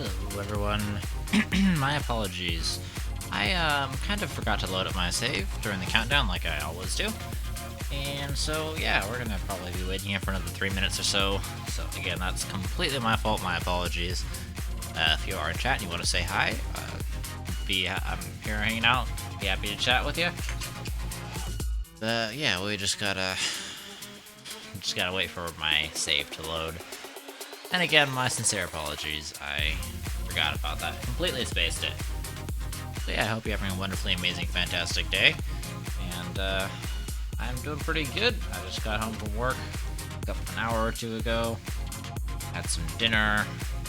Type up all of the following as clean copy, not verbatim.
Hello everyone. My apologies. I kind of forgot to load up my save during the countdown like I always do. And so yeah, we're gonna probably be waiting here for another 3 minutes or so. So again, that's completely my fault, my apologies. If you are in chat and you want to say hi, I'm here hanging out, be happy to chat with you. Yeah, we just gotta wait for my save to load. And again, my sincere apologies, I forgot about that. Completely spaced it. So yeah, I hope you're having a wonderfully amazing, fantastic day. And I'm doing pretty good. I just got home from work an hour or two ago. Had some dinner,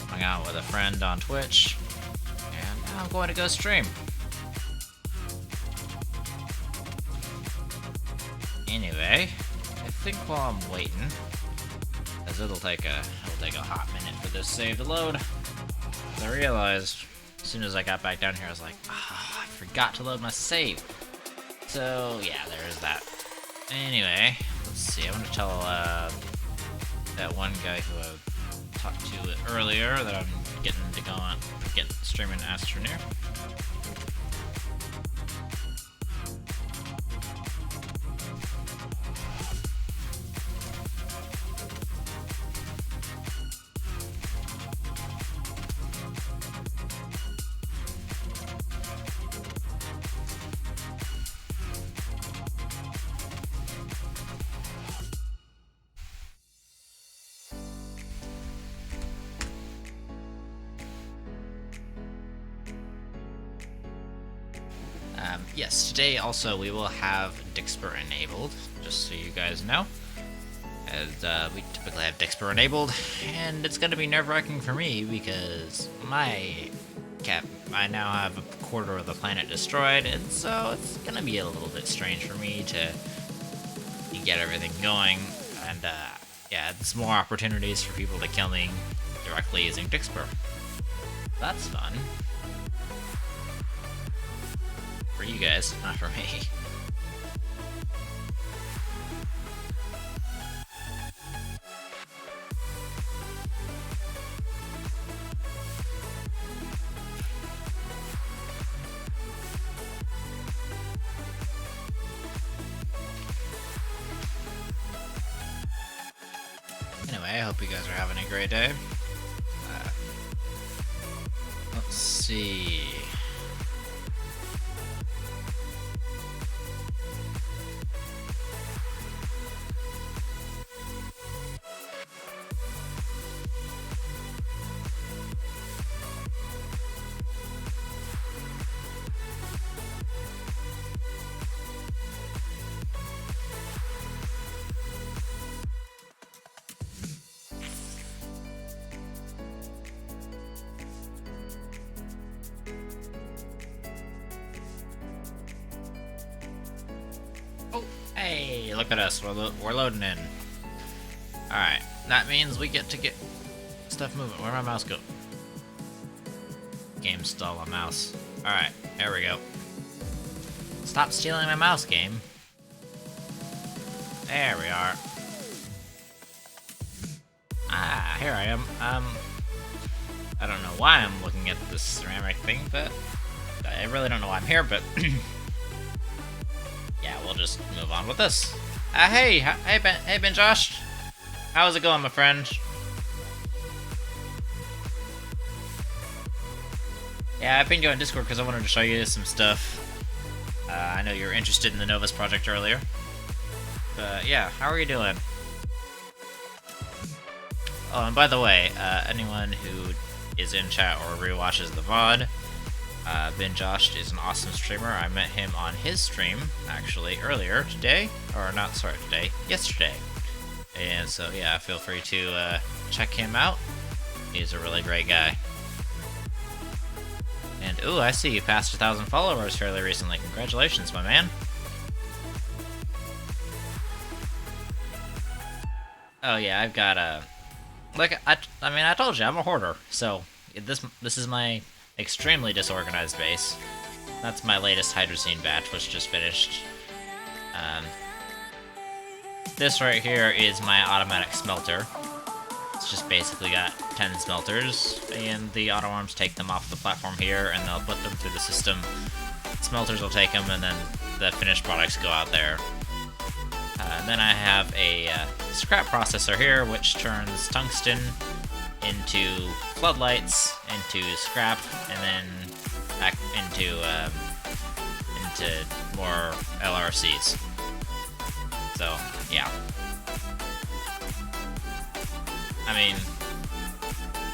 hung out with a friend on Twitch, and now I'm going to go stream. Anyway, I think while I'm waiting, as it'll take a hot minute for this save to load. I realized as soon as I got back down here, I was like, I forgot to load my save. So yeah, there's that. Anyway, let's see. I want to tell that one guy who I talked to earlier that I'm getting to go on, get streaming Astroneer. Yes, today also we will have Dixper enabled, just so you guys know. As we typically have Dixper enabled, and it's going to be nerve-wracking for me because I now have a quarter of the planet destroyed, and so it's going to be a little bit strange for me to get everything going. And yeah, it's more opportunities for people to kill me directly using Dixper. That's fun. For you guys, not for me. Anyway, I hope you guys are having a great day. Let's see. Oh, hey, look at us. We're loading in. Alright, that means we get to get stuff moving. Where'd my mouse go? Game stall on mouse. Alright, there we go. Stop stealing my mouse, game. There we are. Ah, here I am. I don't know why I'm looking at this ceramic thing, but I really don't know why I'm here, but yeah, we'll just move on with this. Hey BeenJoshed. How's it going, my friend? Yeah, I've been going Discord because I wanted to show you some stuff. I know you were interested in the Novus Project earlier. But yeah, how are you doing? Oh, and by the way, anyone who is in chat or rewatches the VOD, BeenJoshed is an awesome streamer. I met him on his stream, actually, earlier today. Or not, sorry, today. Yesterday. And so, yeah, feel free to check him out. He's a really great guy. And, ooh, I see you passed 1,000 followers fairly recently. Congratulations, my man. Oh, yeah, I've got a... Like, I mean, I told you, I'm a hoarder. So, this is my extremely disorganized base. That's my latest hydrazine batch, which just finished. This right here is my automatic smelter. It's just basically got 10 smelters, and the auto arms take them off the platform here, and they'll put them through the system. Smelters will take them, and then the finished products go out there. Then I have a scrap processor here, which turns tungsten into floodlights, into scrap, and then back into more LRCs. So, yeah. I mean,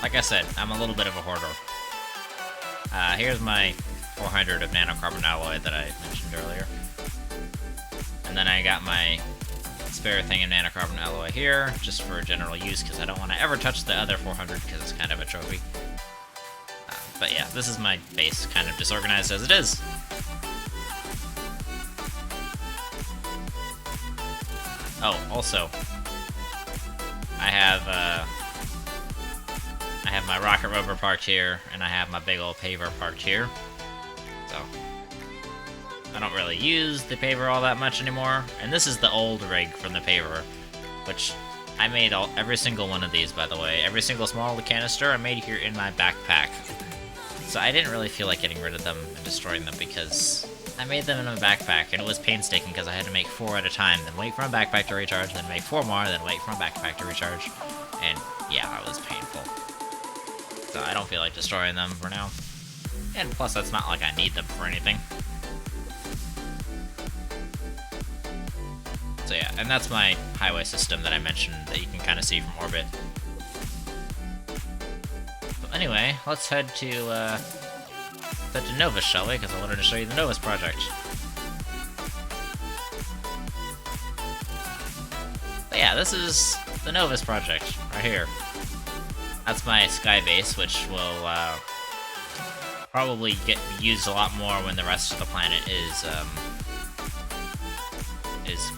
like I said, I'm a little bit of a hoarder. Here's my 400 of nanocarbon alloy that I mentioned earlier. And then I got my spare thing in nanocarbon alloy here, just for general use, because I don't want to ever touch the other 400, because it's kind of a trophy. But yeah, this is my base, kind of disorganized as it is. Oh, also, I have my rocket rover parked here, and I have my big old paver parked here. So, I don't really use the paver all that much anymore. And this is the old rig from the paver, which I made every single one of these, by the way. Every single small canister I made here in my backpack. So I didn't really feel like getting rid of them and destroying them, because I made them in my backpack, and it was painstaking because I had to make 4 at a time, then wait for my backpack to recharge, then make 4 more, then wait for my backpack to recharge. And yeah, it was painful. So I don't feel like destroying them for now. And plus, it's not like I need them for anything. So yeah, and that's my highway system that I mentioned that you can kind of see from orbit. So anyway, let's head to Novus, shall we? Because I wanted to show you the Novus Project. But yeah, this is the Novus Project, right here. That's my sky base, which will probably get used a lot more when the rest of the planet is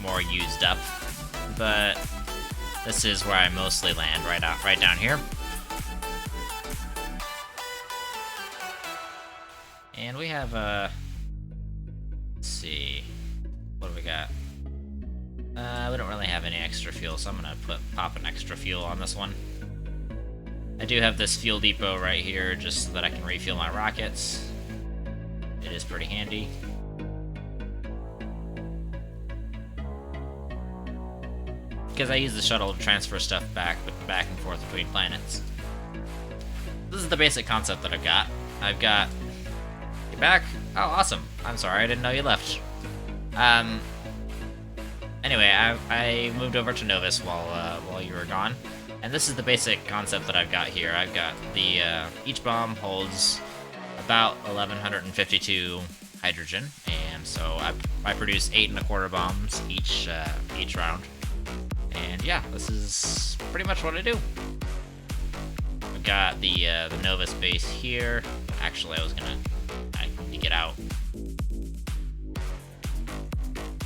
more used up. But this is where I mostly land, right down here. And we have let's see, what do we got? We don't really have any extra fuel, so I'm gonna pop an extra fuel on this one. I do have this fuel depot right here, just so that I can refuel my rockets. It is pretty handy. Because I use the shuttle to transfer stuff back and forth between planets. This is the basic concept that I've got. You back? Oh, awesome. I'm sorry, I didn't know you left. Anyway, I moved over to Novus while you were gone. And this is the basic concept that I've got here. I've got the, each bomb holds about 1152 hydrogen, and so I produce 8 1/4 bombs each round. And yeah, this is pretty much what I do. I've got the Novus base here. Actually, I need to get out.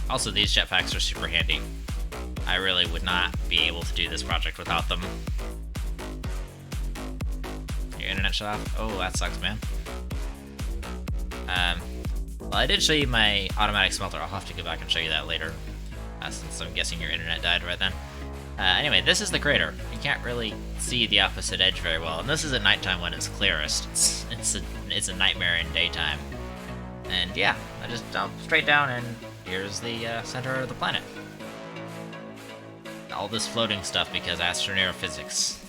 Also, these jetpacks are super handy. I really would not be able to do this project without them. Your internet shut off? Oh, that sucks, man. Well, I did show you my automatic smelter. I'll have to go back and show you that later, since I'm guessing your internet died right then. Anyway, this is the crater. You can't really see the opposite edge very well, and this is at nighttime when it's clearest. It's a nightmare in daytime. And yeah, I just dump straight down, and here's the center of the planet. All this floating stuff because astrophysics.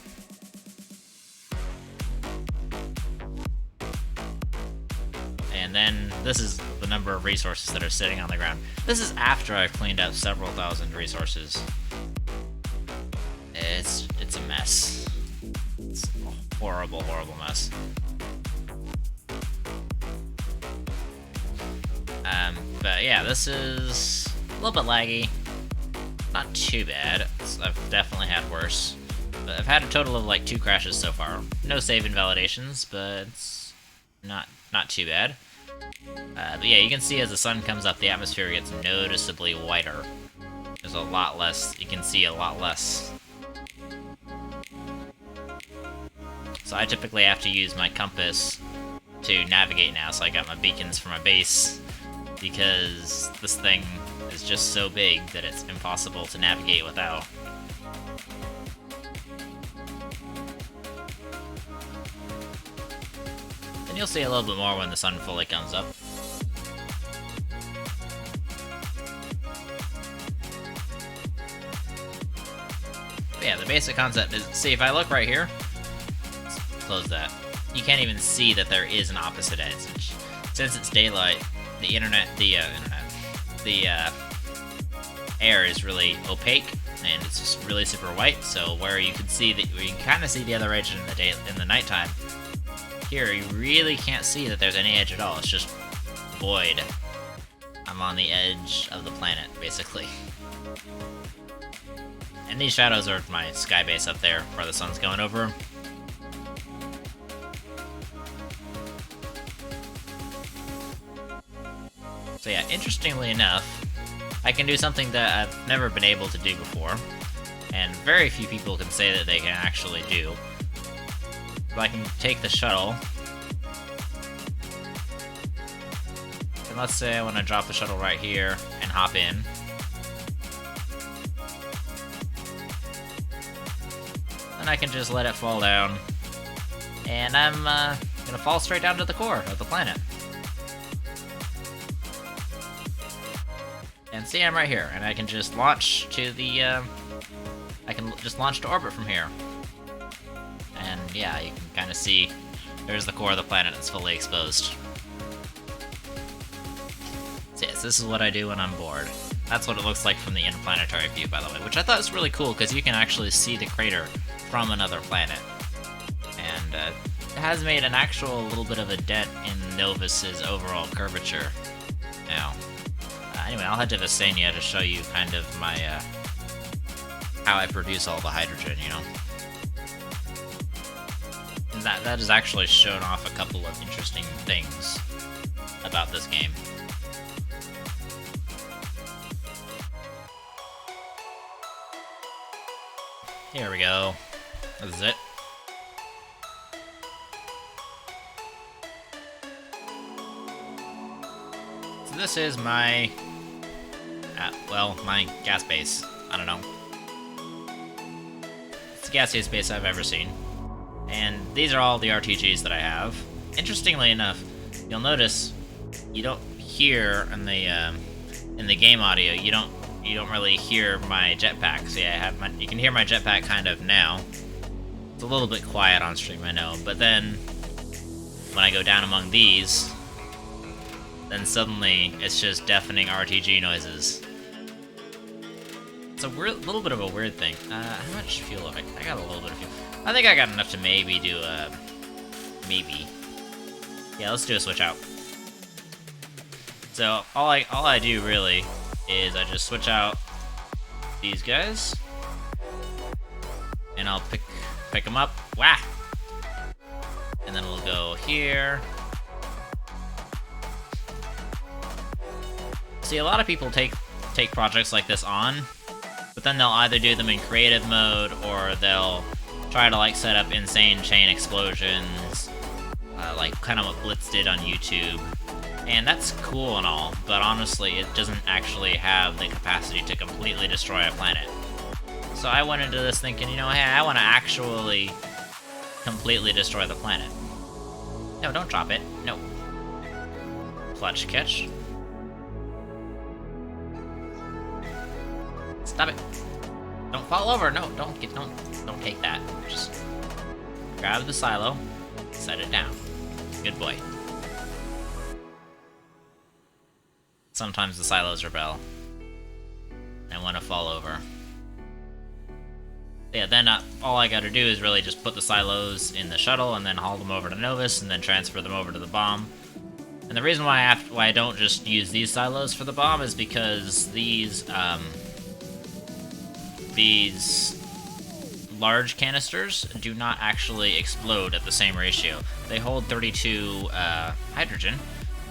And then this is the number of resources that are sitting on the ground. This is after I've cleaned up several thousand resources. It's a mess. It's a horrible, horrible mess. But yeah, this is a little bit laggy. Not too bad. I've definitely had worse. But I've had a total of like 2 crashes so far. No save invalidations, but it's not too bad. But yeah, you can see as the sun comes up, the atmosphere gets noticeably whiter. There's a lot less, you can see a lot less. So I typically have to use my compass to navigate now, so I got my beacons for my base, because this thing is just so big that it's impossible to navigate without. And you'll see a little bit more when the sun fully comes up. But yeah, the basic concept is, see, if I look right here, let's close that. You can't even see that there is an opposite edge. Since it's daylight, the air is really opaque, and it's just really super white. So where you can see that, you can kind of see the other edge in the nighttime. Here, you really can't see that there's any edge at all. It's just void. I'm on the edge of the planet, basically. And these shadows are my sky base up there, where the sun's going over. So yeah, interestingly enough, I can do something that I've never been able to do before, and very few people can say that they can actually do. So I can take the shuttle, and let's say I want to drop the shuttle right here and hop in. And I can just let it fall down, and I'm gonna fall straight down to the core of the planet. And see, I'm right here, and I can just launch to the, I can just launch to orbit from here. And yeah, you can kind of see, there's the core of the planet that's fully exposed. So yes, this is what I do when I'm bored. That's what it looks like from the interplanetary view, by the way, which I thought was really cool, because you can actually see the crater from another planet. And it has made an actual little bit of a dent in Novus's overall curvature now. Anyway, I'll head to Vistania to show you kind of my, how I produce all the hydrogen, you know? And that has actually shown off a couple of interesting things about this game. Here we go. This is it. So this is my, well, my gas base. I don't know. It's the gassiest base I've ever seen. And these are all the RTGs that I have. Interestingly enough, you'll notice you don't hear in the game audio, you don't really hear my jetpack. So yeah, you can hear my jetpack kind of now. It's a little bit quiet on stream, I know, but then when I go down among these, then suddenly it's just deafening RTG noises. It's a little bit of a weird thing. How much fuel have I got a little bit of fuel. I think I got enough to maybe do a... maybe. Yeah, let's do a switch out. So, all I do really is I just switch out these guys. And I'll pick them up. Wah! And then we'll go here. See, a lot of people take projects like this on, but then they'll either do them in creative mode, or they'll try to like set up insane chain explosions, like kind of what Blitz did on YouTube. And that's cool and all, but honestly, it doesn't actually have the capacity to completely destroy a planet. So I went into this thinking, you know, hey, I want to actually completely destroy the planet. No, don't drop it. No. Clutch catch. Stop it. Don't fall over. No, don't take that. Just grab the silo, set it down. Good boy. Sometimes the silos rebel and want to fall over. Yeah, then all I gotta do is really just put the silos in the shuttle and then haul them over to Novus and then transfer them over to the bomb. And the reason why I don't just use these silos for the bomb is because these large canisters do not actually explode at the same ratio. They hold 32 hydrogen,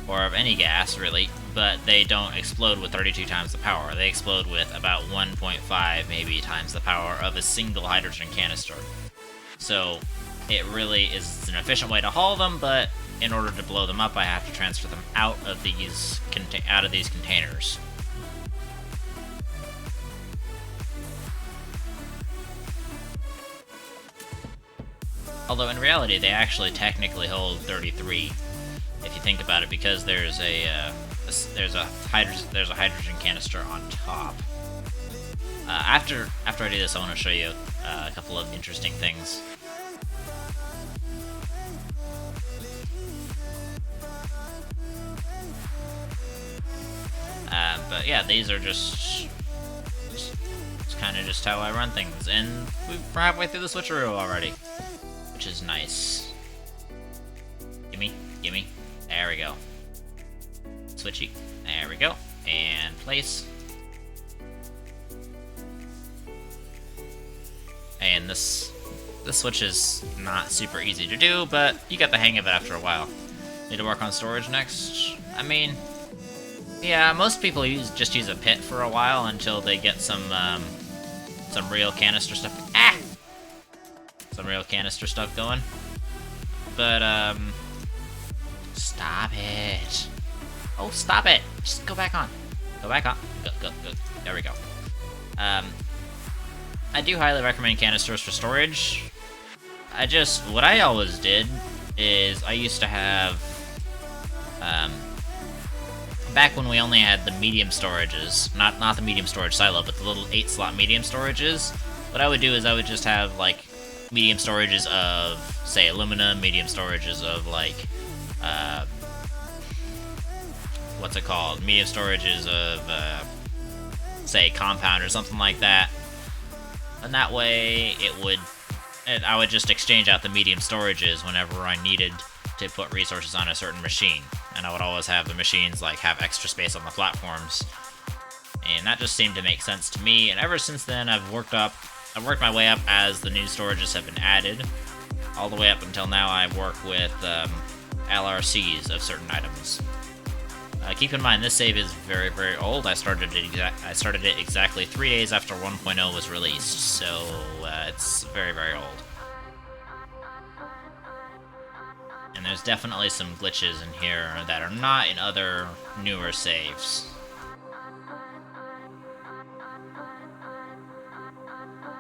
or of any gas, really, but they don't explode with 32 times the power. They explode with about 1.5, maybe, times the power of a single hydrogen canister. So, it really is an efficient way to haul them, but in order to blow them up, I have to transfer them out of these containers. Although in reality, they actually technically hold 33, if you think about it, because there's a hydrogen canister on top. After I do this, I want to show you a couple of interesting things. But yeah, these are just kind of just how I run things, and we're halfway through the switcheroo already, which is nice. Gimme. There we go. Switchy. There we go. And place. And this switch is not super easy to do, but you get the hang of it after a while. Need to work on storage next. I mean, yeah, most people just use a pit for a while until they get some real canister stuff. Some real canister stuff going. But stop it. Oh, stop it. Just go back on. Go back on. Go. There we go. I do highly recommend canisters for storage. What I always did is I used to have, back when we only had the medium storages, not the medium storage silo, but the little 8-slot medium storages, what I would do is I would just have, like, medium storages of, say, aluminum, medium storages of, like, what's it called? Medium storages of, say, compound or something like that. And that way, I would just exchange out the medium storages whenever I needed to put resources on a certain machine. And I would always have the machines, like, have extra space on the platforms. And that just seemed to make sense to me, and ever since then, I've worked my way up as the new storages have been added. All the way up until now, I work with LRCs of certain items. Keep in mind, this save is very, very old. I started it exactly 3 days after 1.0 was released, so it's very, very old. And there's definitely some glitches in here that are not in other newer saves.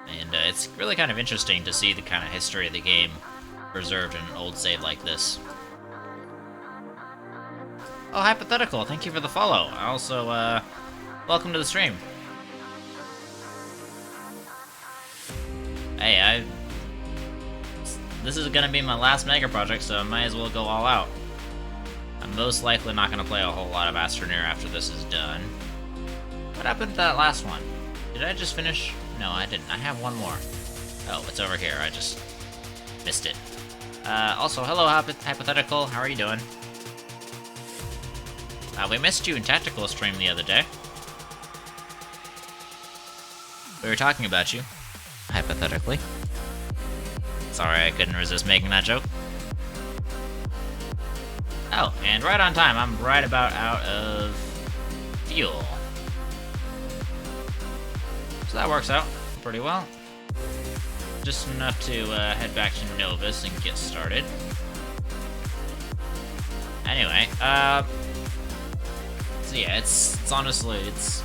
And it's really kind of interesting to see the kind of history of the game preserved in an old save like this. Oh, Hypothetical, thank you for the follow. Also, welcome to the stream. Hey, this is gonna be my last Mega Project, so I might as well go all out. I'm most likely not gonna play a whole lot of Astroneer after this is done. What happened to that last one? Did I just finish? No, I didn't. I have one more. Oh, it's over here. I just missed it. Also, hello, Hypothetical. How are you doing? We missed you in Tactical stream the other day. We were talking about you, hypothetically. Sorry, I couldn't resist making that joke. Oh, and right on time. I'm right about out of fuel. So that works out pretty well. Just enough to head back to Novus and get started. Anyway, so yeah, it's honestly, it's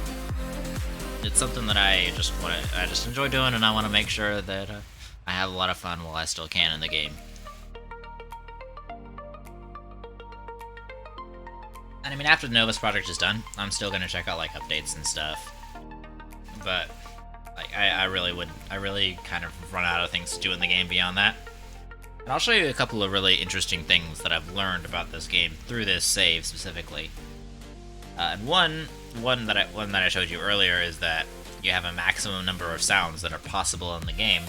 something that I just enjoy doing, and I want to make sure that I have a lot of fun while I still can in the game. And I mean, after the Novus Project is done, I'm still gonna check out like updates and stuff. But like, I really kind of run out of things to do in the game beyond that. And I'll show you a couple of really interesting things that I've learned about this game through this save specifically. And one that I showed you earlier is that you have a maximum number of sounds that are possible in the game,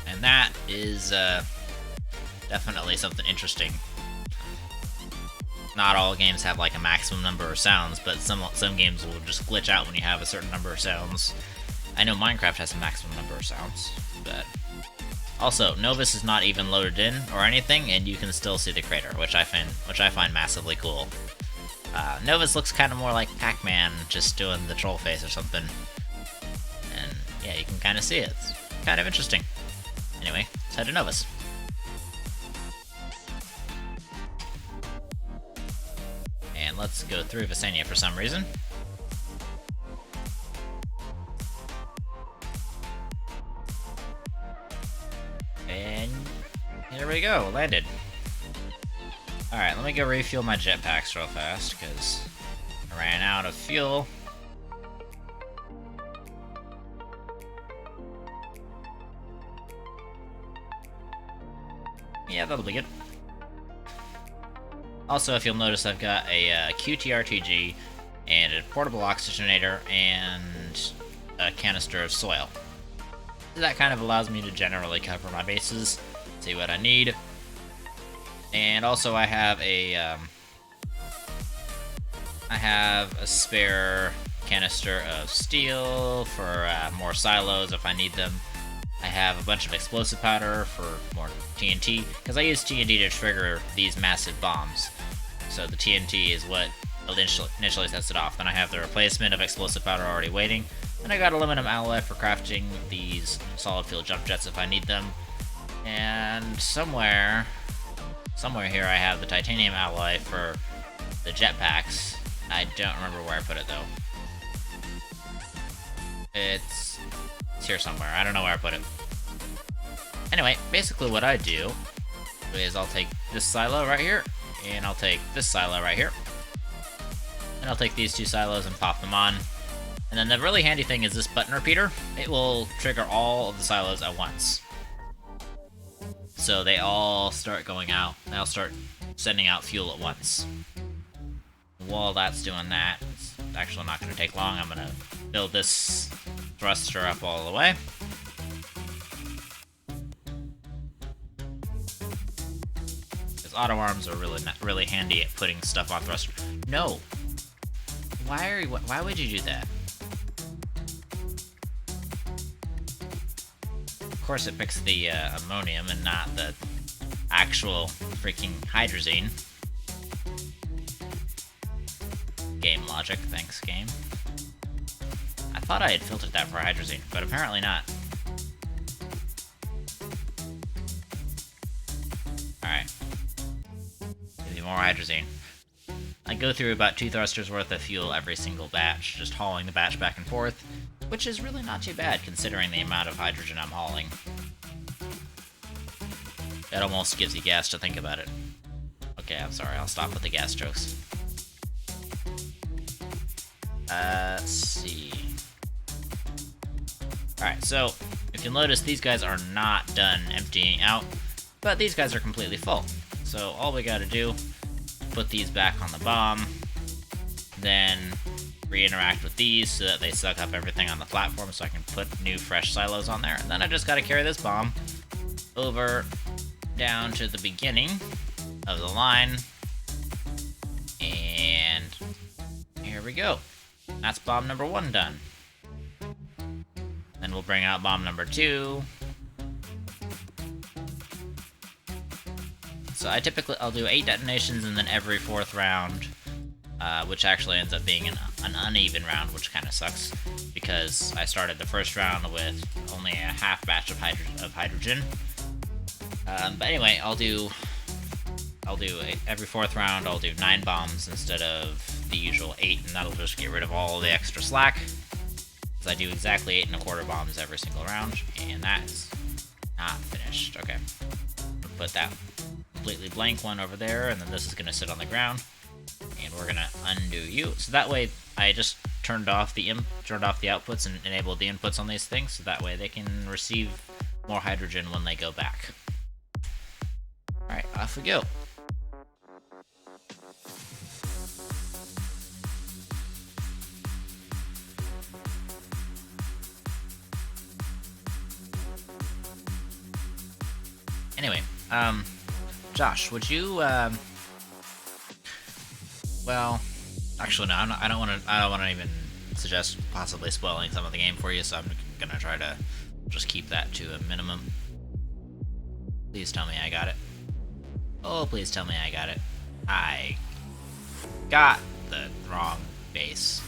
and that is definitely something interesting. Not all games have like a maximum number of sounds, but some games will just glitch out when you have a certain number of sounds. I know Minecraft has a maximum number of sounds, but also Novus is not even loaded in or anything, and you can still see the crater, which I find massively cool. Novus looks kind of more like Pac-Man, just doing the troll face or something. And yeah, you can kind of see it. It's kind of interesting. Anyway, let's head to Novus. And let's go through Visania for some reason. And Here we go, landed. Alright, let me go refuel my jetpacks real fast, because I ran out of fuel. Yeah, that'll be good. Also, if you'll notice, I've got a QTRTG and a portable oxygenator and a canister of soil. That kind of allows me to generally cover my bases, see what I need. And also I have a spare canister of steel for more silos if I need them. I have a bunch of explosive powder for more TNT, because I use TNT to trigger these massive bombs. So the TNT is what initially sets it off. Then I have the replacement of explosive powder already waiting. And I got aluminum alloy for crafting these solid fuel jump jets if I need them. And somewhere here I have the titanium alloy for the jetpacks. I don't remember where I put it though. It's here somewhere. I don't know where I put it. Anyway, basically what I do is I'll take this silo right here, and I'll take this silo right here. And I'll take these two silos and pop them on. And then the really handy thing is this button repeater. It will trigger all of the silos at once. So they all start going out. They'll start sending out fuel at once. While that's doing that, it's actually not going to take long. I'm going to build this thruster up all the way. Because auto arms are really handy at putting stuff on thruster. No. Why would you do that? Of course it picks the ammonium and not the actual freaking hydrazine. Game logic, thanks game. I thought I had filtered that for hydrazine, but apparently not. Alright. Give me more hydrazine. I go through about 2 thrusters worth of fuel every single batch, just hauling the batch back and forth, which is really not too bad considering the amount of hydrogen I'm hauling. It almost gives you gas to think about it. Okay, I'm sorry, I'll stop with the gas jokes. Let's see. Alright, so if you'll notice, these guys are not done emptying out, but these guys are completely full. So all we gotta do, put these back on the bomb, then re-interact with these so that they suck up everything on the platform so I can put new fresh silos on there. And then I just gotta carry this bomb over down to the beginning of the line, and here we go. That's bomb number 1 done. Then we'll bring out bomb number 2. So I'll do 8 detonations, and then every 4th round, which actually ends up being an uneven round, which kind of sucks, because I started the first round with only a half batch of hydrogen. But anyway, I'll do every 4th round, I'll do 9 bombs instead of the usual 8, and that'll just get rid of all the extra slack, because I do exactly 8 1/4 bombs every single round, and that is not finished. Okay, I'll put that completely blank one over there, and then this is going to sit on the ground, and we're going to undo you. So that way I just turned off the outputs and enabled the inputs on these things, so that way they can receive more hydrogen when they go back. Alright, off we go. Anyway, Josh, would you, well, actually no, I don't want to even suggest possibly spoiling some of the game for you, so I'm gonna try to just keep that to a minimum. Please tell me I got it. Oh, please tell me I got it. I got the wrong base.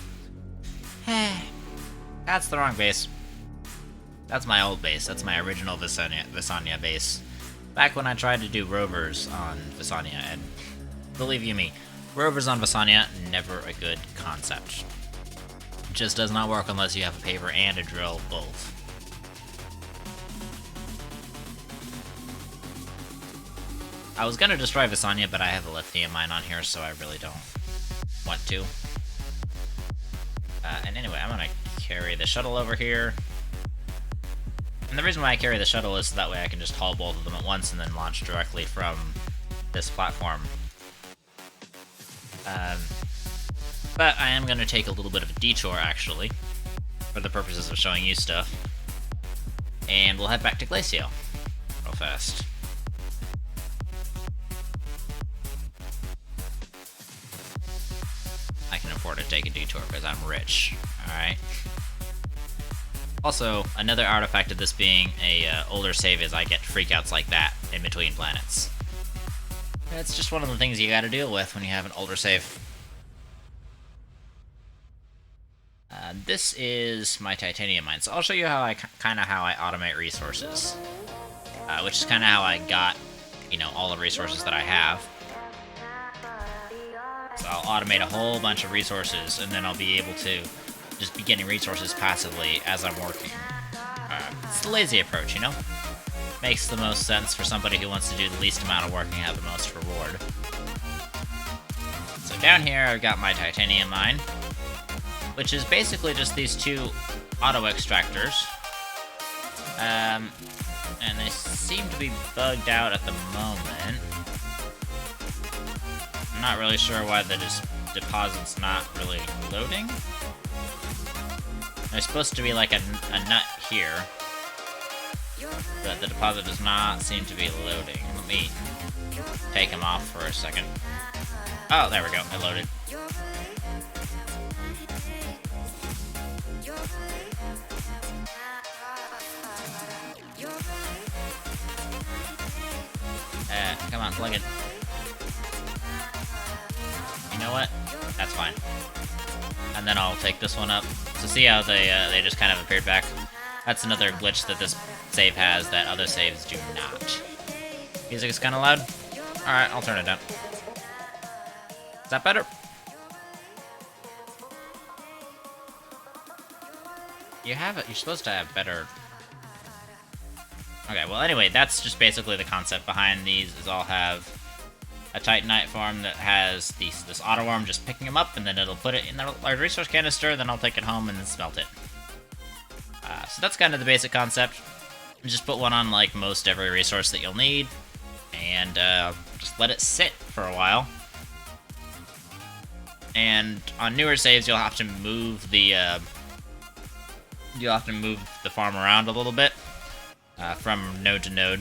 That's the wrong base. That's my old base. That's my original Visanya base. Back when I tried to do rovers on Visanya, and believe you me, rovers on Visanya, never a good concept. It just does not work unless you have a paver and a drill, both. I was gonna destroy Visanya, but I have a lithium mine on here, so I really don't want to. And anyway, I'm gonna carry the shuttle over here. And the reason why I carry the shuttle is so that way I can just haul both of them at once and then launch directly from this platform. But I am gonna take a little bit of a detour, actually, for the purposes of showing you stuff. And we'll head back to Glacio real fast. I can afford to take a detour because I'm rich, alright? Also, another artifact of this being a older save is I get freakouts like that in between planets. It's just one of the things you gotta deal with when you have an older save. This is my titanium mine, so I'll show you how I automate resources, which is kind of how I got, you know, all the resources that I have. So I'll automate a whole bunch of resources, and then I'll be able to just be getting resources passively as I'm working. It's the lazy approach, you know? Makes the most sense for somebody who wants to do the least amount of work and have the most reward. So down here, I've got my titanium mine, which is basically just these two auto extractors. And they seem to be bugged out at the moment. I'm not really sure why the deposit's not really loading. There's supposed to be like a nut here, but the deposit does not seem to be loading. Let me take them off for a second. Oh, there we go, it loaded. Come on, plug it. You know what? That's fine. And then I'll take this one up. So see how they just kind of appeared back? That's another glitch that this save has that other saves do not. Music is kind of loud? Alright, I'll turn it down. Is that better? You have it. You're supposed to have better... Okay, well anyway, that's just basically the concept behind these, is I'll have a Titanite farm that has this auto worm just picking them up, and then it'll put it in the large resource canister, then I'll take it home and then smelt it. So that's kind of the basic concept. Just put one on like most every resource that you'll need, and just let it sit for a while. And on newer saves, you'll have to move the farm around a little bit from node to node,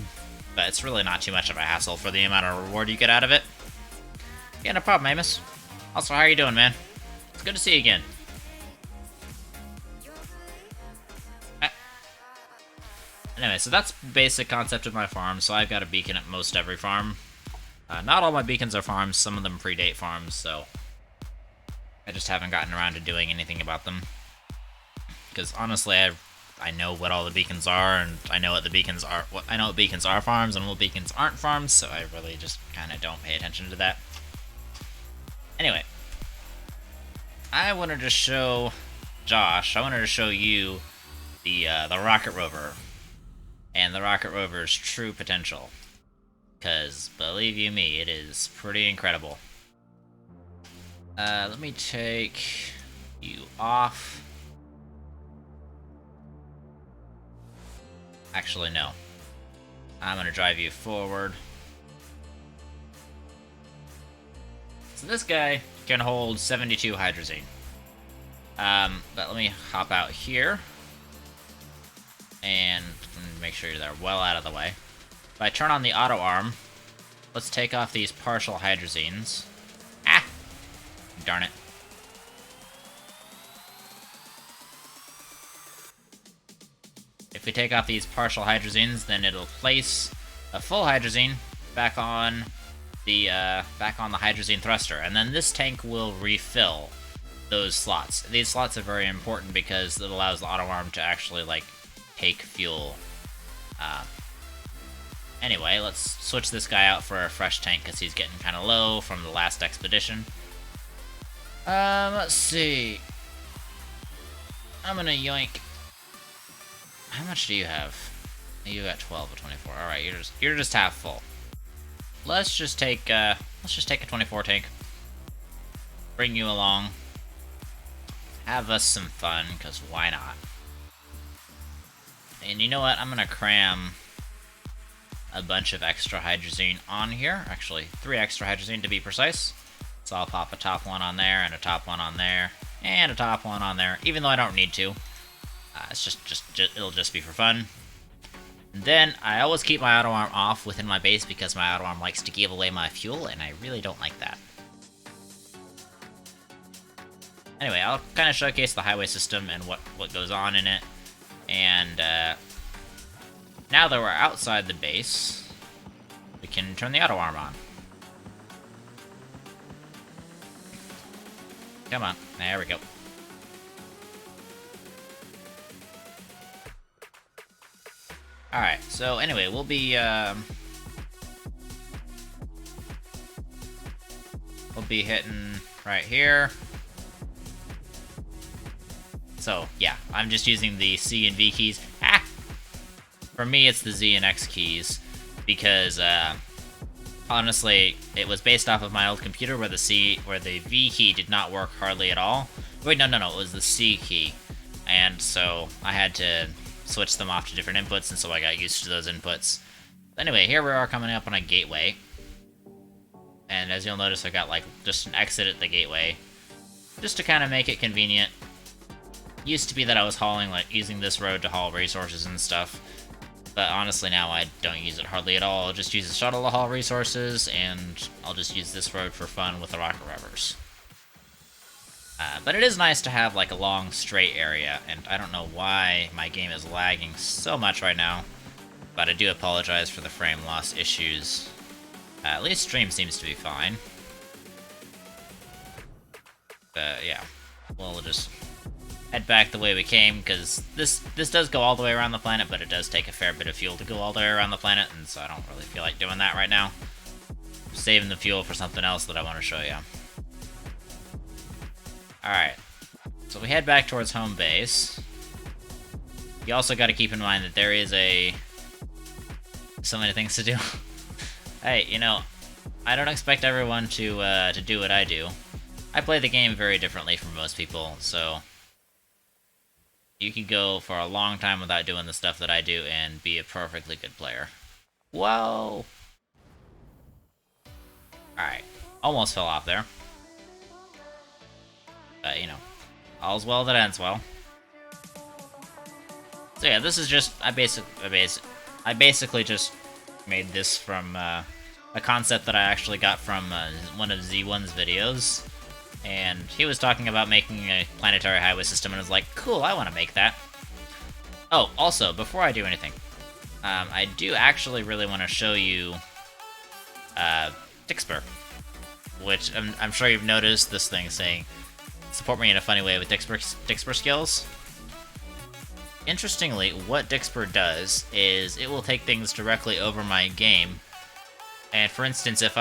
but it's really not too much of a hassle for the amount of reward you get out of it. Yeah, no problem, Amos. Also, how are you doing, man? It's good to see you again. Anyway, so that's basic concept of my farm. So I've got a beacon at most every farm. Not all my beacons are farms. Some of them predate farms, so I just haven't gotten around to doing anything about them. Because honestly, I know what all the beacons are, and I know what the beacons are. I know what beacons are farms and what beacons aren't farms, so I really just kind of don't pay attention to that. Anyway, I wanted to show Josh. I wanted to show you the rocket rover and the rocket rover's true potential. Because believe you me, it is pretty incredible. Let me take you off. Actually, no. I'm gonna drive you forward. So this guy can hold 72 hydrazine. But let me hop out here. And make sure they're well out of the way. If I turn on the auto arm, let's take off these partial hydrazines. Ah! Darn it. If we take off these partial hydrazines, then it'll place a full hydrazine back on the hydrazine thruster, and then this tank will refill those slots. These slots are very important because it allows the auto arm to actually like take fuel. Anyway, let's switch this guy out for a fresh tank because he's getting kind of low from the last expedition. Let's see. I'm gonna yoink. How much do you have? You got 12 or 24. Alright, you're just half full. let's just take a 24 tank. Bring you along. Have us some fun, because why not? And you know what? I'm gonna cram a bunch of extra hydrazine on here. Actually, 3 extra hydrazine to be precise. So I'll pop a top one on there, and a top one on there, and a top one on there, even though I don't need to. It's just it'll just be for fun. And then I always keep my auto arm off within my base because my auto arm likes to give away my fuel, and I really don't like that. Anyway, I'll kind of showcase the highway system and what goes on in it. And now that we're outside the base, we can turn the auto arm on. Come on, there we go. Alright, so anyway, we'll be hitting right here. So, yeah, I'm just using the C and V keys. Ah! For me, it's the Z and X keys, because, honestly, it was based off of my old computer where the V key did not work hardly at all. Wait, no, it was the C key. And so, I had to switch them off to different inputs, and so I got used to those inputs. Anyway, here we are coming up on a gateway. And as you'll notice, I got, like, just an exit at the gateway, just to kind of make it convenient. Used to be that I was using this road to haul resources and stuff, but honestly now I don't use it hardly at all. I'll just use the shuttle to haul resources, and I'll just use this road for fun with the rocket rubbers. But it is nice to have like a long straight area, and I don't know why my game is lagging so much right now, but I do apologize for the frame loss issues. At least stream seems to be fine. Yeah, we'll just head back the way we came, because this does go all the way around the planet, but it does take a fair bit of fuel to go all the way around the planet, and so I don't really feel like doing that right now. I'm saving the fuel for something else that I want to show you. Alright, so we head back towards home base. You also got to keep in mind that there is so many things to do. Hey, you know, I don't expect everyone to do what I do. I play the game very differently from most people, so you can go for a long time without doing the stuff that I do and be a perfectly good player. Whoa! Alright, almost fell off there. But, you know, all's well that ends well. So yeah, this is just, I basically just made this from a concept that I actually got from one of Z1's videos. And he was talking about making a planetary highway system, and I was like, cool, I want to make that. Oh, also, before I do anything, I do actually really want to show you Dixper, which I'm sure you've noticed this thing saying, support me in a funny way with Dixper skills. Interestingly, what Dixper does is it will take things directly over my game. And for instance, if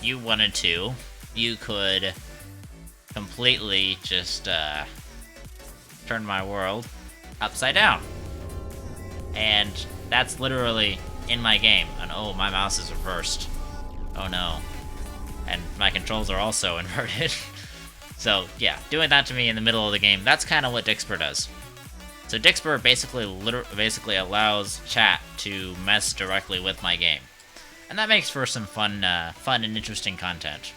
you wanted to, you could completely just turn my world upside down. And that's literally in my game. And oh, my mouse is reversed. Oh no. And my controls are also inverted. So yeah, doing that to me in the middle of the game, that's kind of what Dixper does. So Dixper basically allows chat to mess directly with my game. And that makes for some fun and interesting content.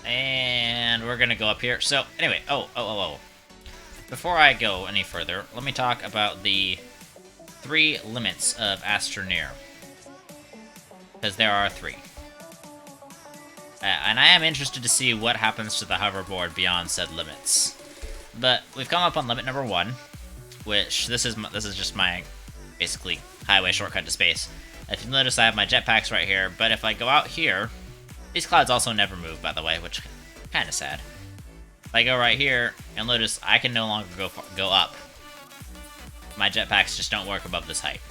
And we're gonna go up here. So anyway, before I go any further, let me talk about the 3 limits of Astroneer, because there are 3. And I am interested to see what happens to the hoverboard beyond said limits. But we've come up on limit number 1, which this is just my basically highway shortcut to space. If you notice, I have my jetpacks right here, but if I go out here, these clouds also never move, by the way, which is kind of sad. If I go right here, you'll notice I can no longer go up. My jetpacks just don't work above this height.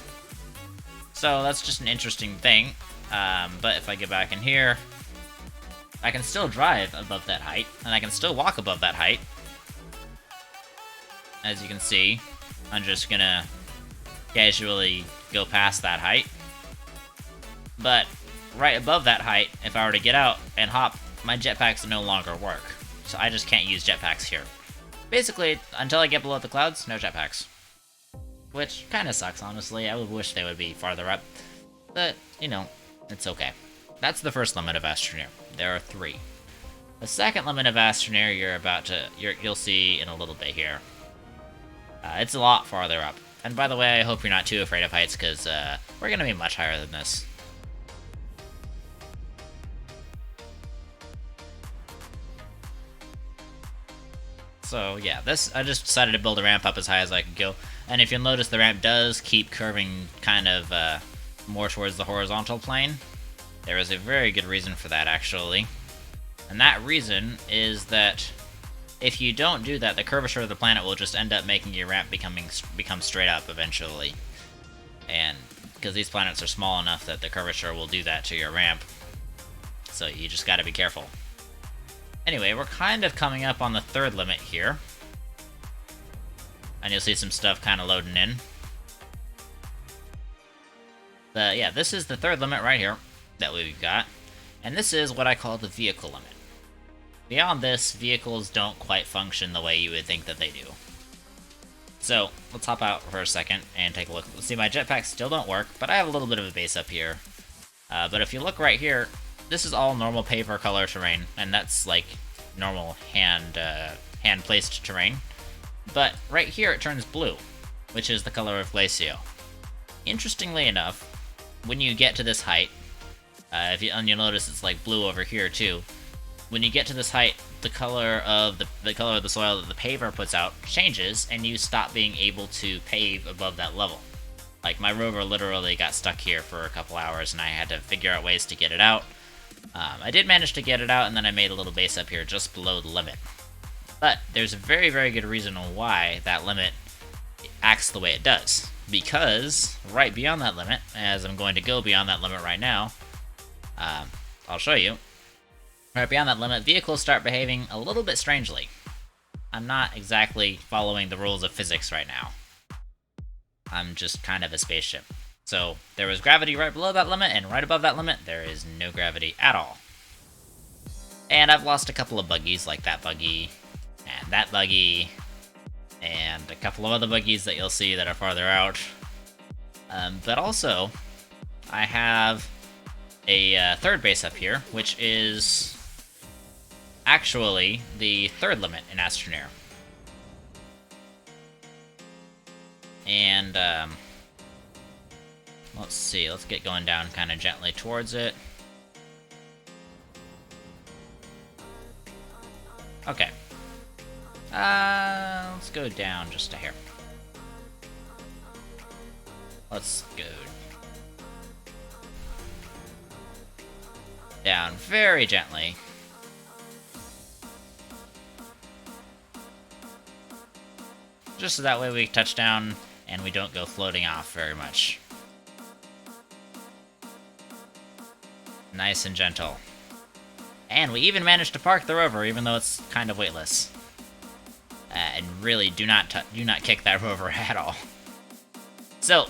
So that's just an interesting thing. But if I get back in here, I can still drive above that height, and I can still walk above that height. as you can see, I'm just gonna casually go past that height. But right above that height, if I were to get out and hop, my jetpacks no longer work. So I just can't use jetpacks here. Basically, until I get below the clouds, no jetpacks. Which kinda sucks, honestly. I would wish they would be farther up. But, you know, it's okay. That's the first limit of Astroneer. There are 3. The second limit of Astroneer you'll see in a little bit here. It's a lot farther up. And by the way, I hope you're not too afraid of heights, because we're gonna be much higher than this. So yeah, I just decided to build a ramp up as high as I could go. And if you'll notice, the ramp does keep curving kind of more towards the horizontal plane. There is a very good reason for that, actually. And that reason is that if you don't do that, the curvature of the planet will just end up making your ramp become straight up eventually. And because these planets are small enough that the curvature will do that to your ramp. So you just gotta be careful. Anyway, we're kind of coming up on the 3rd limit here. And you'll see some stuff kind of loading in. But yeah, this is the 3rd limit right here that we've got. And this is what I call the vehicle limit. Beyond this, vehicles don't quite function the way you would think that they do. So, let's hop out for a second and take a look. See, my jetpacks still don't work, but I have a little bit of a base up here. But if you look right here, this is all normal paper color terrain, and that's like normal hand-placed terrain. But right here it turns blue, which is the color of Glacio. Interestingly enough, when you get to this height, and you'll notice it's like blue over here too. When you get to this height, the color of the soil that the paver puts out changes, and you stop being able to pave above that level. Like, my rover literally got stuck here for a couple hours, and I had to figure out ways to get it out. I did manage to get it out, and then I made a little base up here just below the limit. But there's a very, very good reason why that limit acts the way it does. Because right beyond that limit, as I'm going to go beyond that limit right now, I'll show you. Right beyond that limit, vehicles start behaving a little bit strangely. I'm not exactly following the rules of physics right now. I'm just kind of a spaceship. So, there was gravity right below that limit, and right above that limit, there is no gravity at all. And I've lost a couple of buggies, like that buggy, and that buggy, and a couple of other buggies that you'll see that are farther out. But also, I have a 3rd base up here, which is actually the 3rd limit in Astroneer. And, let's see, let's get going down kind of gently towards it. Okay. Let's go down just a hair. Let's go down very gently. Just so that way we touch down and we don't go floating off very much. Nice and gentle. And we even managed to park the rover, even though it's kind of weightless. And really, do not kick that rover at all. So,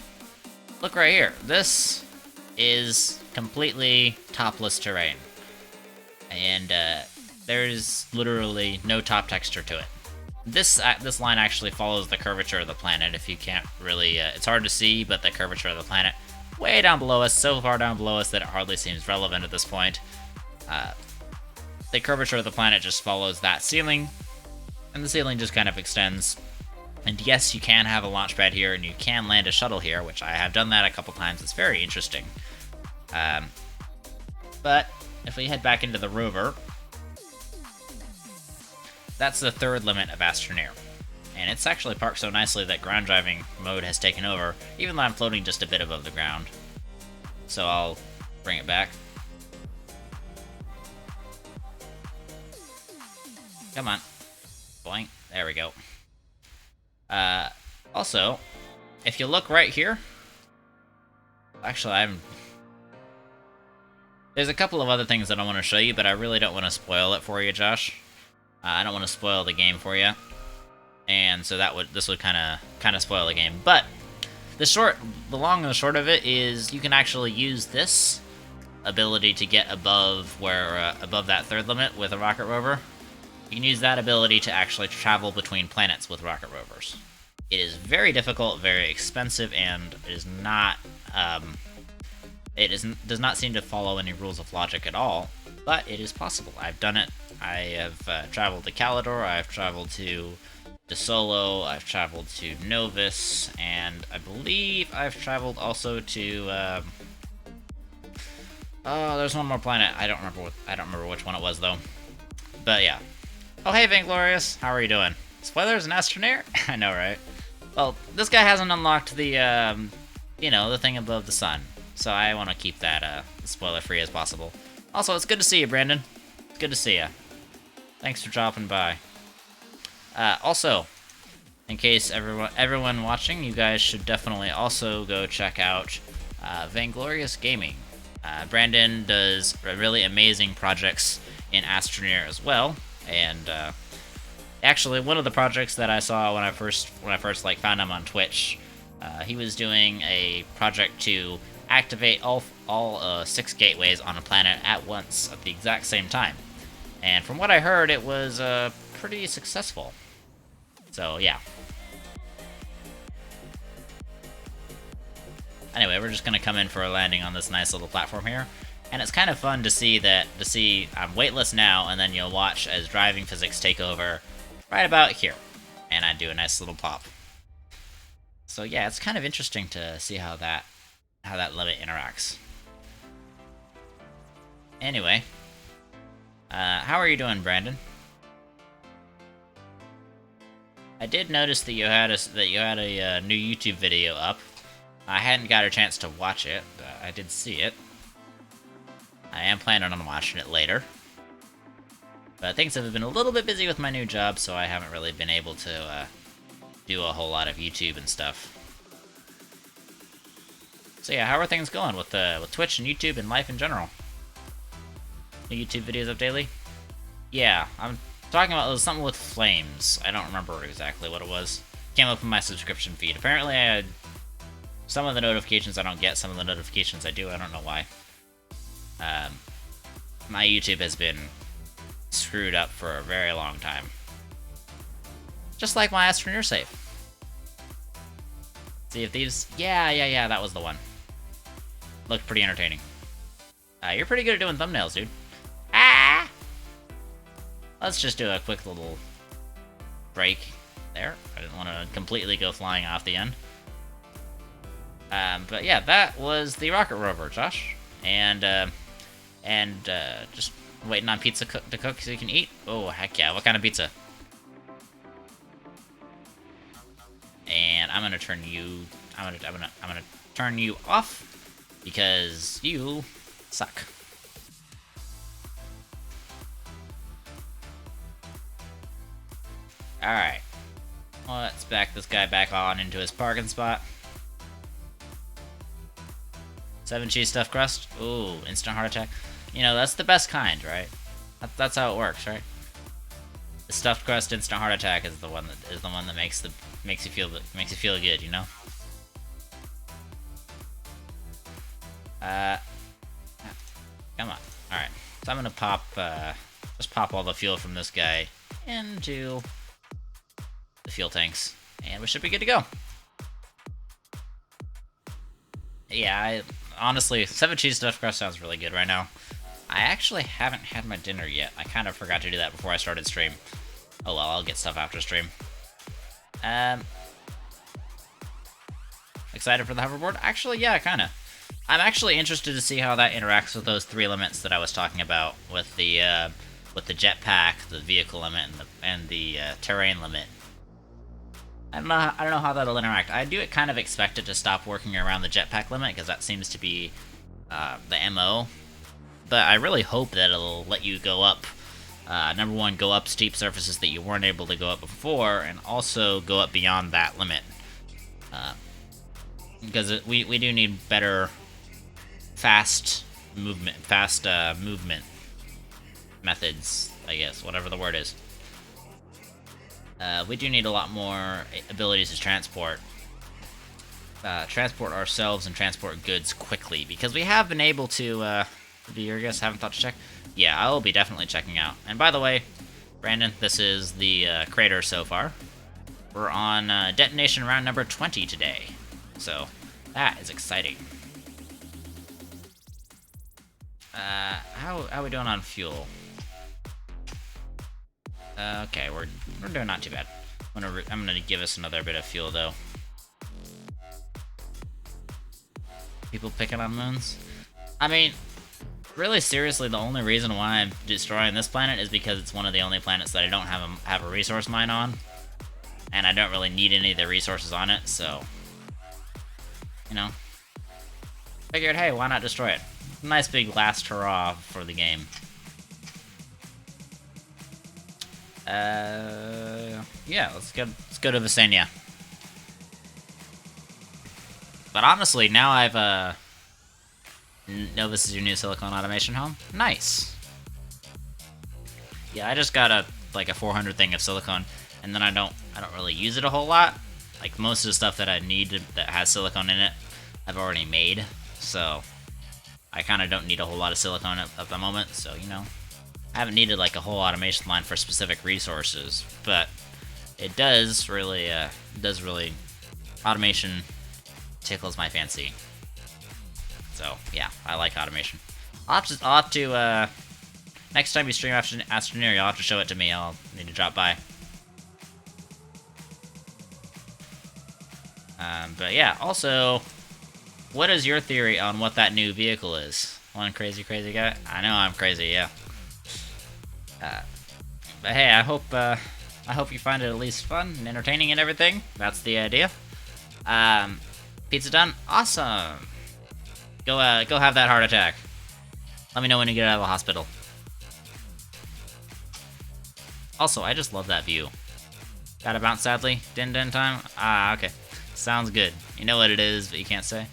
look right here. This is completely topless terrain. And there's literally no top texture to it. This line actually follows the curvature of the planet. If you can't really, it's hard to see, but the curvature of the planet way down below us, so far down below us that it hardly seems relevant at this point. The curvature of the planet just follows that ceiling, and the ceiling just kind of extends. And yes, you can have a launch pad here, and you can land a shuttle here, which I have done that a couple times. It's very interesting. But if we head back into the rover, that's the 3rd limit of Astroneer. And it's actually parked so nicely that ground driving mode has taken over, even though I'm floating just a bit above the ground. So I'll bring it back. Come on. Boing. There we go. Also, if you look right here... Actually, there's a couple of other things that I want to show you, but I really don't want to spoil it for you, Josh. I don't want to spoil the game for you. and so this would kind of spoil the game. But the long and the short of it is you can actually use this ability to get above that third limit with a rocket rover. You can use that ability to actually travel between planets with rocket rovers. It is very difficult, very expensive, and is not does not seem to follow any rules of logic at all, but it is possible. I've done it. I have traveled to Calidor, I've traveled to Solo, I've traveled to Novus, and I believe I've traveled also to oh, there's one more planet. I don't remember which one it was though. But yeah. Oh hey Vainglorious, how are you doing? Spoilers, an astroneer? I know, right? Well, this guy hasn't unlocked the the thing above the sun. So I want to keep that spoiler-free as possible. Also, it's good to see you, Brandon. It's good to see you. Thanks for dropping by. Also, in case everyone watching, you guys should definitely also go check out Vainglorious Gaming. Brandon does really amazing projects in Astroneer as well, and actually, one of the projects that I saw when I first found him on Twitch, he was doing a project to activate all 6 gateways on a planet at once at the exact same time. And from what I heard, it was pretty successful. So yeah. Anyway, we're just gonna come in for a landing on this nice little platform here. And it's kind of fun to see I'm weightless now, and then you'll watch as driving physics take over right about here. And I do a nice little pop. So yeah, it's kind of interesting to see how that limit interacts. Anyway, how are you doing, Brandon? I did notice that you had a new YouTube video up. I hadn't got a chance to watch it, but I did see it. I am planning on watching it later. But things have been a little bit busy with my new job, so I haven't really been able to do a whole lot of YouTube and stuff. So yeah, how are things going with Twitch and YouTube and life in general? New YouTube videos up daily? Yeah, I'm talking about something with flames. I don't remember exactly what it was. Came up in my subscription feed. Apparently I had some of the notifications I don't get, some of the notifications I do. I don't know why. My YouTube has been screwed up for a very long time. Just like my Astroneer save. See if these... Yeah, that was the one. Looked pretty entertaining. You're pretty good at doing thumbnails, dude. Ah! Let's just do a quick little break there. I didn't want to completely go flying off the end. But yeah, that was the rocket rover, Josh. And just waiting on pizza to cook so you can eat. Oh, heck yeah. What kind of pizza? And I'm gonna turn you... I'm gonna turn you off because you suck. Alright. Let's back this guy back on into his parking spot. 7 cheese stuffed crust. Ooh, instant heart attack. You know, that's the best kind, right? That's how it works, right? The stuffed crust instant heart attack is the one that makes you feel good, you know? Come on. Alright. So I'm gonna pop just pop all the fuel from this guy into the fuel tanks. And we should be good to go. Yeah, honestly, 7 cheese stuffed crust sounds really good right now. I actually haven't had my dinner yet. I kind of forgot to do that before I started stream. Oh well, I'll get stuff after stream. Excited for the hoverboard? Actually, yeah, kinda. I'm actually interested to see how that interacts with those 3 limits that I was talking about, with the jetpack, the vehicle limit, and the terrain limit. I don't know how that'll interact. I do kind of expect it to stop working around the jetpack limit, because that seems to be the MO. But I really hope that it'll let you go up, number one, go up steep surfaces that you weren't able to go up before, and also go up beyond that limit. Because we do need better fast movement methods, I guess, whatever the word is. We do need a lot more abilities to transport ourselves and transport goods quickly, because we have been able to, do you guys haven't thought to check? Yeah, I will be definitely checking out. And by the way, Brandon, this is the crater so far. We're on Detonation Round number 20 today, so that is exciting. How are we doing on fuel? Okay, we're doing not too bad. I'm gonna give us another bit of fuel though. People picking on moons? I mean, really seriously, the only reason why I'm destroying this planet is because it's one of the only planets that I don't have a resource mine on, and I don't really need any of the resources on it. So, you know, figured, hey, why not destroy it? Nice big last hurrah for the game. Yeah, let's go to Visenya. But honestly, now I've Novus is your new silicone automation home. Nice. Yeah, I just got a 400 thing of silicone, and then I don't really use it a whole lot. Like most of the stuff that I need that has silicone in it, I've already made. So I kind of don't need a whole lot of silicone at the moment. So, you know, I haven't needed like a whole automation line for specific resources, but it does really automation tickles my fancy. So yeah, I like automation. I'll have to next time you stream Astroneer, you'll have to show it to me. I'll need to drop by. But yeah, also, what is your theory on what that new vehicle is? One crazy guy? I know I'm crazy, yeah. But hey, I hope you find it at least fun and entertaining and everything. That's the idea. Pizza done? Awesome! Go have that heart attack. Let me know when you get out of the hospital. Also, I just love that view. Gotta bounce sadly? Din time? Ah, okay. Sounds good. You know what it is, but you can't say?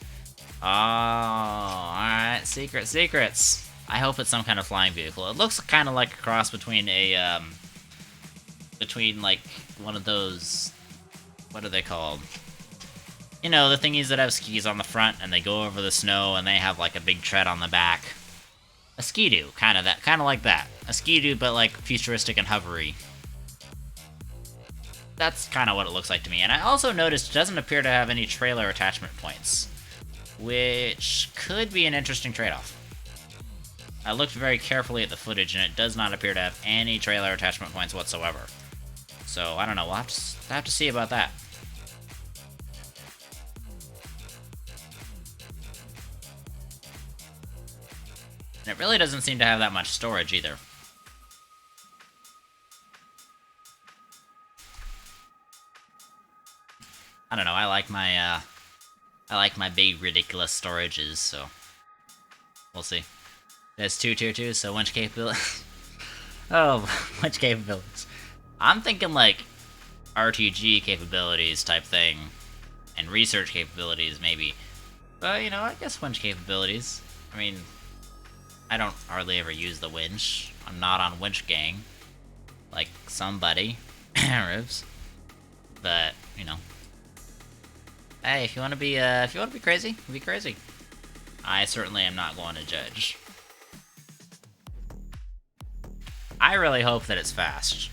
Oh, alright. Secrets. I hope it's some kind of flying vehicle. It looks kind of like a cross between a, between, like, one of those... What are they called? You know, the thingies that have skis on the front, and they go over the snow, and they have, like, a big tread on the back. A skidoo, kind of like that. A skidoo, but, like, futuristic and hovery. That's kind of what it looks like to me. And I also noticed it doesn't appear to have any trailer attachment points, which could be an interesting trade-off. I looked very carefully at the footage, and it does not appear to have any trailer attachment points whatsoever. So, I don't know, we'll have to see about that. And it really doesn't seem to have that much storage either. I don't know, I like my big ridiculous storages, so we'll see. There's 2 tier 2s, so winch capabilities. Oh, winch capabilities. I'm thinking like RTG capabilities type thing, and research capabilities maybe. But you know, I guess winch capabilities. I mean, I don't hardly ever use the winch. I'm not on winch gang, like somebody, Ribs. But you know. Hey, if you want to be crazy, be crazy. I certainly am not going to judge. I really hope that it's fast,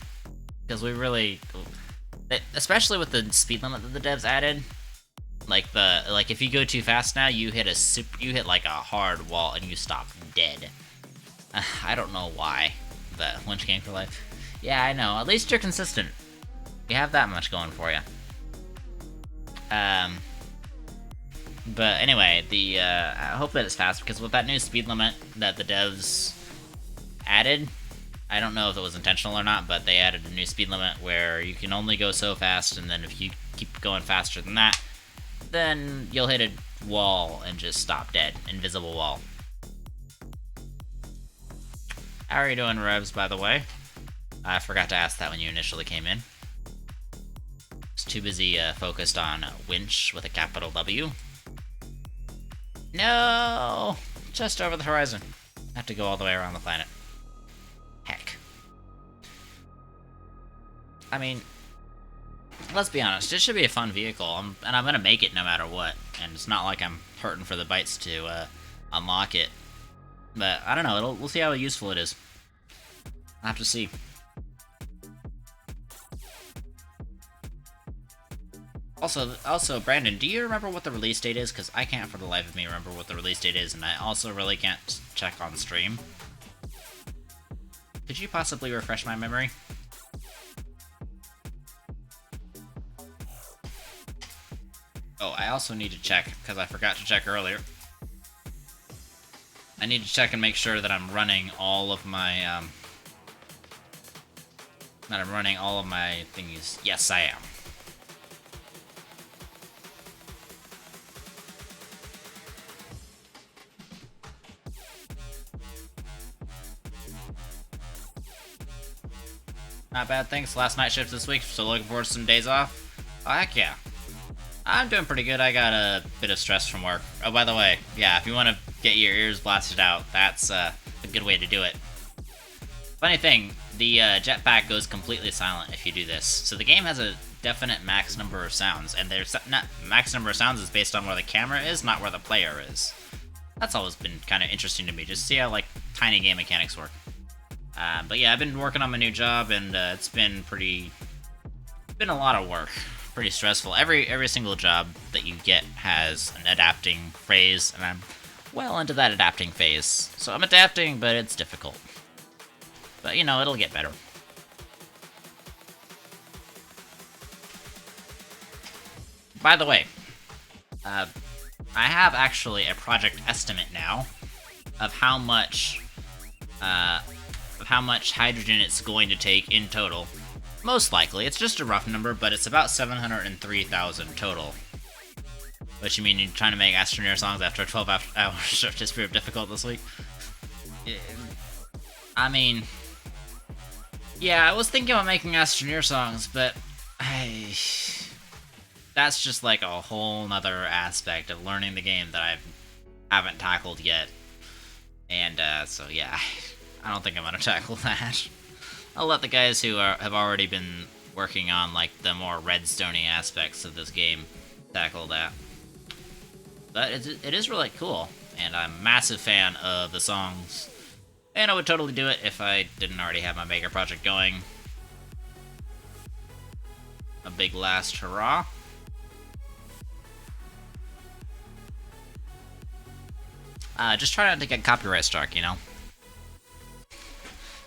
because we really, especially with the speed limit that the devs added. Like if you go too fast now, you hit like a hard wall and you stop dead. I don't know why, but winch game for life. Yeah, I know. At least you're consistent. You have that much going for you. But anyway, I hope that it's fast, because with that new speed limit that the devs added, I don't know if it was intentional or not, but they added a new speed limit where you can only go so fast, and then if you keep going faster than that, then you'll hit a wall and just stop dead. Invisible wall. How are you doing, Revs, by the way? I forgot to ask that when you initially came in. Was too busy focused on winch with a capital W. No! Just over the horizon. I have to go all the way around the planet. Heck. I mean, let's be honest, this should be a fun vehicle, and I'm gonna make it no matter what. And it's not like I'm hurting for the bytes to unlock it. But I don't know. We'll see how useful it is. I'll have to see. Also, Brandon, do you remember what the release date is? Because I can't for the life of me remember what the release date is, and I also really can't check on stream. Could you possibly refresh my memory? Oh, I also need to check, because I forgot to check earlier. I need to check and make sure that I'm running all of my, thingies. Yes, I am. Not bad, thanks. Last night shift this week, so looking forward to some days off. Oh, heck yeah. I'm doing pretty good. I got a bit of stress from work. Oh, by the way, yeah, if you want to get your ears blasted out, that's a good way to do it. Funny thing, the jetpack goes completely silent if you do this. So the game has a definite max number of sounds, and there's not max number of sounds is based on where the camera is, not where the player is. That's always been kind of interesting to me, just see how like tiny game mechanics work. But yeah, I've been working on my new job, and it's been a lot of work, pretty stressful. Every single job that you get has an adapting phase, and I'm well into that adapting phase. So I'm adapting, but it's difficult. But you know, it'll get better. By the way, I have actually a project estimate now of how much hydrogen it's going to take in total. Most likely, it's just a rough number, but it's about 703,000 total. Which you mean you're trying to make Astroneer songs after a 12-hour shift is pretty difficult this week? I mean, yeah, I was thinking about making Astroneer songs, but that's just like a whole nother aspect of learning the game that I haven't tackled yet. And so yeah, I don't think I'm gonna tackle that. I'll let the guys who have already been working on like the more redstone-y aspects of this game tackle that. But it is really cool, and I'm a massive fan of the songs, and I would totally do it if I didn't already have my Maker project going. A big last hurrah. Just try not to get copyright struck, you know?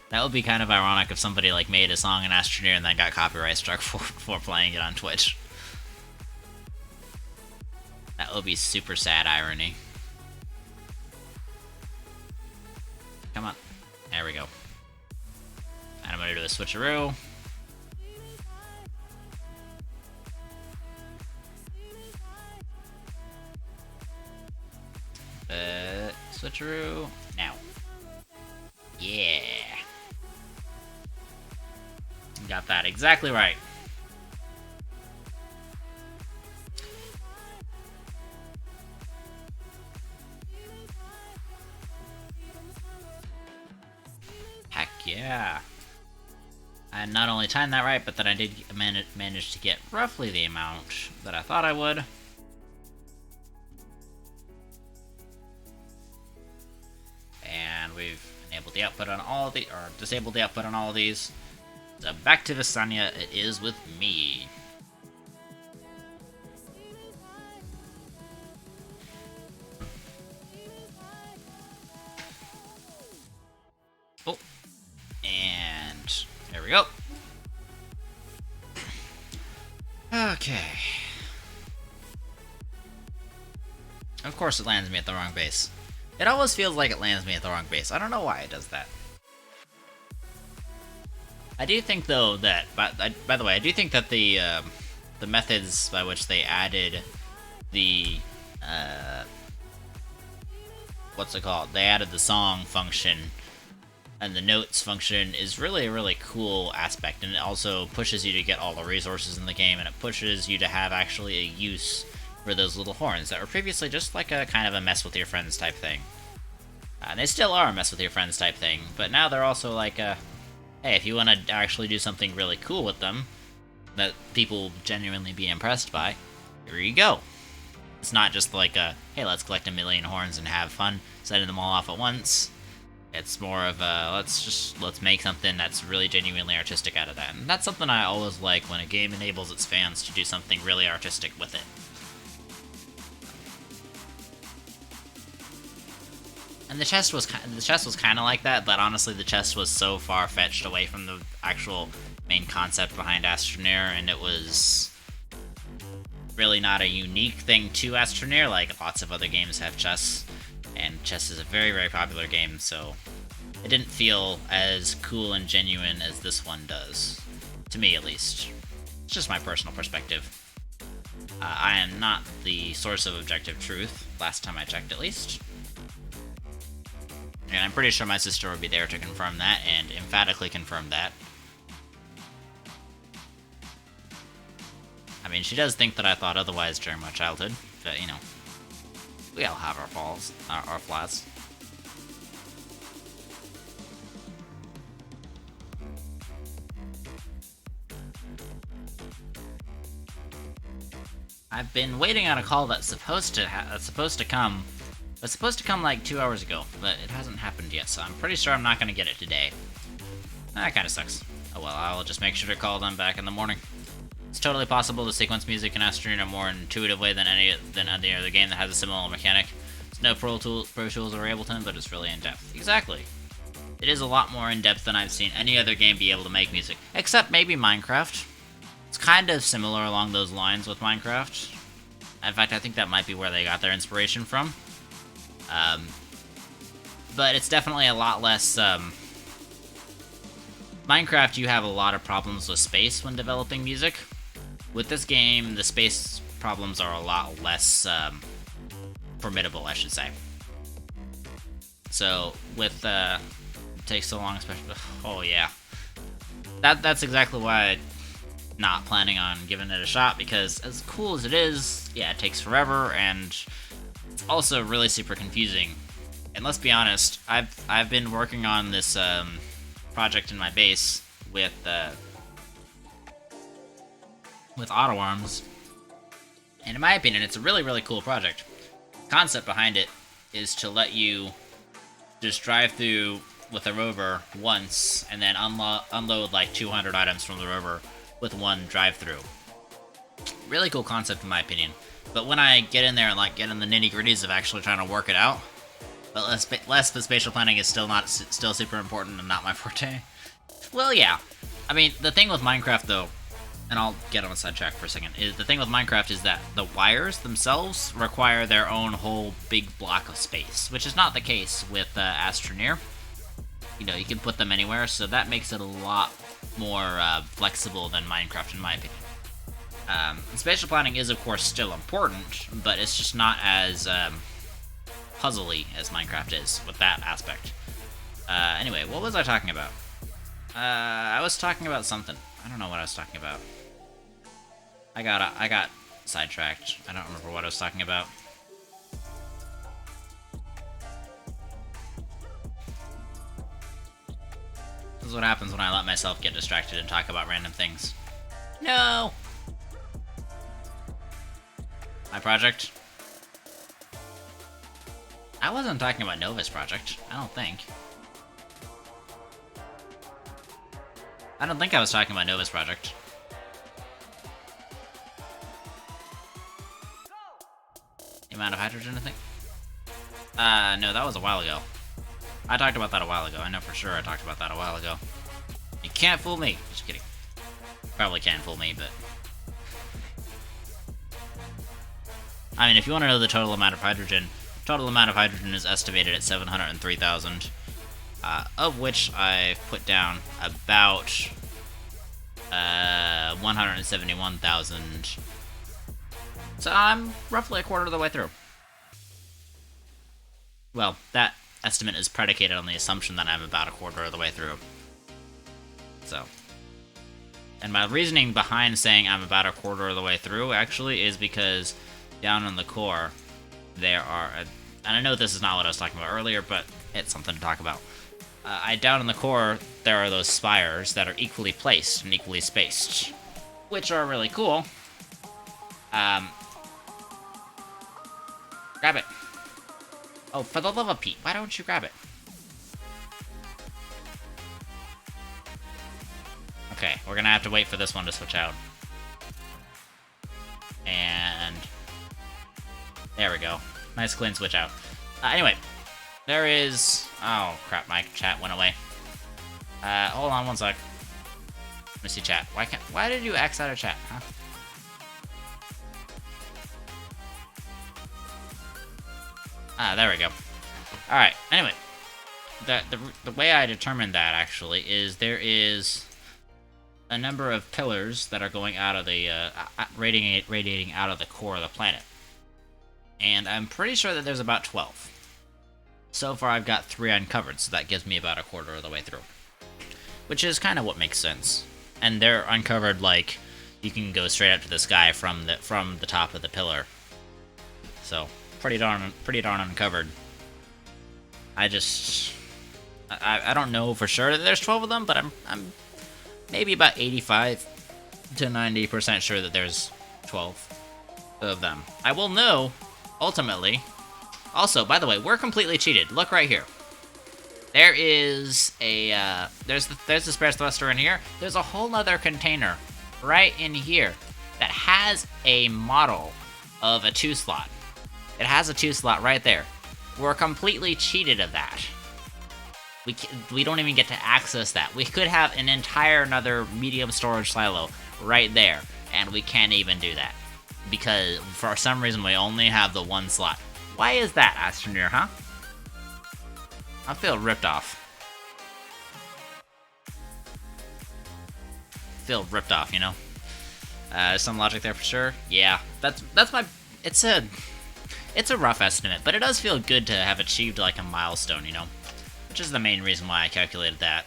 That would be kind of ironic if somebody like made a song in Astroneer and then got copyright struck for playing it on Twitch. That would be super sad irony. Come on. There we go. And I'm gonna do the switcheroo. Switcheroo. Now. Yeah. Got that exactly right. Heck yeah. I not only timed that right, but that I did manage to get roughly the amount that I thought I would. And we've enabled the output on all of the, or disabled the output on all of these. So back to Visanya, it is with me. Oh, and there we go. Okay. Of course it lands me at the wrong base. It always feels like it lands me at the wrong base. I don't know why it does that. I do think, though, that... By the way, I do think that the methods by which they added the... what's it called? They added the song function and the notes function is really a really cool aspect, and it also pushes you to get all the resources in the game, and it pushes you to have actually a use for those little horns that were previously just like a kind of a mess with your friends type thing. And they still are a mess with your friends type thing, but now they're also like a... Hey, if you want to actually do something really cool with them, that people will genuinely be impressed by, here you go. It's not just like a, hey, let's collect 1,000,000 horns and have fun, setting them all off at once. It's more of a, let's make something that's really genuinely artistic out of that. And that's something I always like when a game enables its fans to do something really artistic with it. And the chest was kind of like that, but honestly the chest was so far-fetched away from the actual main concept behind Astroneer, and it was really not a unique thing to Astroneer. Like, lots of other games have chess, and chess is a very, very popular game, so it didn't feel as cool and genuine as this one does. To me, at least. It's just my personal perspective. I am not the source of objective truth, last time I checked at least. And I'm pretty sure my sister would be there to confirm that, and emphatically confirm that. I mean, she does think that I thought otherwise during my childhood, but, you know, we all have our flaws. I've been waiting on a call that's supposed to come like 2 hours ago, but it hasn't happened yet, so I'm pretty sure I'm not going to get it today. That kind of sucks. Oh well, I'll just make sure to call them back in the morning. It's totally possible to sequence music in Astroneer in a more intuitive way than any other game that has a similar mechanic. It's no Pro Tools or Ableton, but it's really in-depth. Exactly. It is a lot more in-depth than I've seen any other game be able to make music, except maybe Minecraft. It's kind of similar along those lines with Minecraft. In fact, I think that might be where they got their inspiration from. But it's definitely a lot less, Minecraft, you have a lot of problems with space when developing music. With this game, the space problems are a lot less, formidable, I should say. So, with, it takes so long, especially, oh yeah. That's exactly why I'm not planning on giving it a shot, because as cool as it is, yeah, it takes forever, and it's also really super confusing. And let's be honest, I've been working on this project in my base with auto arms, and in my opinion, it's a really, really cool project. The concept behind it is to let you just drive through with a rover once, and then unload like 200 items from the rover with one drive-through. Really cool concept in my opinion. But when I get in there and like get in the nitty-gritties of actually trying to work it out, but less the spatial planning is still super important and not my forte. Well, yeah. I mean, the thing with Minecraft though, and I'll get on a sidetrack for a second, is the thing with Minecraft is that the wires themselves require their own whole big block of space, which is not the case with Astroneer. You know, you can put them anywhere, so that makes it a lot more flexible than Minecraft, in my opinion. Spatial planning is, of course, still important, but it's just not as puzzly as Minecraft is with that aspect. Anyway, what was I talking about? I was talking about something. I don't know what I was talking about. I got sidetracked. I don't remember what I was talking about. This is what happens when I let myself get distracted and talk about random things. No! My project? I wasn't talking about Novus Project. I don't think. I don't think I was talking about Novus Project. The amount of hydrogen, I think? No, that was a while ago. I talked about that a while ago. I know for sure I talked about that a while ago. You can't fool me. Just kidding. Probably can fool me, but... I mean, if you want to know the total amount of hydrogen is estimated at 703,000, of which I've put down about 171,000. So I'm roughly a quarter of the way through. Well, that estimate is predicated on the assumption that I'm about a quarter of the way through. So... And my reasoning behind saying I'm about a quarter of the way through, actually, is because down in the core, there are... and I know this is not what I was talking about earlier, but it's something to talk about. Down in the core, there are those spires that are equally placed and equally spaced. which are really cool. Grab it. Oh, for the love of Pete, why don't you grab it? Okay, we're gonna have to wait for this one to switch out. And there we go. Nice clean switch out. Anyway, there is... Oh, crap, my chat went away. Hold on one sec. Let me see chat. Why did you X out of chat, huh? There we go. Alright, anyway. The way I determined that, actually, is there is a number of pillars that are going out of the, radiating out of the core of the planet. And I'm pretty sure that there's about 12. So far, I've got 3 uncovered, so that gives me about a quarter of the way through. Which is kind of what makes sense. And they're uncovered like you can go straight up to the sky from the top of the pillar. So, pretty darn uncovered. I don't know for sure that there's 12 of them, but I'm maybe about 85 to 90% sure that there's 12 of them. I will know, ultimately. Also, by the way, we're completely cheated. Look right here. There is a, there's the spare thruster in here. There's a whole other container right in here that has a model of a 2-slot. It has a 2-slot right there. We're completely cheated of that. We don't even get to access that. We could have an entire another medium storage silo right there, and we can't even do that. Because for some reason we only have the 1 slot. Why is that, Astroneer, huh? I feel ripped off. Feel ripped off, you know? Some logic there for sure. Yeah, that's my... It's a rough estimate, but it does feel good to have achieved like a milestone, you know? Which is the main reason why I calculated that.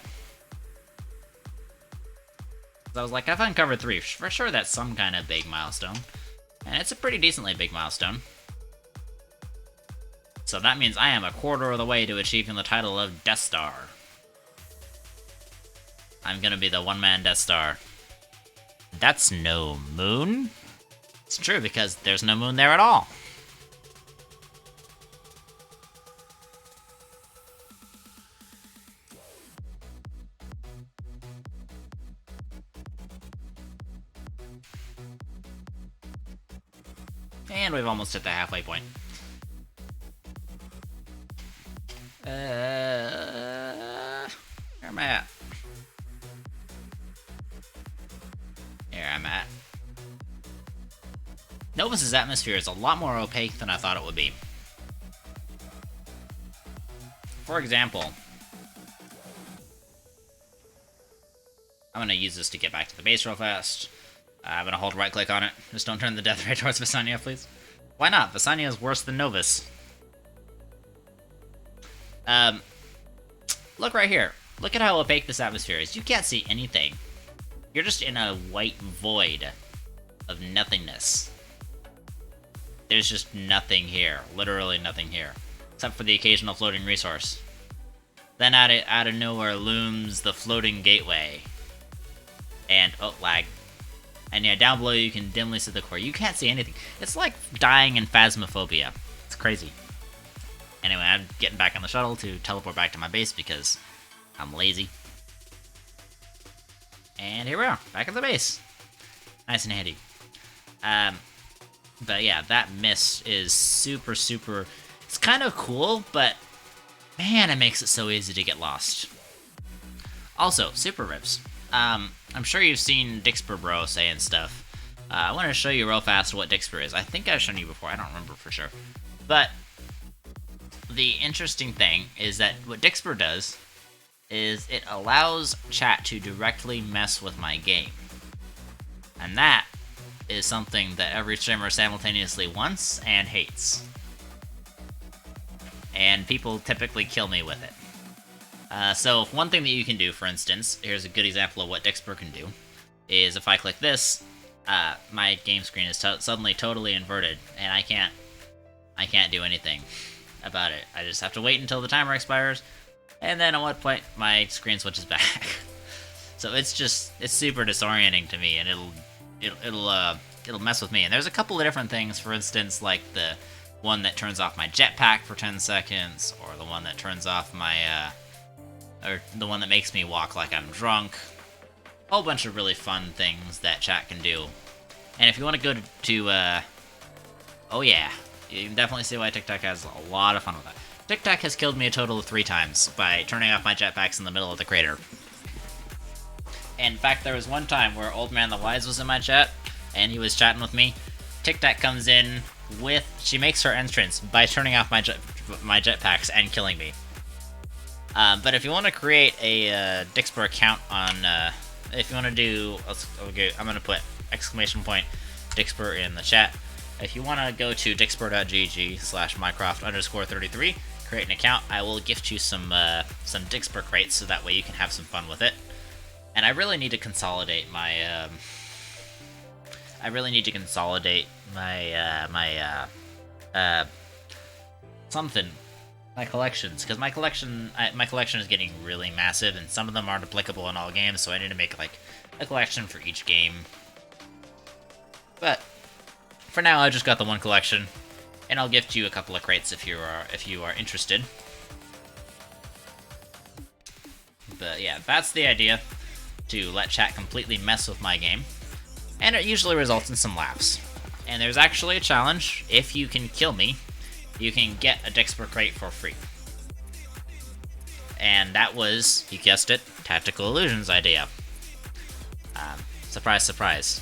I was like, I've uncovered 3. For sure that's some kind of big milestone. And it's a pretty decently big milestone. So that means I am a quarter of the way to achieving the title of Death Star. I'm gonna be the one-man Death Star. That's no moon? It's true, because there's no moon there at all. And we've almost hit the halfway point. Where am I at? Here I'm at. Novus's atmosphere is a lot more opaque than I thought it would be. For example, I'm gonna use this to get back to the base real fast. I'm gonna hold right click on it. Just don't turn the death ray towards Visania, please. Why not? Visania is worse than Novus. Look right here. Look at how opaque this atmosphere is. You can't see anything. You're just in a white void of nothingness. There's just nothing here. Literally nothing here. Except for the occasional floating resource. Then out of nowhere looms the floating gateway. And, oh, lag. And yeah, down below you can dimly see the core. You can't see anything. It's like dying in Phasmophobia. It's crazy. Anyway, I'm getting back on the shuttle to teleport back to my base because I'm lazy. And here we are, back at the base. Nice and handy. But yeah, that mist is super, super... It's kind of cool, but man, it makes it so easy to get lost. Also, super rips. I'm sure you've seen Dixper Bro saying stuff. I want to show you real fast what Dixper is. I think I've shown you before, I don't remember for sure. But the interesting thing is that what Dixper does is it allows chat to directly mess with my game. And that is something that every streamer simultaneously wants and hates. And people typically kill me with it. So one thing that you can do, for instance, here's a good example of what Dixper can do, is if I click this, my game screen is suddenly totally inverted, and I can't do anything about it. I just have to wait until the timer expires, and then at what point my screen switches back. So it's super disorienting to me, and it'll mess with me. And there's a couple of different things. For instance, like the one that turns off my jetpack for 10 seconds, or the one that turns off my or the one that makes me walk like I'm drunk. A whole bunch of really fun things that chat can do. And if you want to go to oh yeah, you can definitely see why TikTok has a lot of fun with that. TikTok has killed me a total of 3 times by turning off my jetpacks in the middle of the crater. In fact, there was one time where Old Man the Wise was in my chat, and he was chatting with me. TikTok comes in she makes her entrance by turning off my jetpacks and killing me. But if you want to create a Dixper account on, if you want to do, I'm going to put exclamation point Dixper in the chat. If you want to go to dixper.gg/mycroft_33, create an account, I will gift you some Dixper crates so that way you can have some fun with it. And I really need to consolidate my, my collections, because my collection is getting really massive, and some of them aren't applicable in all games, so I need to make like a collection for each game. But for now, I just got the one collection, and I'll gift you a couple of crates if you are interested. But yeah, that's the idea, to let chat completely mess with my game, and it usually results in some laughs. And there's actually a challenge: if you can kill me, you can get a Dixper crate for free. And that was, you guessed it, Tactical Illusion's idea. Surprise, surprise.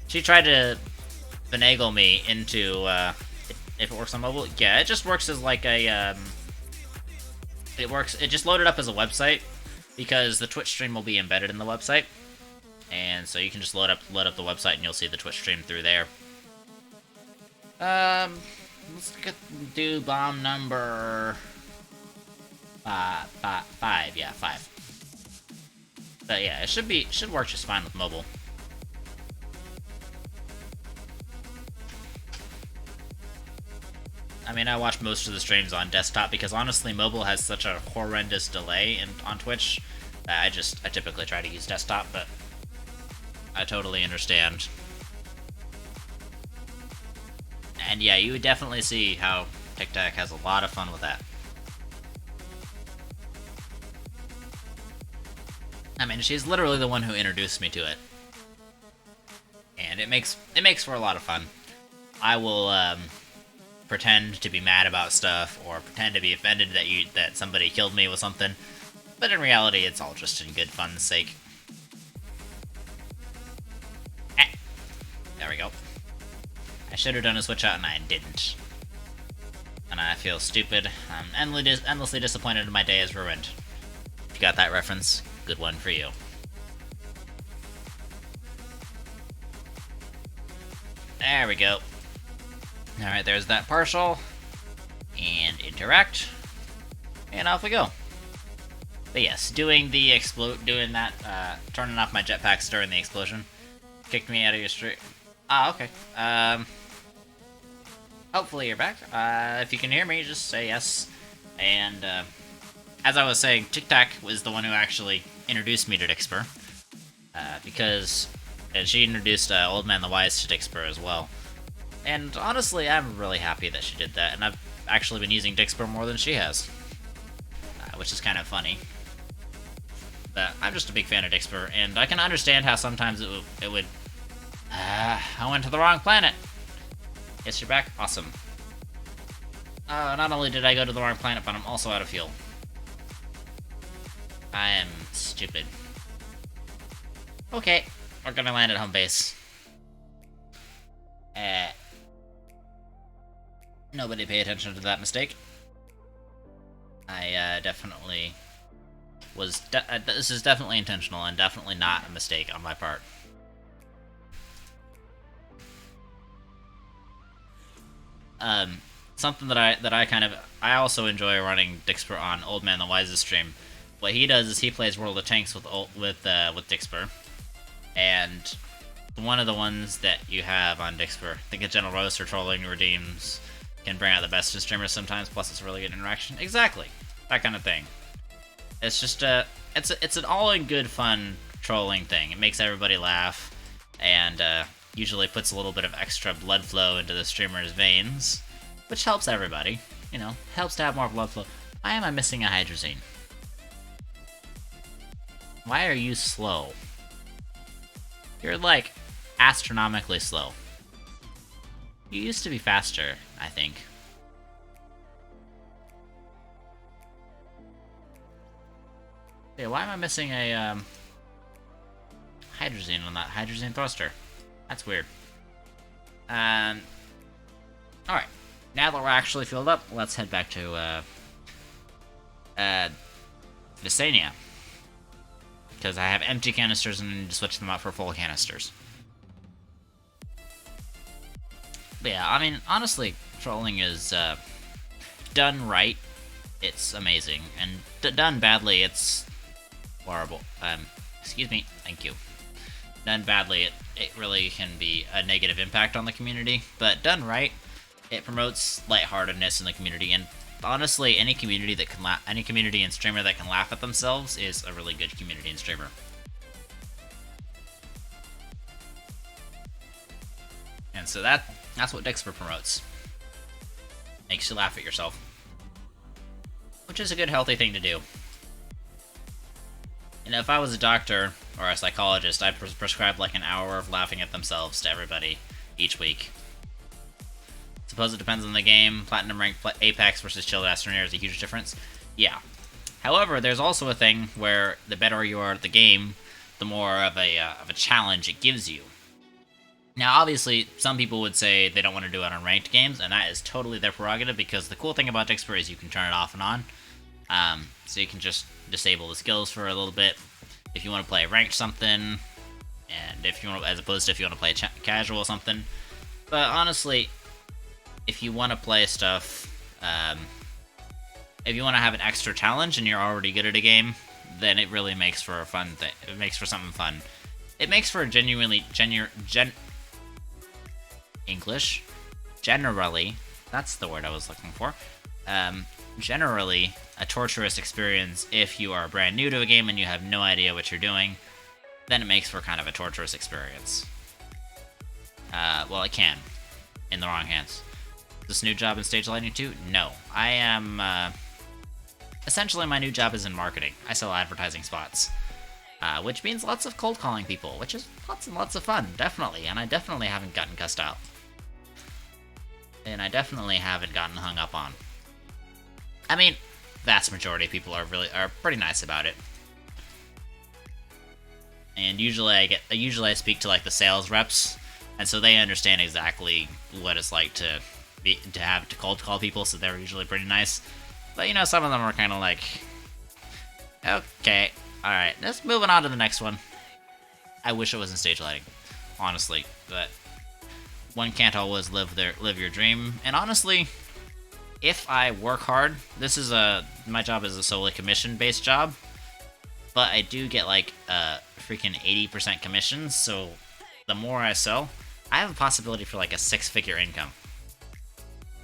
She tried to finagle me into, if it works on mobile, yeah, it just works as like a, it just loaded up as a website, because the Twitch stream will be embedded in the website. And so you can just load up the website and you'll see the Twitch stream through there. Let's do bomb number 5. Yeah, 5. But yeah, it should work just fine with mobile. I mean, I watch most of the streams on desktop because honestly, mobile has such a horrendous delay on Twitch that I typically try to use desktop, but I totally understand. And yeah, you would definitely see how TikTok has a lot of fun with that. I mean, she's literally the one who introduced me to it. And it makes for a lot of fun. I will pretend to be mad about stuff, or pretend to be offended that somebody killed me with something. But in reality, it's all just in good fun's sake. There we go. I should have done a switch out and I didn't. And I feel stupid. I'm endlessly disappointed and my day is ruined. If you got that reference, good one for you. There we go. Alright, there's that partial. And interact. And off we go. But yes, doing that, turning off my jetpacks during the explosion, kicked me out of your stream. Ah, okay. Hopefully you're back. If you can hear me, just say yes. And, as I was saying, TikTok was the one who actually introduced me to Dixper. And she introduced Old Man the Wise to Dixper as well. And honestly, I'm really happy that she did that, and I've actually been using Dixper more than she has. Which is kind of funny. But I'm just a big fan of Dixper, and I can understand how sometimes it would... I went to the wrong planet! Yes, you're back? Awesome. Not only did I go to the wrong planet, but I'm also out of fuel. I am stupid. Okay, we're gonna land at home base. Nobody pay attention to that mistake. I definitely was... this is definitely intentional and definitely not a mistake on my part. Something that I also enjoy running Dixper on Old Man the Wise's stream. What he does is he plays World of Tanks with Dixper, and one of the ones that you have on Dixper, I think a General Roaster trolling redeems, can bring out the best in streamers sometimes. Plus, it's a really good interaction. Exactly, that kind of thing. It's just it's an all in good fun trolling thing. It makes everybody laugh, and usually puts a little bit of extra blood flow into the streamer's veins, which helps everybody. You know, helps to have more blood flow. Why am I missing a hydrazine? Why are you slow? You're like astronomically slow. You used to be faster, I think. Okay, why am I missing a hydrazine on that hydrazine thruster? That's weird. Alright. Now that we're actually filled up, let's head back to Visania. Because I have empty canisters and I need to switch them out for full canisters. But yeah, I mean, honestly, trolling is done right. It's amazing. And done badly, it's horrible. Excuse me. Thank you. Done badly, it really can be a negative impact on the community. But done right, it promotes lightheartedness in the community. And honestly, any community and streamer that can laugh at themselves is a really good community and streamer. And so that's what Dixper promotes. Makes you laugh at yourself. Which is a good, healthy thing to do. You know, if I was a doctor or a psychologist, I'd prescribe like an hour of laughing at themselves to everybody each week. Suppose it depends on the game. Platinum rank Apex versus Chilled Astroneer is a huge difference. Yeah. However, there's also a thing where the better you are at the game, the more of a challenge it gives you. Now, obviously, some people would say they don't want to do it on ranked games, and that is totally their prerogative, because the cool thing about Dixper is you can turn it off and on. So you can just disable the skills for a little bit if you want to play ranked something, and if you want, as opposed to if you want to play casual something. But honestly, if you want to play stuff, if you want to have an extra challenge and you're already good at a game, then it really makes for a fun thing. It makes for something fun. It makes for a generally, that's the word I was looking for. Generally, a torturous experience if you are brand new to a game and you have no idea what you're doing. Then it makes for kind of a torturous experience. Well, it can, in the wrong hands. This new job in stage lighting too? No. I am, essentially my new job is in marketing. I sell advertising spots. Which means lots of cold calling people, which is lots and lots of fun, definitely. And I definitely haven't gotten cussed out. And I definitely haven't gotten hung up on. I mean, vast majority of people are pretty nice about it. And usually I speak to like the sales reps, and so they understand exactly what it's like to have to cold call people, so they're usually pretty nice. But you know, some of them are kind of like, okay, all right, let's moving on to the next one. I wish it was in stage lighting, honestly, but one can't always live your dream. And honestly, if I work hard, my job is a solely commission-based job, but I do get like freaking 80% commissions, so the more I sell, I have a possibility for like a 6-figure income.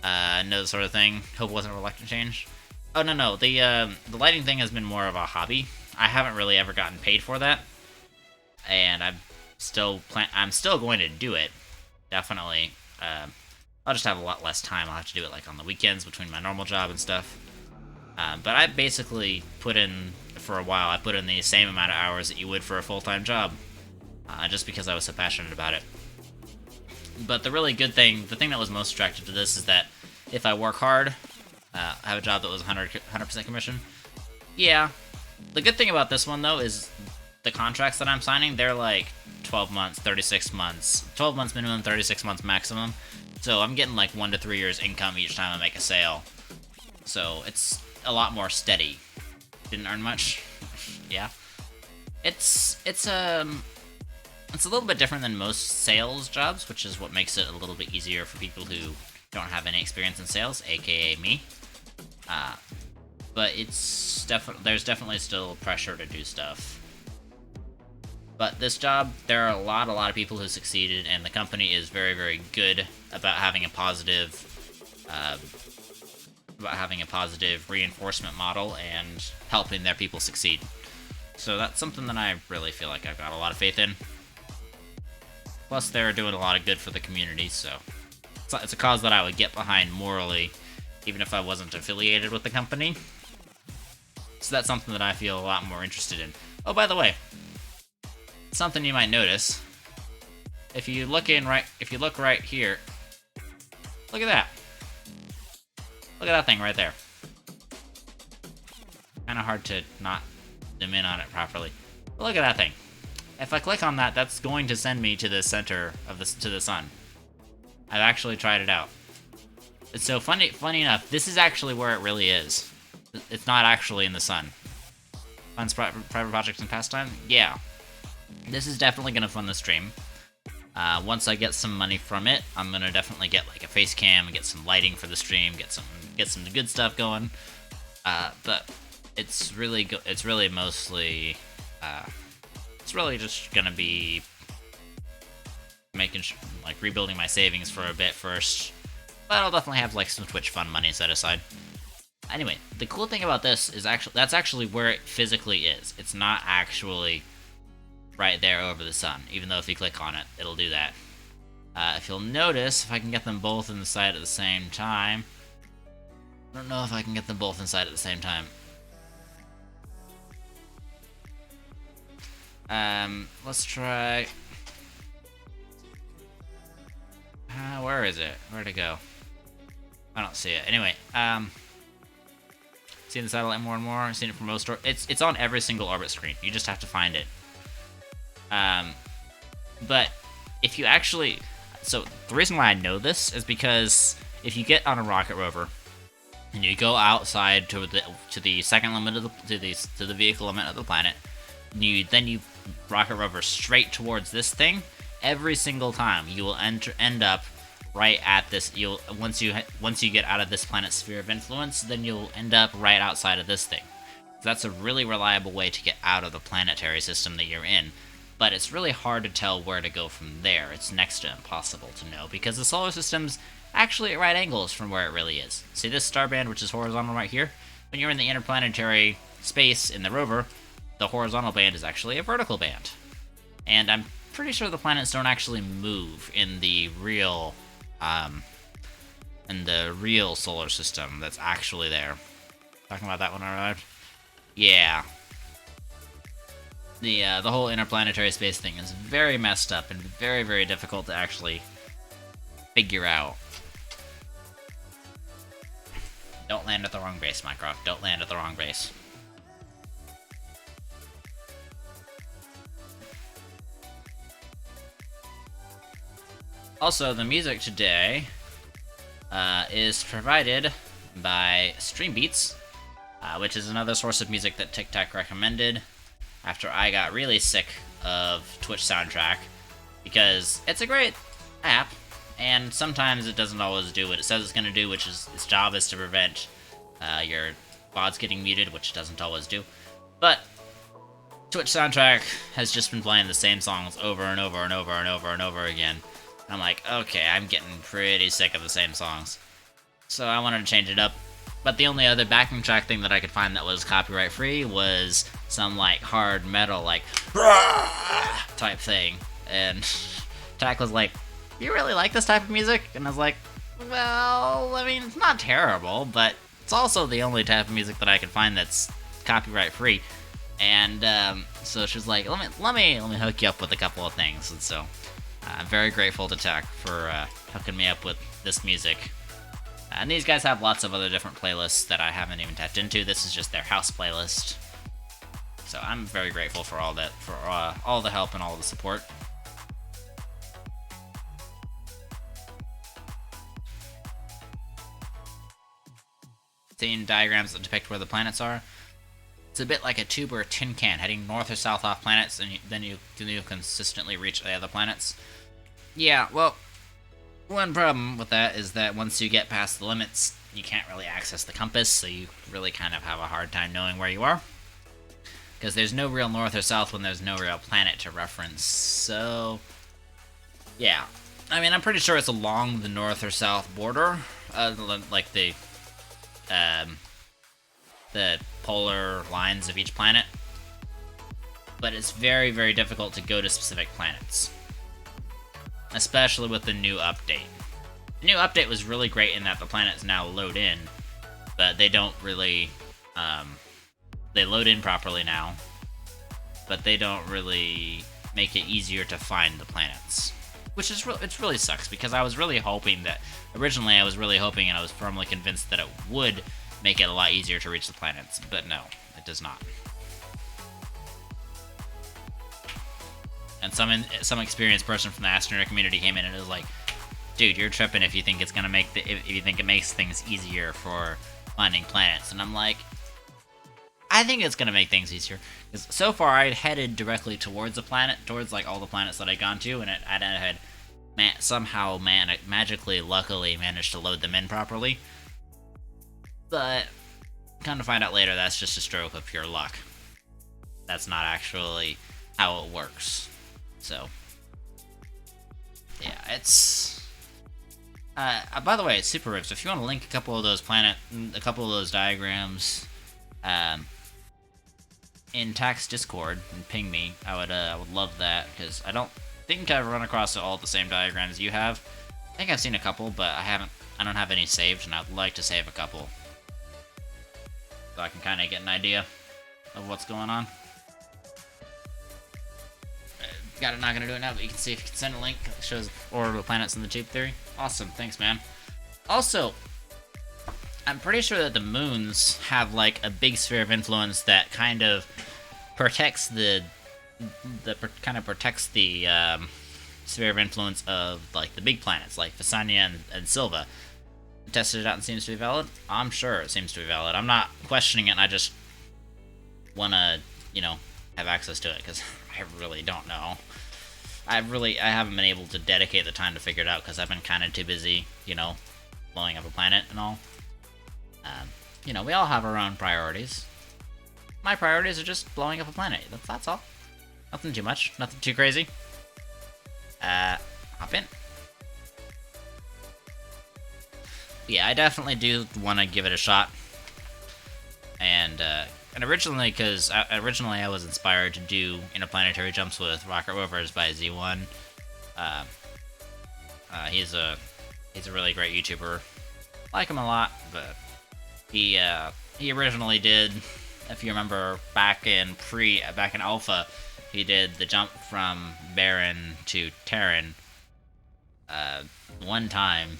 Know the sort of thing. Hope wasn't a reluctant change. Oh no, the lighting thing has been more of a hobby. I haven't really ever gotten paid for that, and I'm still going to do it. Definitely. I'll just have a lot less time. I'll have to do it like on the weekends between my normal job and stuff. But I basically put in, for a while, I put in the same amount of hours that you would for a full-time job, just because I was so passionate about it. But the really good thing, the thing that was most attractive to this is that if I work hard, I have a job that was 100% commission. Yeah. The good thing about this one, though, is the contracts that I'm signing, they're like 12 months, 36 months, 12 months minimum, 36 months maximum. So I'm getting like 1 to 3 years income each time I make a sale. So it's a lot more steady. Didn't earn much. Yeah. It's a little bit different than most sales jobs, which is what makes it a little bit easier for people who don't have any experience in sales, aka me. But there's definitely still pressure to do stuff. But this job, there are a lot of people who succeeded, and the company is very, very good about having a positive reinforcement model and helping their people succeed. So that's something that I really feel like I've got a lot of faith in. Plus, they're doing a lot of good for the community, so it's a cause that I would get behind morally, even if I wasn't affiliated with the company. So that's something that I feel a lot more interested in. Oh, by the way, something you might notice. If you look right here, look at that. Look at that thing right there. Kind of hard to not zoom in on it properly. But look at that thing. If I click on that, that's going to send me to the center of to the sun. I've actually tried it out. It's so funny enough, this is actually where it really is. It's not actually in the sun. Fun private projects and pastime? Yeah. This is definitely gonna fund the stream. Once I get some money from it, I'm gonna definitely get like a face cam and get some lighting for the stream, get some good stuff going. But it's really mostly it's really just gonna be rebuilding my savings for a bit first. But I'll definitely have like some Twitch fund money set aside. Anyway, the cool thing about this is that's actually where it physically is. It's not actually right there over the sun, even though if you click on it, it'll do that. If you'll notice, if I can get them both in the sight at the same time. I don't know if I can get them both inside at the same time. Let's try. Where is it? Where'd it go? I don't see it. Anyway, seeing the satellite more and more. I've seen it from most. It's on every single orbit screen. You just have to find it. But if you actually, so the reason why I know this is because if you get on a rocket rover and you go outside to the second limit of to the vehicle limit of the planet, then you rocket rover straight towards this thing. Every single time you will end up right at this. Once you get out of this planet's sphere of influence, then you'll end up right outside of this thing. That's a really reliable way to get out of the planetary system that you're in. But it's really hard to tell where to go from there. It's next to impossible to know, because the solar system's actually at right angles from where it really is. See this star band, which is horizontal right here? When you're in the interplanetary space in the rover, the horizontal band is actually a vertical band. And I'm pretty sure the planets don't actually move in the real solar system that's actually there. Talking about that one alright? Yeah. The whole interplanetary space thing is very messed up and very, very difficult to actually figure out. Don't land at the wrong base, Mycroft. Don't land at the wrong base. Also, the music today is provided by Streambeats, which is another source of music that Tic Tac recommended after I got really sick of Twitch Soundtrack, because it's a great app, and sometimes it doesn't always do what it says it's going to do, which is its job is to prevent your VODs getting muted, which it doesn't always do. But Twitch Soundtrack has just been playing the same songs over and over and over and over and over again. And I'm like, okay, I'm getting pretty sick of the same songs. So I wanted to change it up. But the only other backing track thing that I could find that was copyright free was some like hard metal, like type thing. And Tack was like, "You really like this type of music?" And I was like, "Well, I mean, it's not terrible, but it's also the only type of music that I could find that's copyright free." And so she was like, "Let me hook you up with a couple of things." And so I'm very grateful to Tack for hooking me up with this music. And these guys have lots of other different playlists that I haven't even tapped into. This is just their house playlist. So I'm very grateful for all that, for all the help and all the support. Seeing diagrams that depict where the planets are. It's a bit like a tube or a tin can, heading north or south off planets, and then you consistently reach the other planets. Yeah, well, one problem with that is that once you get past the limits, you can't really access the compass, so you really kind of have a hard time knowing where you are. Because there's no real north or south when there's no real planet to reference, so yeah. I mean, I'm pretty sure it's along the north or south border, like the polar lines of each planet. But it's very, very difficult to go to specific planets. especially with the new update. The new update was really great in that the planets now load in, but they don't really, they load in properly now, but they don't really make it easier to find the planets. Which is it really sucks, because I was really hoping that, originally I was really hoping and I was firmly convinced that it would make it a lot easier to reach the planets, but no, it does not. And some experienced person from the astronaut community came in and was like, dude, you're tripping if you think it's gonna make if you think it makes things easier for finding planets. And I'm like, I think it's gonna make things easier, because so far I'd headed directly towards a planet, towards like all the planets that I'd gone to, and I had somehow magically, luckily managed to load them in properly. But come to find out later, that's just a stroke of pure luck. That's not actually how it works. So yeah, it's by the way, it's Super Rips. If you want to link a couple of those diagrams in Tax Discord and ping me, I would love that, because I don't think I've run across all the same diagrams you have. I think I've seen a couple, but I don't have any saved, and I'd like to save a couple so I can kind of get an idea of what's going on. Not gonna do it now, but you can see if you can send a link that shows orbital planets in the tube theory. Awesome, thanks, man. Also, I'm pretty sure that the moons have like a big sphere of influence that kind of protects the sphere of influence of like the big planets like Visania and Silva. Tested it out and seems to be valid. I'm sure it seems to be valid. I'm not questioning it, and I just wanna, have access to it, because I really don't know. I haven't been able to dedicate the time to figure it out, because I've been kind of too busy, blowing up a planet and all. We all have our own priorities. My priorities are just blowing up a planet. That's all. Nothing too much. Nothing too crazy. Hop in. Yeah, I definitely do want to give it a shot. And originally, because originally I was inspired to do interplanetary jumps with rocket rovers by Z1. He's a really great YouTuber. Like him a lot, but he originally did, if you remember, back in Alpha, he did the jump from Baron to Terran one time,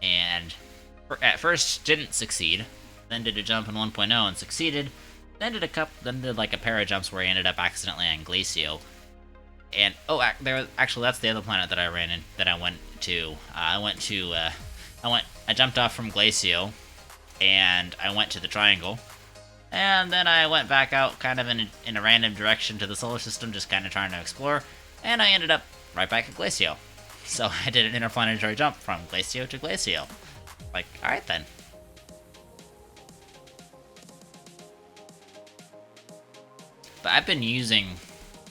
and at first didn't succeed. Then did a jump in 1.0 and succeeded. Then did like a pair of jumps where he ended up accidentally on Glacio. And actually that's the other planet that I ran in, that I went to. I jumped off from Glacio, and I went to the Triangle, and then I went back out kind of in a random direction to the solar system, just kind of trying to explore, and I ended up right back at Glacio. So I did an interplanetary jump from Glacio to Glacio. Like, alright then. But I've been using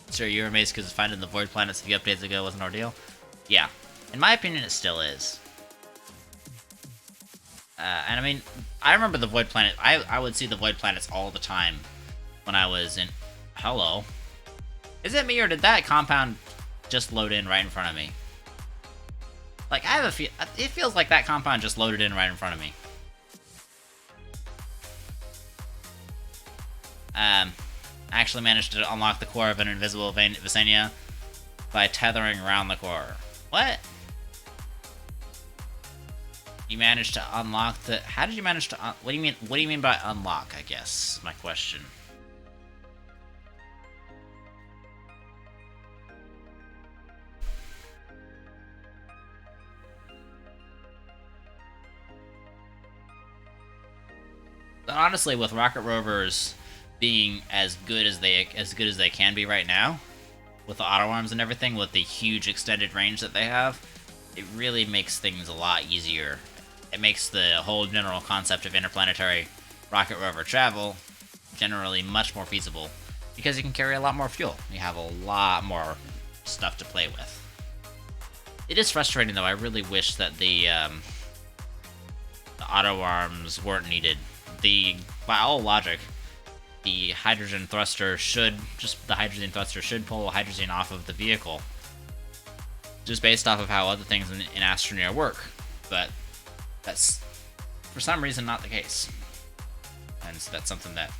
Sir Euramaze because finding the void planets a few updates ago was an ordeal. Yeah, in my opinion, it still is. And I mean, I remember the void planet. I would see the void planets all the time when I was in. Hello, is it me, or did that compound just load in right in front of me? Like, I have it feels like that compound just loaded in right in front of me. I actually managed to unlock the core of an invisible Visania by tethering around the core. What? You managed to unlock the... How did you manage to... What do you mean? What do you mean by unlock, I guess, is my question. But honestly, with rocket rovers being as good as they can be right now, with the auto arms and everything, with the huge extended range that they have, it really makes things a lot easier. It makes the whole general concept of interplanetary rocket rover travel generally much more feasible, because you can carry a lot more fuel. You have a lot more stuff to play with. It is frustrating, though. I really wish that the auto arms weren't needed. By all logic, the hydrogen thruster should pull hydrogen off of the vehicle. just based off of how other things in Astroneer work. But that's, for some reason, not the case. And so that's something that,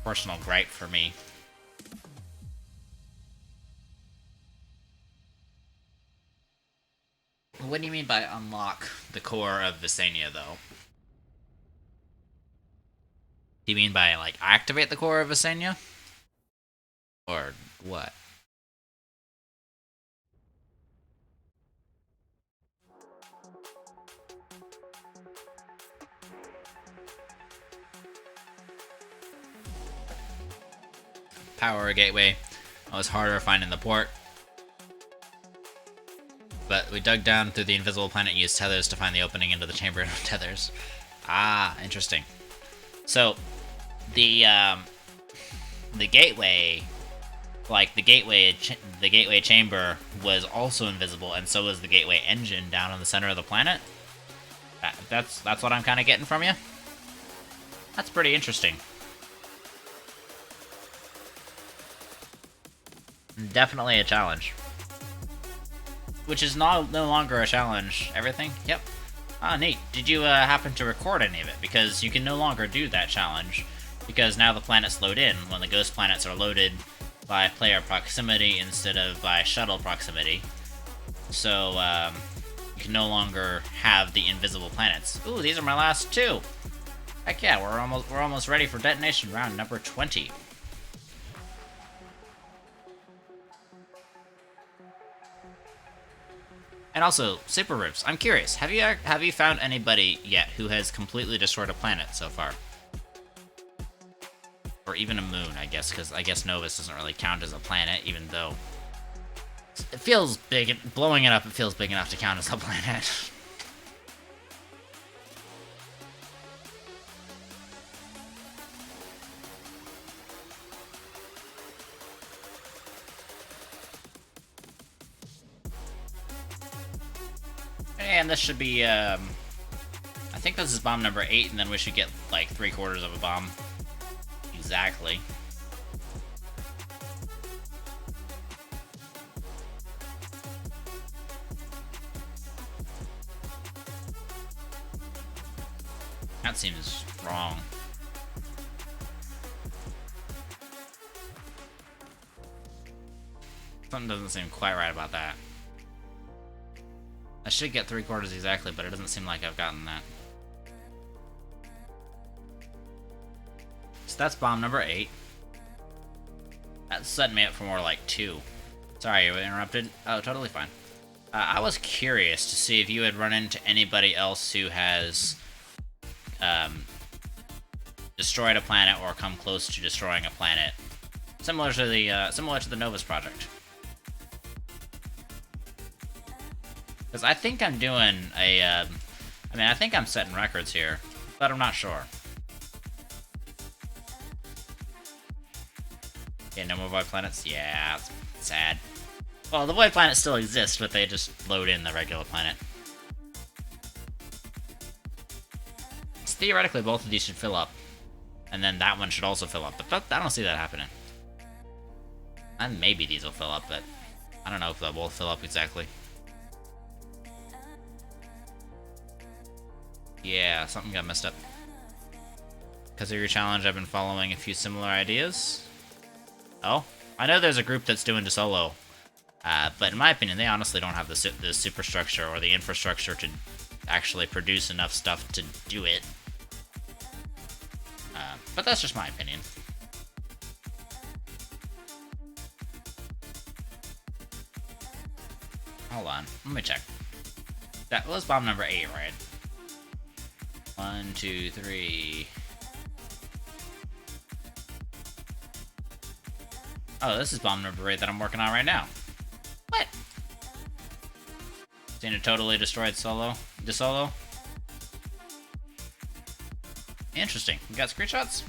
personal gripe for me. What do you mean by unlock the core of Visania, though? Do you mean by, like, activate the core of Visania? Or what? Power gateway. It was harder finding the port. But we dug down through the invisible planet and used tethers to find the opening into the chamber of tethers. Ah, interesting. So, the gateway, like the gateway chamber was also invisible, and so was the gateway engine down in the center of the planet. That's what I'm kind of getting from you. That's pretty interesting. Definitely a challenge. Which is no longer a challenge. Everything? Yep. Ah, neat. Did you happen to record any of it? Because you can no longer do that challenge. Because now the planets load in when the ghost planets are loaded by player proximity instead of by shuttle proximity. So, you can no longer have the invisible planets. Ooh, these are my last two! Heck yeah, we're almost ready for Detonation Round number 20. And also, Super Rips, I'm curious, have you found anybody yet who has completely destroyed a planet so far? Or even a moon, I guess, because I guess Novus doesn't really count as a planet, even though it feels big. Blowing it up, it feels big enough to count as a planet. And this should be, I think this is bomb number 8, and then we should get, like, 3/4 of a bomb. Exactly. That seems wrong. Something doesn't seem quite right about that. I should get 3/4 exactly, but it doesn't seem like I've gotten that. So that's bomb number 8. That's setting me up for more like 2. Sorry, you interrupted. Oh, totally fine. I was curious to see if you had run into anybody else who has destroyed a planet or come close to destroying a planet, similar to the Novus Project. Because I think I'm doing a, I think I'm setting records here, but I'm not sure. Yeah, no more void planets? Yeah, it's sad. Well, the void planets still exist, but they just load in the regular planet. So theoretically, both of these should fill up. And then that one should also fill up, but I don't see that happening. And maybe these will fill up, but I don't know if they'll both fill up exactly. Yeah, something got messed up. Because of your challenge, I've been following a few similar ideas. Oh, I know there's a group that's doing De Solo. But in my opinion, they honestly don't have the superstructure or the infrastructure to actually produce enough stuff to do it. But that's just my opinion. Hold on, let me check. That was bomb number 8, right? 1, 2, 3. Oh, this is bomb number 8 that I'm working on right now. What? Seen a totally destroyed De Solo? Interesting. You got screenshots?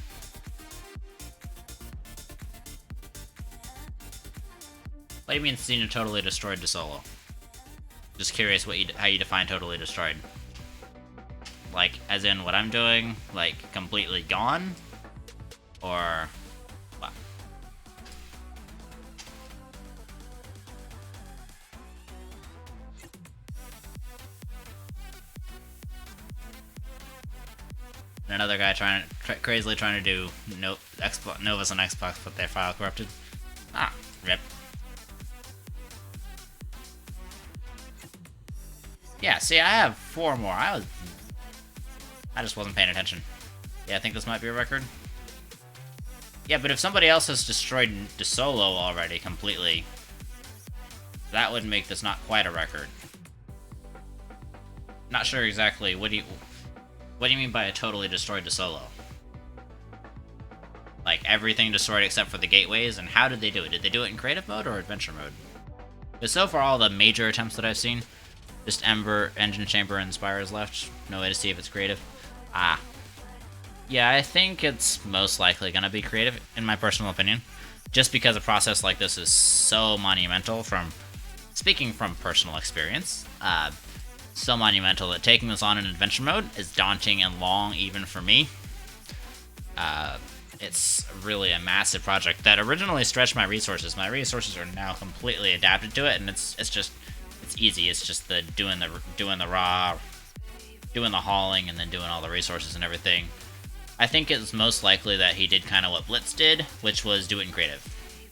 What do you mean seen a totally destroyed De Solo? Just curious how you define totally destroyed. Like, as in what I'm doing? Like, completely gone? Or what? And another guy crazily trying to do Novus on Xbox, but their file corrupted. Ah, rip. Yeah, see, I have 4 more. I just wasn't paying attention. Yeah, I think this might be a record. Yeah, but if somebody else has destroyed the solo already completely, that would make this not quite a record. Not sure exactly. What do you mean by a totally destroyed the solo? Like everything destroyed except for the gateways, and how did they do it? Did they do it in creative mode or adventure mode? Because so far all the major attempts that I've seen, just Ember, Engine Chamber, and Spires left. No way to see if it's creative. Ah. Yeah, I think it's most likely gonna be creative, in my personal opinion. Just because a process like this is so monumental speaking from personal experience, so monumental that taking this on in adventure mode is daunting and long even for me. It's really a massive project that originally stretched my resources. My resources are now completely adapted to it, and it's easy. It's just the doing the hauling, and then doing all the resources and everything. I think it's most likely that he did kind of what Blitz did, which was do it in creative,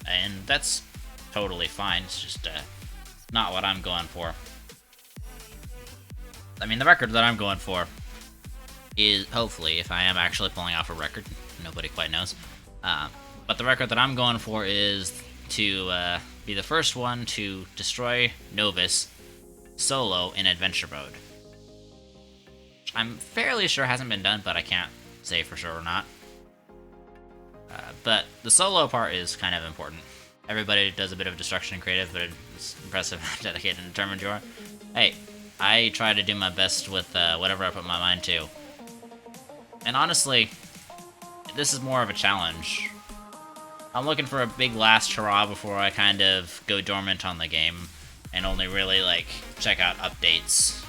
and that's totally fine. It's just not what I'm going for. I mean, the record that I'm going for is, hopefully, if I am actually pulling off a record, nobody quite knows, but the record that I'm going for is to be the first one to destroy Novus solo in adventure mode. I'm fairly sure hasn't been done, but I can't say for sure or not. But the solo part is kind of important. Everybody does a bit of destruction in creative, but it's impressive how dedicated and determined you are. Hey, I try to do my best with whatever I put my mind to. And honestly, this is more of a challenge. I'm looking for a big last hurrah before I kind of go dormant on the game and only really, like, check out updates.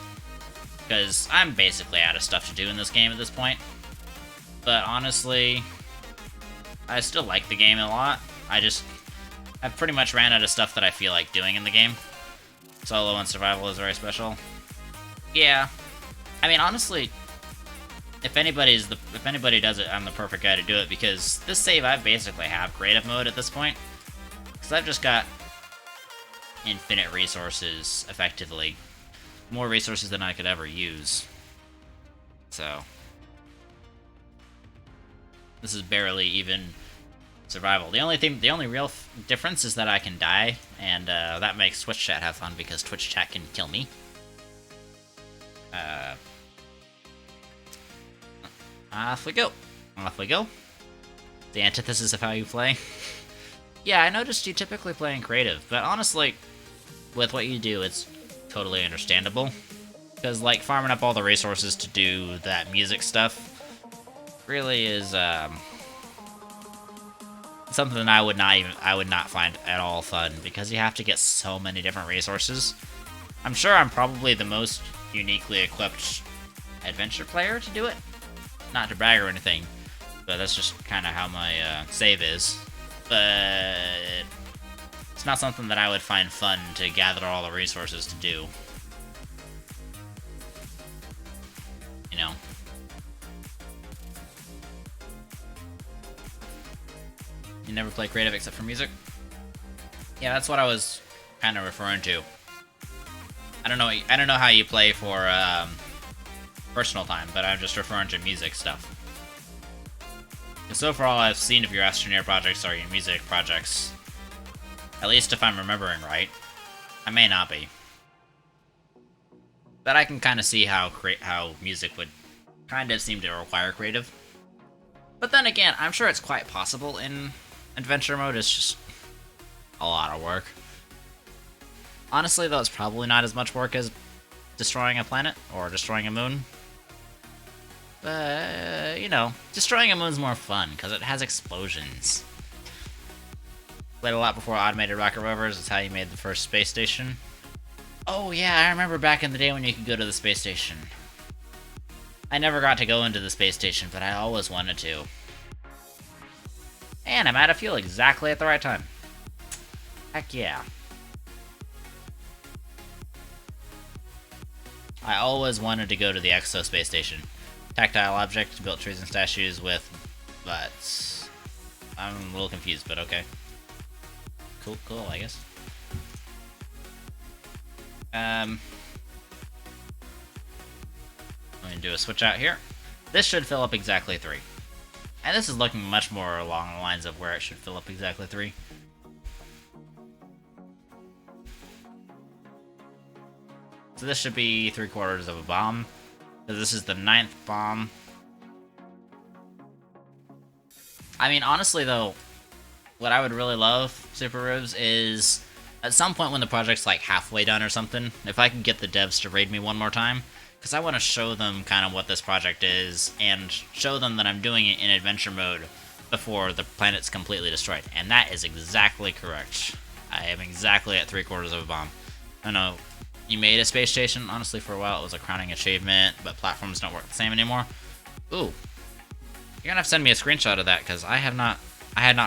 Because I'm basically out of stuff to do in this game at this point. But honestly, I still like the game a lot. I've pretty much ran out of stuff that I feel like doing in the game. Solo and survival is very special. Yeah. I mean, honestly, if anybody does it, I'm the perfect guy to do it, because this save I basically have creative mode at this point. Because I've just got infinite resources, effectively. More resources than I could ever use. So this is barely even survival. The only real difference is that I can die, and that makes Twitch chat have fun, because Twitch chat can kill me. Off we go. Off we go. The antithesis of how you play. Yeah, I noticed you typically play in creative, but honestly, with what you do, it's totally understandable. Because, like, farming up all the resources to do that music stuff really is something I would not find at all fun, because you have to get so many different resources. I'm sure I'm probably the most uniquely equipped adventure player to do it. Not to brag or anything, but that's just kind of how my save is. But it's not something that I would find fun to gather all the resources to do. You know? You never play creative except for music? Yeah, that's what I was kind of referring to. I don't know how you play for personal time, but I'm just referring to music stuff. And so far, all I've seen of your Astroneer projects are your music projects. At least if I'm remembering right. I may not be. But I can kind of see how music would kind of seem to require creative. But then again, I'm sure it's quite possible in adventure mode. It's just a lot of work. Honestly, though, it's probably not as much work as destroying a planet or destroying a moon. But, you know, destroying a moon's more fun, because it has explosions. Played a lot before automated rocket rovers. It's how you made the first space station. Oh yeah, I remember back in the day when you could go to the space station. I never got to go into the space station, but I always wanted to. And I'm out of fuel exactly at the right time. Heck yeah. I always wanted to go to the Exo space station. tactile object, built trees and statues with butts. I'm a little confused, but okay. Cool, I guess. I'm going to do a switch out here. This should fill up exactly 3. And this is looking much more along the lines of where it should fill up exactly 3. So this should be 3/4 of a bomb. So this is the 9th bomb. I mean, honestly though, what I would really love, Super Ribs, is at some point when the project's like halfway done or something, if I can get the devs to raid me one more time, because I want to show them kind of what this project is, and show them that I'm doing it in adventure mode before the planet's completely destroyed. And that is exactly correct. I am exactly at 3/4 of a bomb. I know, you made a space station. Honestly, for a while it was a crowning achievement, but platforms don't work the same anymore. Ooh. You're gonna have to send me a screenshot of that, because I had not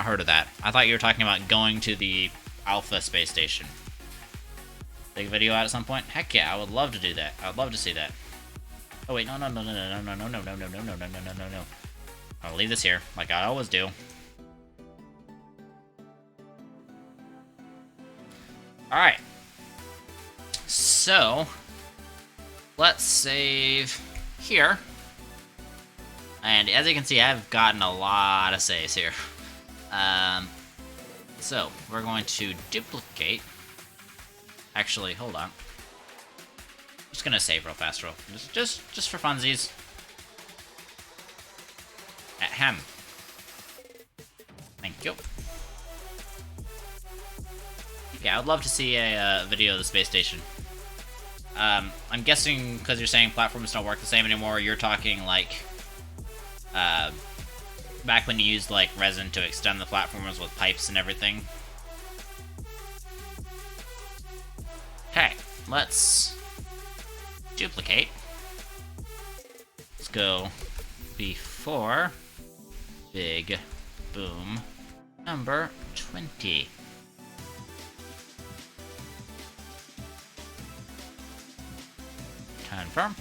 heard of that. I thought you were talking about going to the Alpha space station. Take a video out at some point? Heck yeah, I would love to do that. I would love to see that. Oh wait, no. I'll leave this here, like I always do. Alright. So, let's save here. And as you can see, I've gotten a lot of saves here. So, we're going to duplicate. Actually, hold on. Just gonna save real fast, just for funsies. Ahem. Thank you. Yeah, I'd love to see a video of the space station. I'm guessing because you're saying platforms don't work the same anymore, you're talking like back when you used like resin to extend the platforms with pipes and everything. Okay, let's duplicate. Let's go before big boom number 20. Confirm.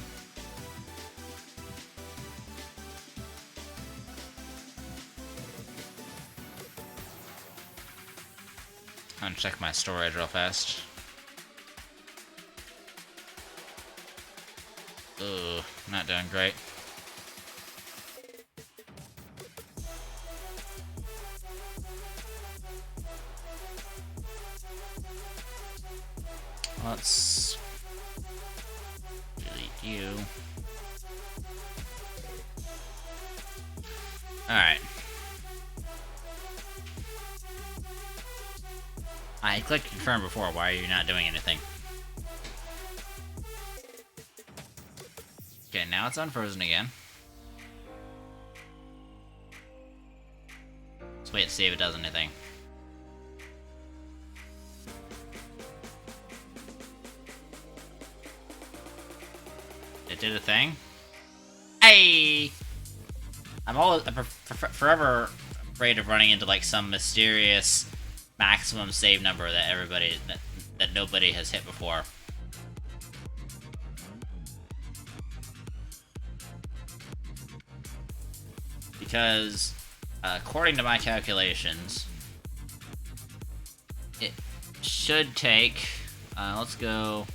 I'm gonna check my storage real fast. Ugh, not doing great. Let's delete you. Alright. I clicked confirm before. Why are you not doing anything? Okay, now it's unfrozen again. Let's wait to see if it does anything. It did a thing. Hey! I'm forever afraid of running into like some mysterious maximum save number that nobody has hit before. Because according to my calculations, it should take let's go.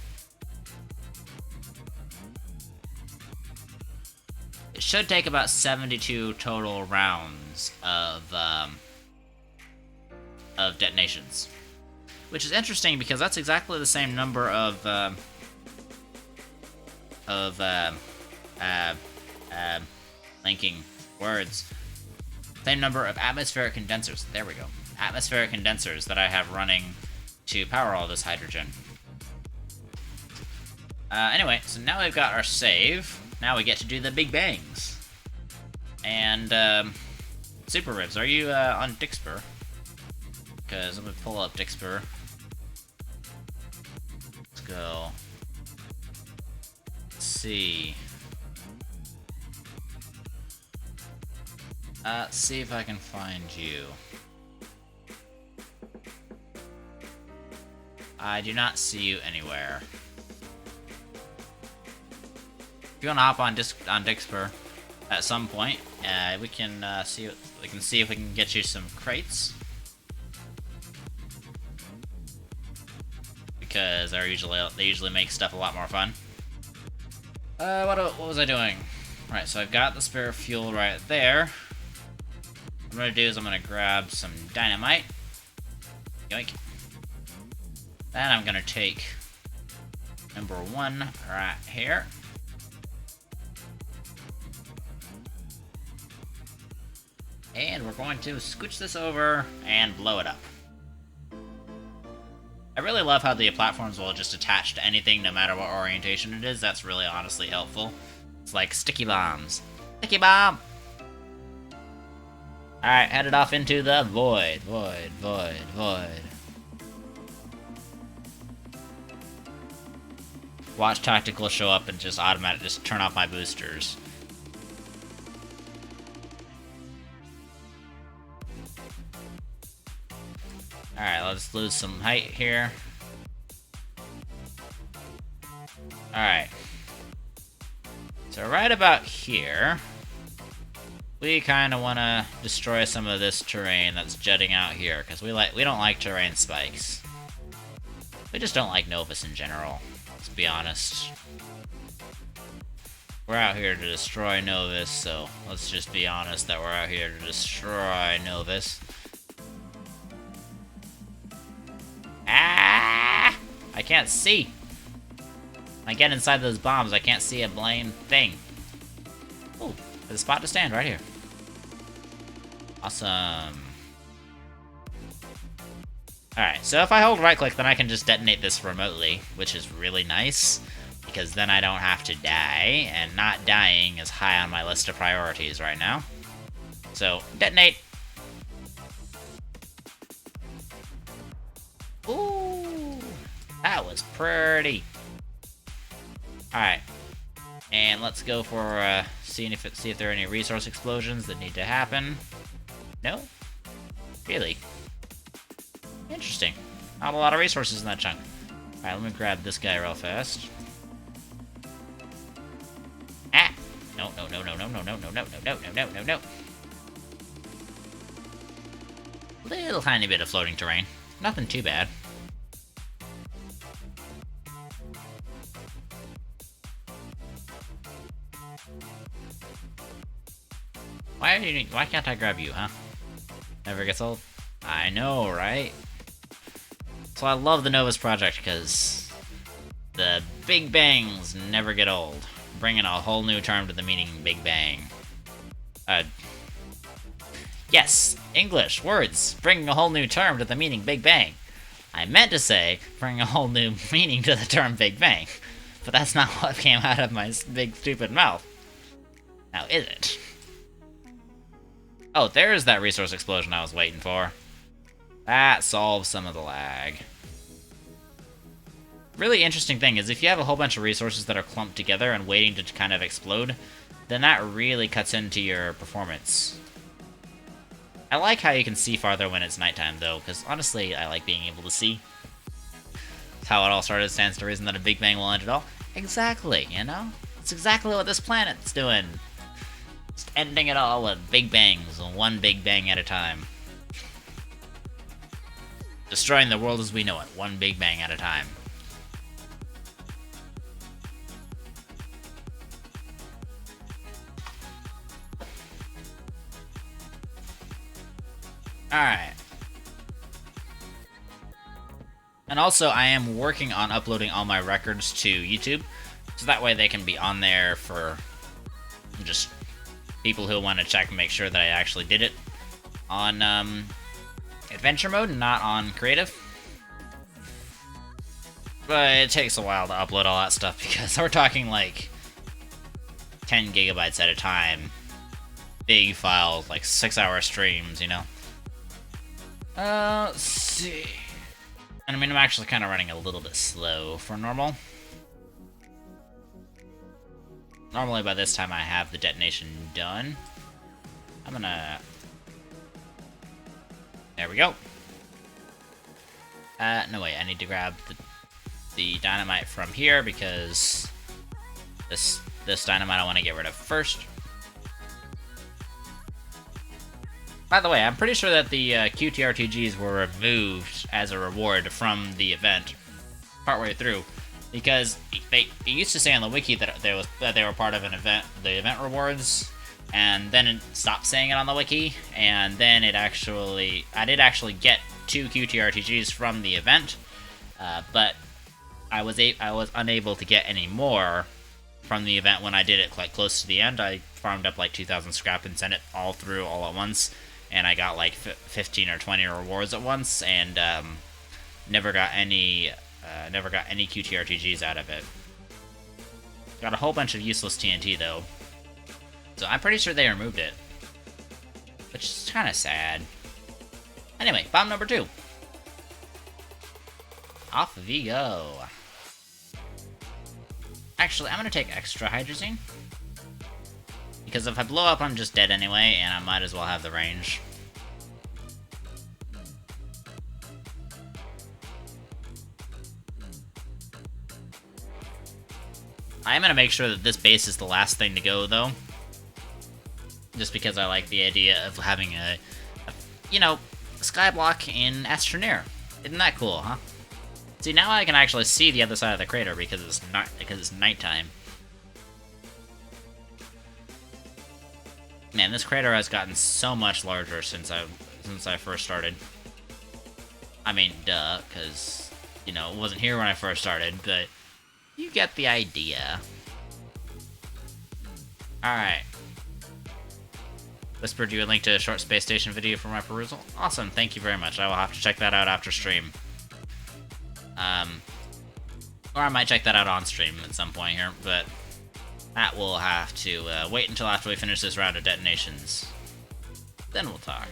It should take about 72 total rounds of detonations, which is interesting because that's exactly the same number of linking words. Same number of atmospheric condensers. There we go. Atmospheric condensers that I have running to power all this hydrogen. Anyway, so now we've got our save. Now we get to do the big bangs. And, Super Ribs, are you, on Dixper? Because I'm gonna pull up Dixper. Let's go. Let's see. Let's see if I can find you. I do not see you anywhere. If you want to hop on Dixper, at some point. We can see if we can get you some crates, because they usually make stuff a lot more fun. What was I doing? Right, so I've got the spare fuel right there. What I'm gonna do is I'm gonna grab some dynamite. Yoink. Then I'm gonna take number 1 right here. And we're going to scooch this over and blow it up. I really love how the platforms will just attach to anything no matter what orientation it is. That's really honestly helpful. It's like sticky bombs. Sticky bomb! Alright, headed off into the void. Void. Watch Tactical show up and just turn off my boosters. Alright, let's lose some height here. Alright. So right about here, we kind of want to destroy some of this terrain that's jutting out here, because we don't like terrain spikes. We just don't like Novus in general, let's be honest. We're out here to destroy Novus, so let's just be honest that we're out here to destroy Novus. Ah! I can't see. When I get inside those bombs, I can't see a blame thing. Ooh, there's a spot to stand right here. Awesome. Alright, so if I hold right click, then I can just detonate this remotely, which is really nice, because then I don't have to die, and not dying is high on my list of priorities right now. So, detonate. Ooh, that was pretty. Alright, and let's go for see if there are any resource explosions that need to happen. No? Really? Interesting. Not a lot of resources in that chunk. Alright, let me grab this guy real fast. Ah! No. Little tiny bit of floating terrain. Nothing too bad. Why can't I grab you, huh? Never gets old? I know, right? So I love the Novus Project, because the Big Bangs never get old. Bringing a whole new term to the meaning Big Bang. Yes, English, words, bringing a whole new term to the meaning Big Bang. I meant to say, bring a whole new meaning to the term Big Bang. But that's not what came out of my big stupid mouth. Now is it? Oh, there's that resource explosion I was waiting for. That solves some of the lag. Really interesting thing is if you have a whole bunch of resources that are clumped together and waiting to kind of explode, then that really cuts into your performance. I like how you can see farther when it's nighttime, though, because honestly, I like being able to see. That's how it all started, stands to reason that a Big Bang will end it all. Exactly, you know? It's exactly what this planet's doing. Just ending it all with big bangs, one big bang at a time. Destroying the world as we know it, one big bang at a time. Alright. And also, I am working on uploading all my records to YouTube, so that way they can be on there for just people who want to check and make sure that I actually did it on adventure mode and not on creative. But it takes a while to upload all that stuff because we're talking like 10 gigabytes at a time. Big files, like 6-hour streams, you know? Let's see. And I mean, I'm actually kind of running a little bit slow for normal. Normally by this time I have the detonation done. I'm gonna... There we go. No wait, I need to grab the dynamite from here because this dynamite I want to get rid of first. By the way, I'm pretty sure that the QTRTGs were removed as a reward from the event partway through, because it used to say on the wiki that they were part of an event, the event rewards, and then it stopped saying it on the wiki, and then I did actually get 2 QTRTGs from the event, but I was unable to get any more from the event when I did it like close to the end. I farmed up like 2,000 scrap and sent it all through all at once, and I got like 15 or 20 rewards at once, and never got any QTRTGs out of it. Got a whole bunch of useless TNT though, so I'm pretty sure they removed it, which is kind of sad. Anyway, bomb number 2. Off we go. Actually, I'm gonna take extra hydrazine, because if I blow up, I'm just dead anyway, and I might as well have the range. I am gonna make sure that this base is the last thing to go, though, just because I like the idea of having a skyblock in Astroneer. Isn't that cool, huh? See, now I can actually see the other side of the crater because it's nighttime. Man, this crater has gotten so much larger since I first started. I mean, duh, because it wasn't here when I first started, but you get the idea. All right. Whispered you a link to a short space station video for my perusal. Awesome, thank you very much. I will have to check that out after stream. Or I might check that out on stream at some point here, but that will have to wait until after we finish this round of detonations. Then we'll talk.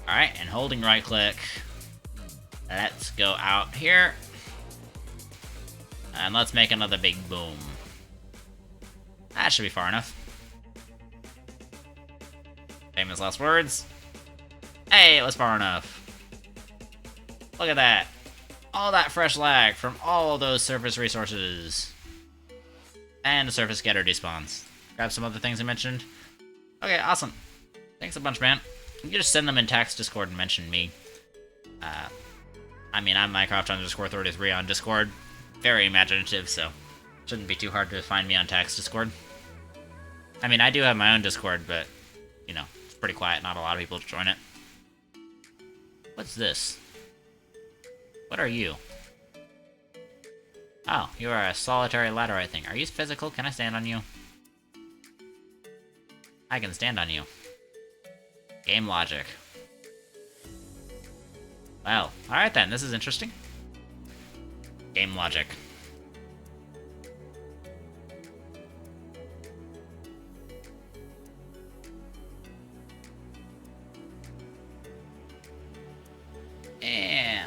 Alright, and holding right click, let's go out here. And let's make another big boom. That should be far enough. Famous last words. Hey, it was far enough. Look at that. All that fresh lag from all of those surface resources. And the surface getter despawns. Grab some other things I mentioned. Okay, awesome. Thanks a bunch, man. You can just send them in text Discord and mention me. I mean, I'm Minecraft_33 on Discord. Very imaginative, so shouldn't be too hard to find me on text Discord. I mean, I do have my own Discord, but, it's pretty quiet. Not a lot of people join it. What's this? What are you? Oh, you are a solitary laterite thing. Are you physical? Can I stand on you? I can stand on you. Game logic. Well, alright then, this is interesting. Game logic. And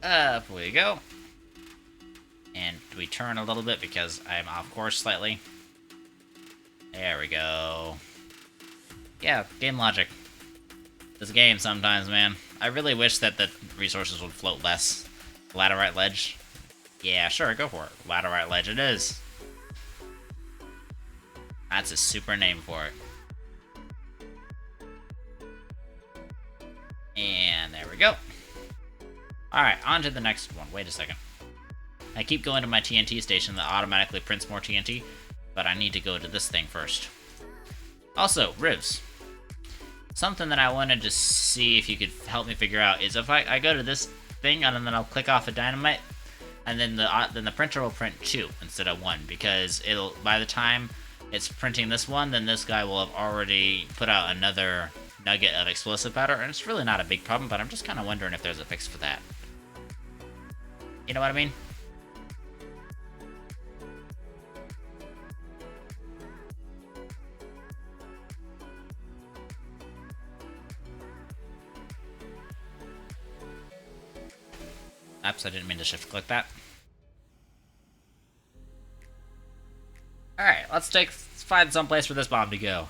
up we go. And we turn a little bit because I'm off course slightly. There we go. Yeah, game logic. This game sometimes, man. I really wish that the resources would float less. Laterite ledge. Yeah, sure, go for it. Laterite ledge it is. That's a super name for it. And there we go. Alright, on to the next one. Wait a second. I keep going to my TNT station that automatically prints more TNT, but I need to go to this thing first. Also, rivs. Something that I wanted to see if you could help me figure out is if I go to this thing and then I'll click off a dynamite, and then the printer will print 2 instead of 1, because it'll, by the time it's printing this one, then this guy will have already put out another nugget of explosive powder, and it's really not a big problem, but I'm just kind of wondering if there's a fix for that. You know what I mean? Oops, I didn't mean to shift click that. Alright, let's find some place for this bomb to go.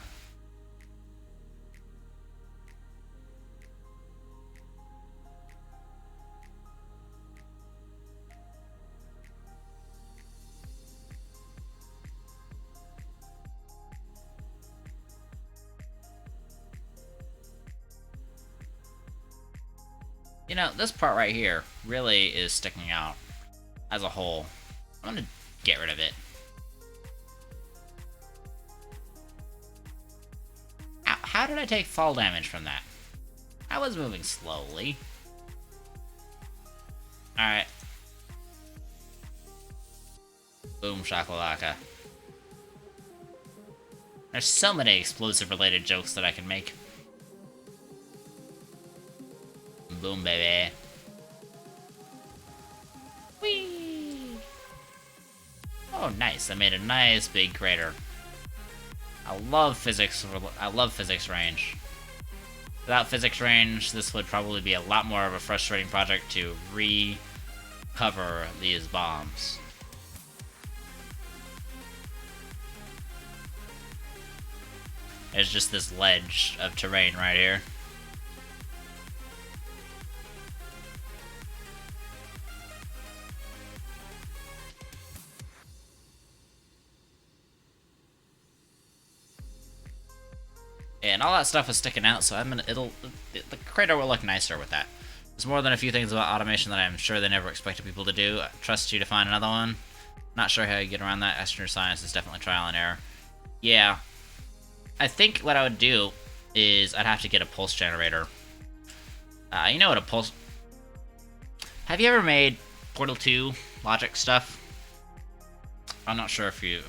You know, this part right here really is sticking out as a whole. I'm gonna get rid of it. How did I take fall damage from that? I was moving slowly. Alright. Boom shakalaka. There's so many explosive-related jokes that I can make. Boom, baby. Whee! Oh, nice. I made a nice big crater. I love physics range. Without physics range, this would probably be a lot more of a frustrating project to recover these bombs. There's just this ledge of terrain right here. And all that stuff is sticking out, so the crater will look nicer with that. There's more than a few things about automation that I'm sure they never expected people to do. I trust you to find another one. Not sure how you get around that. Extra science is definitely trial and error. Yeah. I think what I would do is I'd have to get a pulse generator. You know what a pulse... Have you ever made Portal 2 logic stuff? I'm not sure if you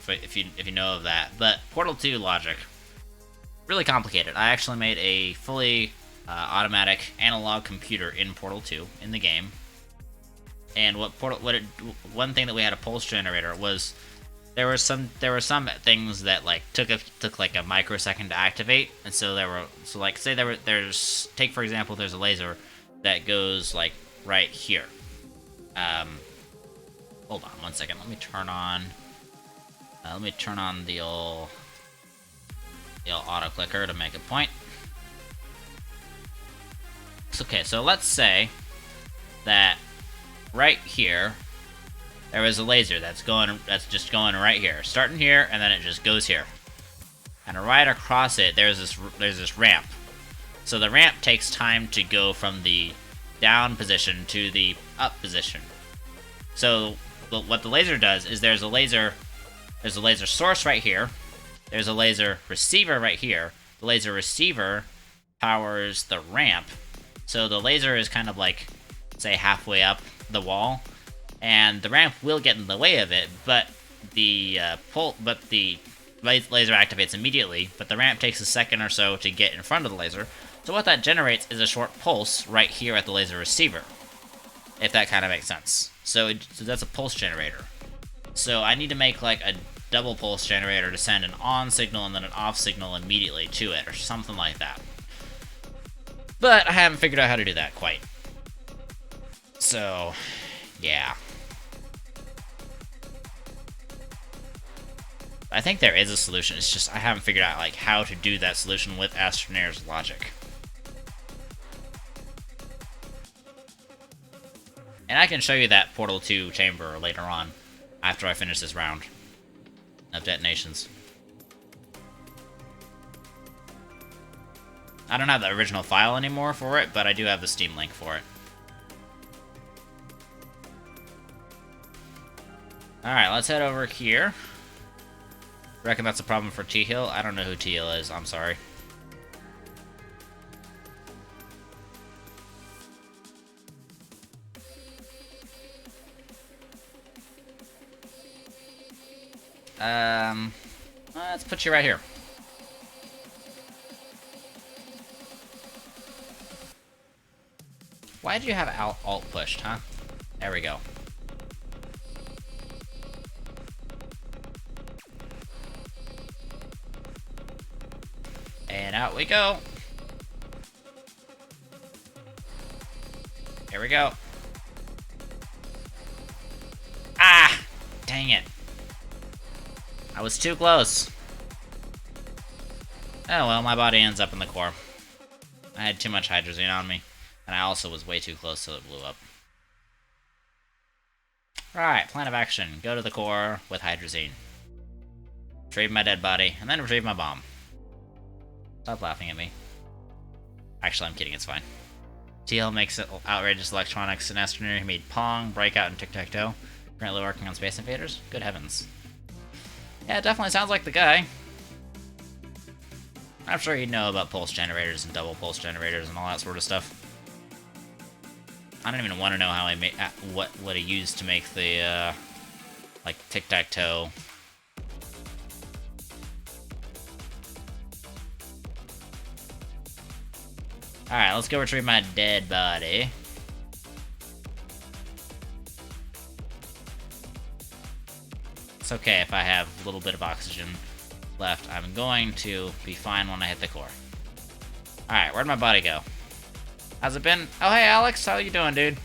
know of that, but Portal 2 logic, really complicated. I actually made a fully automatic analog computer in Portal 2 in the game. And one thing that we had a pulse generator was there were some things that like took like a microsecond to activate, and so take for example there's a laser that goes like right here. Hold on one second. Let me turn on the old auto clicker to make a point. Okay, so let's say that right here there was a laser that's just going right here, starting here, and then it just goes here. And right across it, there's this ramp. So the ramp takes time to go from the down position to the up position. So what the laser does is there's a laser source right here. There's a laser receiver right here. The laser receiver powers the ramp. So the laser is kind of like, say, halfway up the wall, and the ramp will get in the way of it, but the laser activates immediately, but the ramp takes a second or so to get in front of the laser. So what that generates is a short pulse right here at the laser receiver, if that kind of makes sense. So that's a pulse generator. So I need to make like a double pulse generator to send an on signal and then an off signal immediately to it, or something like that. But I haven't figured out how to do that quite. So, yeah. I think there is a solution, it's just I haven't figured out like how to do that solution with Astroneer's logic. And I can show you that Portal 2 chamber later on, after I finish this round of detonations. I don't have the original file anymore for it, but I do have the Steam link for it. Alright, let's head over here. Reckon that's a problem for T-Hill? I don't know who T-Hill is, I'm sorry. Let's put you right here. Why did you have alt pushed, huh? There we go. And out we go. Here we go. Ah! Dang it. I was too close. Oh well, my body ends up in the core. I had too much hydrazine on me. And I also was way too close so it blew up. Right, plan of action. Go to the core with hydrazine. Retrieve my dead body, and then retrieve my bomb. Stop laughing at me. Actually, I'm kidding, it's fine. TL makes it outrageous electronics and astronomy. He made Pong, Breakout, and Tic-Tac-Toe. Currently working on Space Invaders. Good heavens. Yeah, it definitely sounds like the guy. I'm sure he'd know about pulse generators and double pulse generators and all that sort of stuff. I don't even want to know how he made what he used to make the like Tic-Tac-Toe. Alright, let's go retrieve my dead body. It's okay if I have a little bit of oxygen left. I'm going to be fine when I hit the core. Alright, where'd my body go? How's it been? Oh, hey, Alex. How you doing, dude?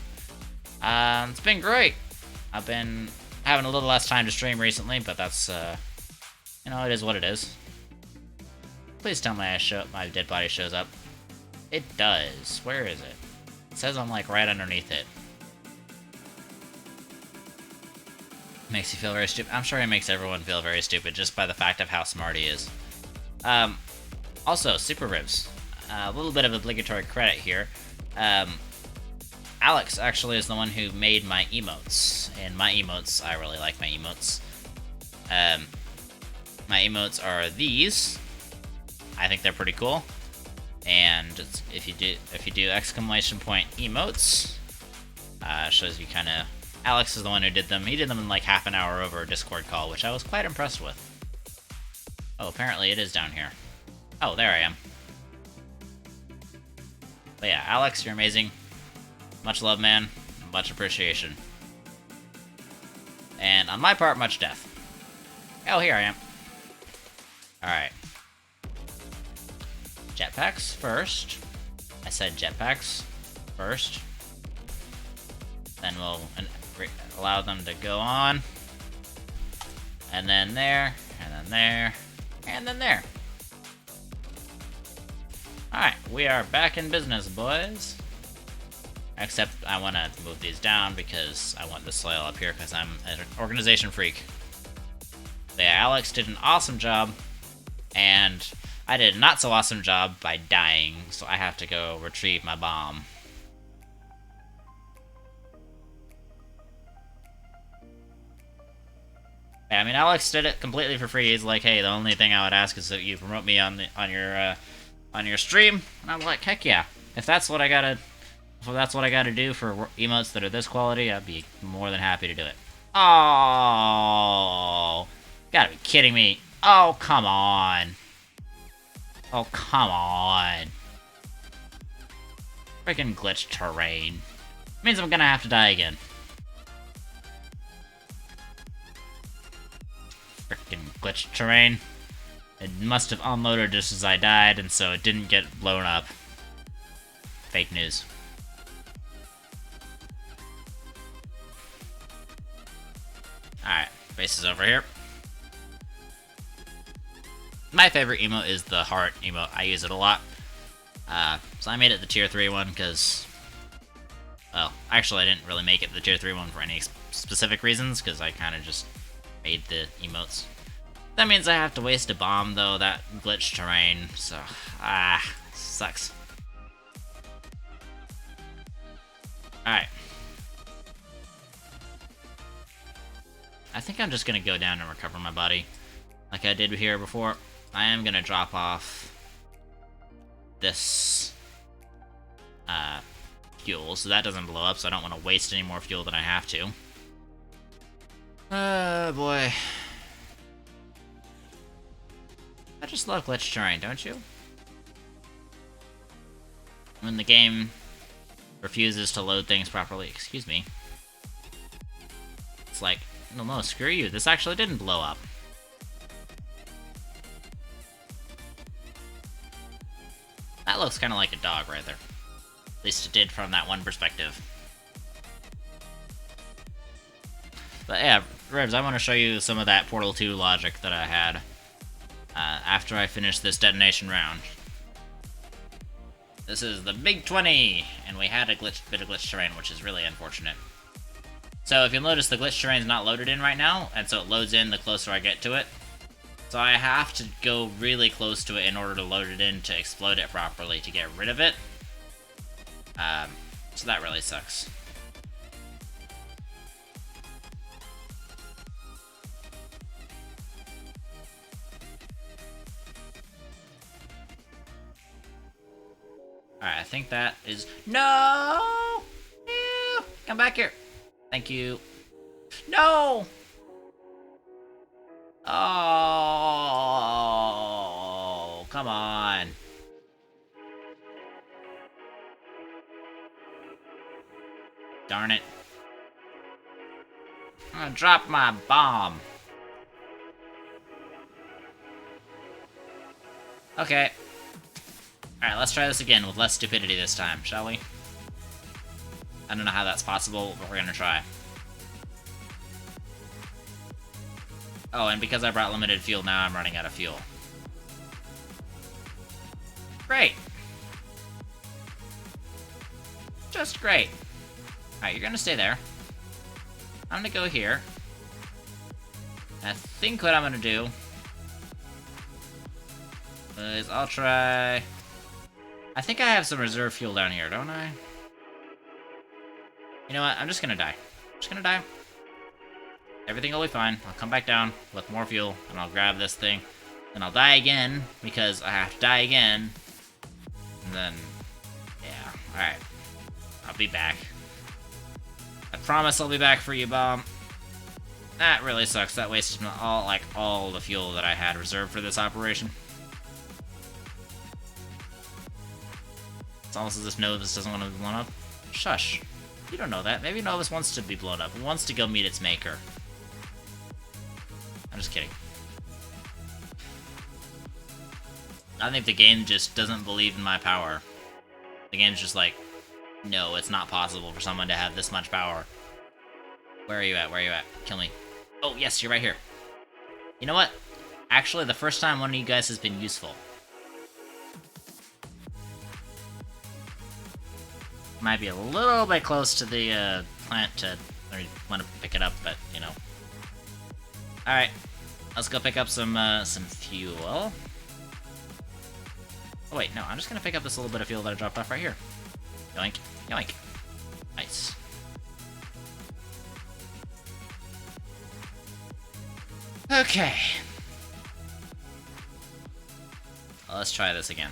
It's been great. I've been having a little less time to stream recently, but that's, you know, it is what it is. Please tell me my dead body shows up. It does. Where is it? It says I'm, like, right underneath it. Makes you feel very stupid. I'm sure he makes everyone feel very stupid just by the fact of how smart he is. Also, Super Ribs. A little bit of obligatory credit here. Alex actually is the one who made my emotes. And my emotes, I really like my emotes. My emotes are these. I think they're pretty cool. And if you do exclamation point emotes, shows you kind of. Alex is the one who did them. He did them in like half an hour over a Discord call, which I was quite impressed with. Oh, apparently it is down here. Oh, there I am. But yeah, Alex, you're amazing. Much love, man. Much appreciation. And on my part, much death. Oh, here I am. Alright. Jetpacks first. I said jetpacks first. Then we'll allow them to go on. And then there, and then there, and then there. Alright, we are back in business, boys. Except I want to move these down because I want the soil up here because I'm an organization freak. But yeah, Alex did an awesome job, and I did a not so awesome job by dying, so I have to go retrieve my bomb. Yeah, I mean, Alex did it completely for free. He's like, hey, the only thing I would ask is that you promote me on your stream. And I'm like, heck yeah. If that's what I gotta do for emotes that are this quality, I'd be more than happy to do it. Oh, gotta be kidding me. Oh, come on. Oh, come on. Freaking glitch terrain. Means I'm gonna have to die again. Frickin' glitch terrain. It must have unloaded just as I died, and so it didn't get blown up. Fake news. Alright, base is over here. My favorite emote is the heart emote. I use it a lot. So I made it the tier 3 one because... Well, actually I didn't really make it the tier 3 one for any specific reasons, because I kind of just made the emotes. That means I have to waste a bomb, though, that glitch terrain, so... sucks. Alright. I think I'm just gonna go down and recover my body, like I did here before. I am gonna drop off this fuel, so that doesn't blow up, so I don't want to waste any more fuel than I have to. Oh boy. I just love glitch terrain, don't you? When the game refuses to load things properly. Excuse me. It's like, no, screw you. This actually didn't blow up. That looks kind of like a dog right there. At least it did from that one perspective. But yeah, Revs, I want to show you some of that Portal 2 logic that I had after I finished this Detonation Round. This is the Big 20, and we had a bit of glitch terrain, which is really unfortunate. So if you'll notice, the glitch terrain's not loaded in right now, and so it loads in the closer I get to it. So I have to go really close to it in order to load it in to explode it properly to get rid of it. So that really sucks. Alright, I think that is... No! Ew! Come back here. Thank you. No! Oh, come on. Darn it. I'm gonna drop my bomb. Okay. Alright, let's try this again with less stupidity this time, shall we? I don't know how that's possible, but we're gonna try. Oh, and because I brought limited fuel, now I'm running out of fuel. Great! Just great. Alright, you're gonna stay there. I'm gonna go here. I think what I'm gonna do is I'll try... I think I have some reserve fuel down here, don't I? You know what? I'm just gonna die. I'm just gonna die. Everything will be fine. I'll come back down with more fuel, and I'll grab this thing. Then I'll die again, because I have to die again. And then... yeah. Alright. I'll be back. I promise I'll be back for you, bomb. That really sucks. That wasted all the fuel that I had reserved for this operation. It's almost as if Novus doesn't want to be blown up. Shush. You don't know that. Maybe Novus wants to be blown up. It wants to go meet its maker. I'm just kidding. I think the game just doesn't believe in my power. The game's just like, no, it's not possible for someone to have this much power. Where are you at? Where are you at? Kill me. Oh, yes, you're right here. You know what? Actually, the first time one of you guys has been useful. Might be a little bit close to the plant to want to pick it up, but you know. All right, let's go pick up some fuel. Oh wait, no, I'm just gonna pick up this little bit of fuel that I dropped off right here. Yoink, yoink. Nice. Okay. Well, let's try this again.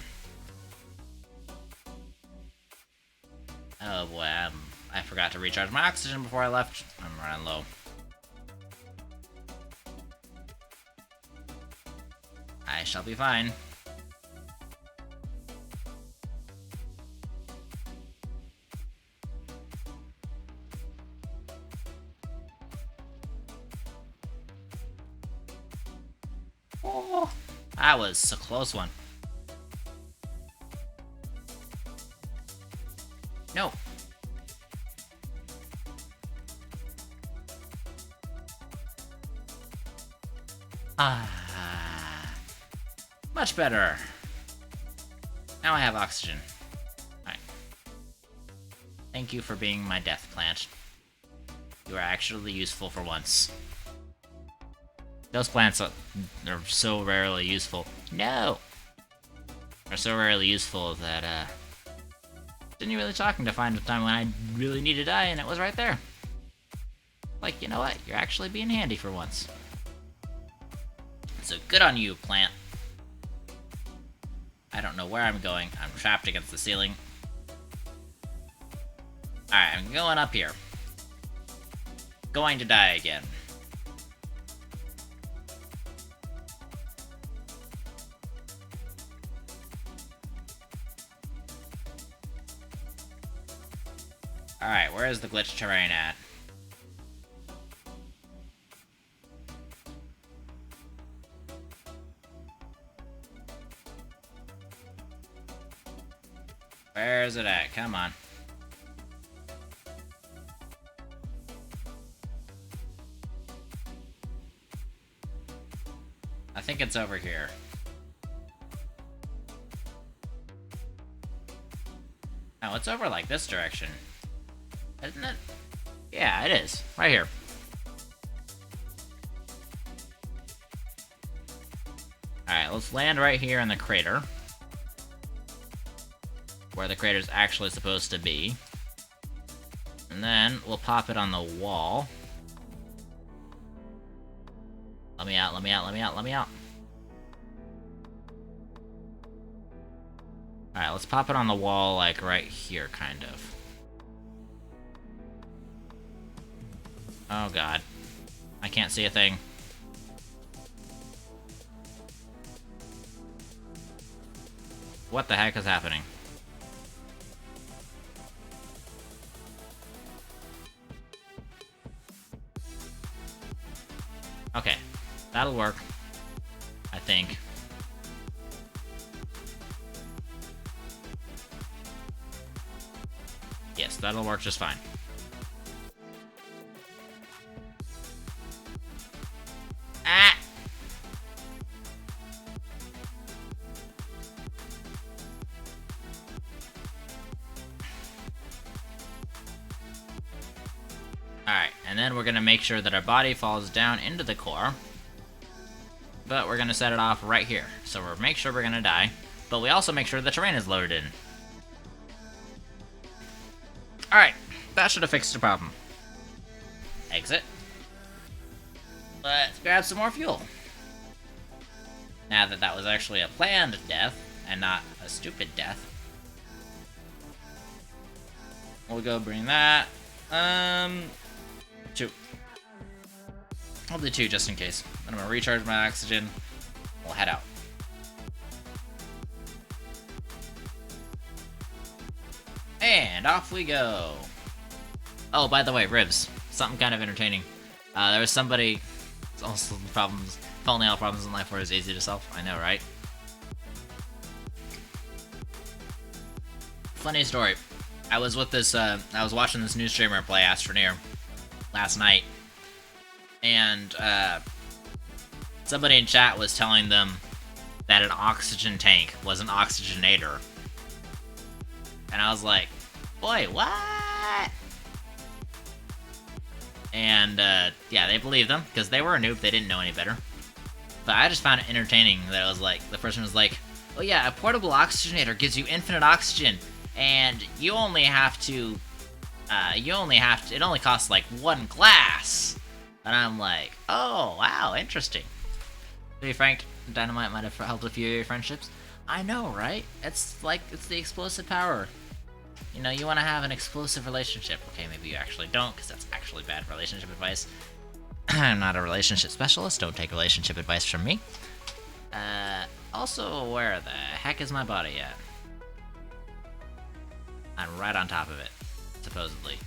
Oh boy, I forgot to recharge my oxygen before I left. I'm running low. I shall be fine. Oh, that was a close one. No. Much better. Now I have oxygen. Alright. Thank you for being my death plant. You are actually useful for once. Those plants are so rarely useful. No! They're so rarely useful that, didn't really talking to find a time when I really need to die, and it was right there. Like, you know what? You're actually being handy for once. So good on you, plant. I don't know where I'm going. I'm trapped against the ceiling. Alright, I'm going up here. Going to die again. Alright, where is the glitch terrain at? Where is it at? Come on. I think it's over here. No, it's over like this direction. Isn't it? Yeah, it is. Right here. Alright, let's land right here in the crater. where the crater's actually supposed to be. And then we'll pop it on the wall. Let me out, let me out, let me out, let me out. Alright, let's pop it on the wall, like, right here, kind of. Oh god. I can't see a thing. What the heck is happening? Okay, that'll work, I think. Yes, that'll work just fine. Ah! Alright, and then we're gonna make sure that our body falls down into the core. But we're gonna set it off right here. So we'll make sure we're gonna die, but we also make sure the terrain is loaded in. Alright, that should have fixed the problem. Exit. Let's grab some more fuel. Now that that was actually a planned death, and not a stupid death. We'll go bring that. 2. I'll do 2 just in case. Then I'm gonna recharge my oxygen. We'll head out. And off we go. Oh, by the way, ribs. Something kind of entertaining. There was somebody. It's also problems. If only all problems in life were as easy to solve. I know, right? Funny story. I was with this. I was watching this new streamer play Astroneer last night, and somebody in chat was telling them that an oxygen tank was an oxygenator, and I was like, "Boy, what?" And yeah, they believed them because they were a noob. They didn't know any better. But I just found it entertaining that it was like the person was like, "Oh yeah, a portable oxygenator gives you infinite oxygen, and you only have to, it only costs like 1 glass." And I'm like, "Oh wow, interesting." To be frank, dynamite might have helped a few of your friendships. I know, right? It's like, it's the explosive power. You know, you want to have an explosive relationship. Okay, maybe you actually don't, because that's actually bad relationship advice. I'm not a relationship specialist. Don't take relationship advice from me. Also, where the heck is my body at? I'm right on top of it, supposedly.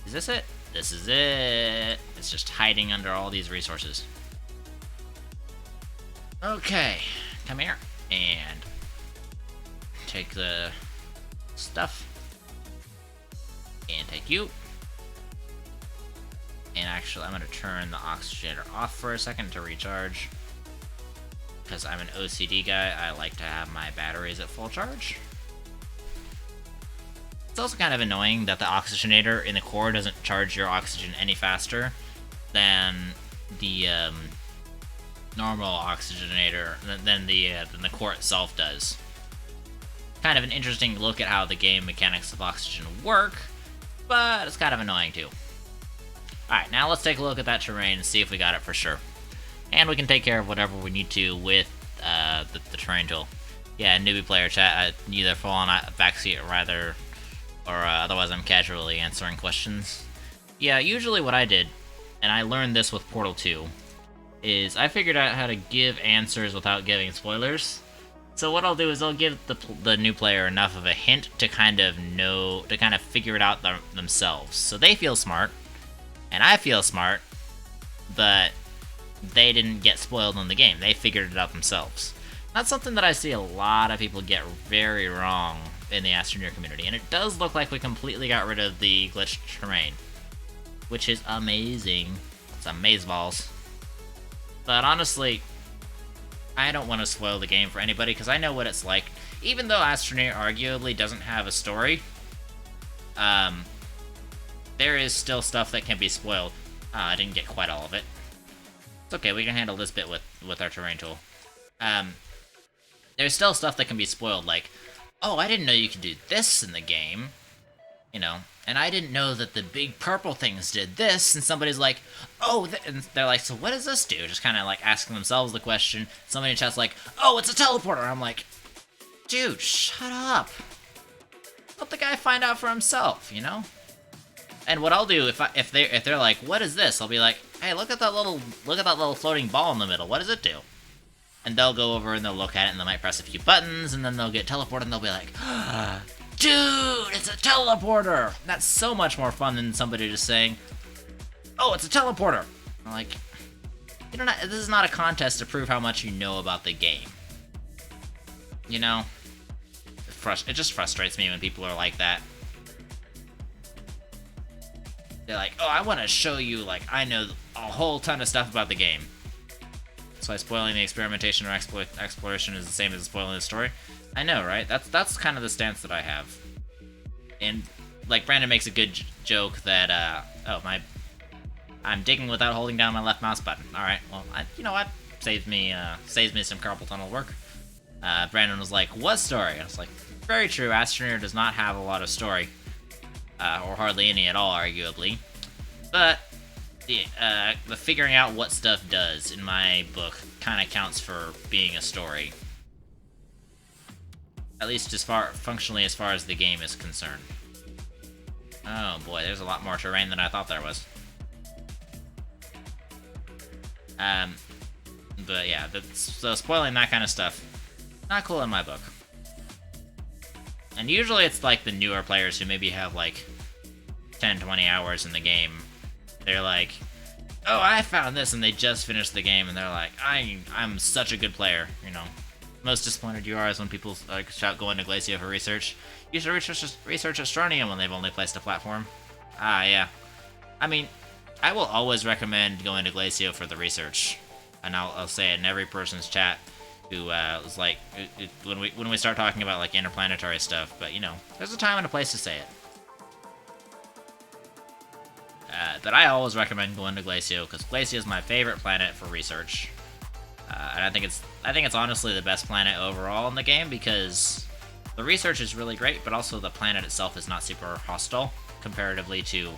Is this it? This is it. It's just hiding under all these resources. Okay, come here and take the stuff and take you. And actually, I'm gonna turn the oxygenator off for a second to recharge, because I'm an OCD guy. I like to have my batteries at full charge. It's also kind of annoying that the oxygenator in the core doesn't charge your oxygen any faster than the normal oxygenator, than the core itself does. Kind of an interesting look at how the game mechanics of oxygen work, but it's kind of annoying too. Alright, now let's take a look at that terrain and see if we got it for sure. And we can take care of whatever we need to with the terrain tool. Yeah, newbie player chat, I either fall on a backseat or otherwise I'm casually answering questions. Yeah, usually what I did, and I learned this with Portal 2, is I figured out how to give answers without giving spoilers. So what I'll do is I'll give the new player enough of a hint to kind of figure it out themselves. So they feel smart, and I feel smart, but they didn't get spoiled in the game. They figured it out themselves. That's something that I see a lot of people get very wrong in the Astroneer community, and it does look like we completely got rid of the glitched terrain, which is amazing. It's amazeballs. But honestly, I don't want to spoil the game for anybody, because I know what it's like. Even though Astroneer arguably doesn't have a story, there is still stuff that can be spoiled. I didn't get quite all of it. It's okay, we can handle this bit with our terrain tool. There's still stuff that can be spoiled, like oh, I didn't know you could do this in the game, you know, and I didn't know that the big purple things did this, and somebody's like, oh, and they're like, so what does this do? Just kind of like asking themselves the question. Somebody in chat's like, oh, it's a teleporter. I'm like, dude, shut up. Let the guy find out for himself, you know? And what I'll do if they're like, what is this? I'll be like, hey, look at that little floating ball in the middle. What does it do? And they'll go over and they'll look at it and they might press a few buttons and then they'll get teleported and they'll be like, dude, it's a teleporter. That's so much more fun than somebody just saying, oh, it's a teleporter. I'm like, you know, this is not a contest to prove how much you know about the game. You know, it just frustrates me when people are like that. They're like, oh, I want to show you, like, I know a whole ton of stuff about the game. That's why spoiling the experimentation or exploration is the same as spoiling the story. I know, right? That's kind of the stance that I have. And, like, Brandon makes a good joke that, I'm digging without holding down my left mouse button. Alright, well, you know what? Saves me some carpal tunnel work. Brandon was like, what story? I was like, very true, Astroneer does not have a lot of story. Or hardly any at all, arguably. But the figuring out what stuff does in my book kind of counts for being a story. At least functionally as far as the game is concerned. Oh boy, there's a lot more terrain than I thought there was. But yeah, so spoiling that kind of stuff, not cool in my book. And usually it's like the newer players who maybe have like 10, 20 hours in the game. They're like, oh, I found this, and they just finished the game, and they're like, I'm such a good player, you know. Most disappointed you are is when people like shout going to Glacio for research. You should research Astronium when they've only placed a platform. Ah, yeah. I mean, I will always recommend going to Glacio for the research. And I'll say it in every person's chat who was like, when we start talking about like interplanetary stuff, but you know, there's a time and a place to say it. But I always recommend going to Glacio because Glacio is my favorite planet for research, and I think it's honestly the best planet overall in the game because the research is really great, but also the planet itself is not super hostile comparatively to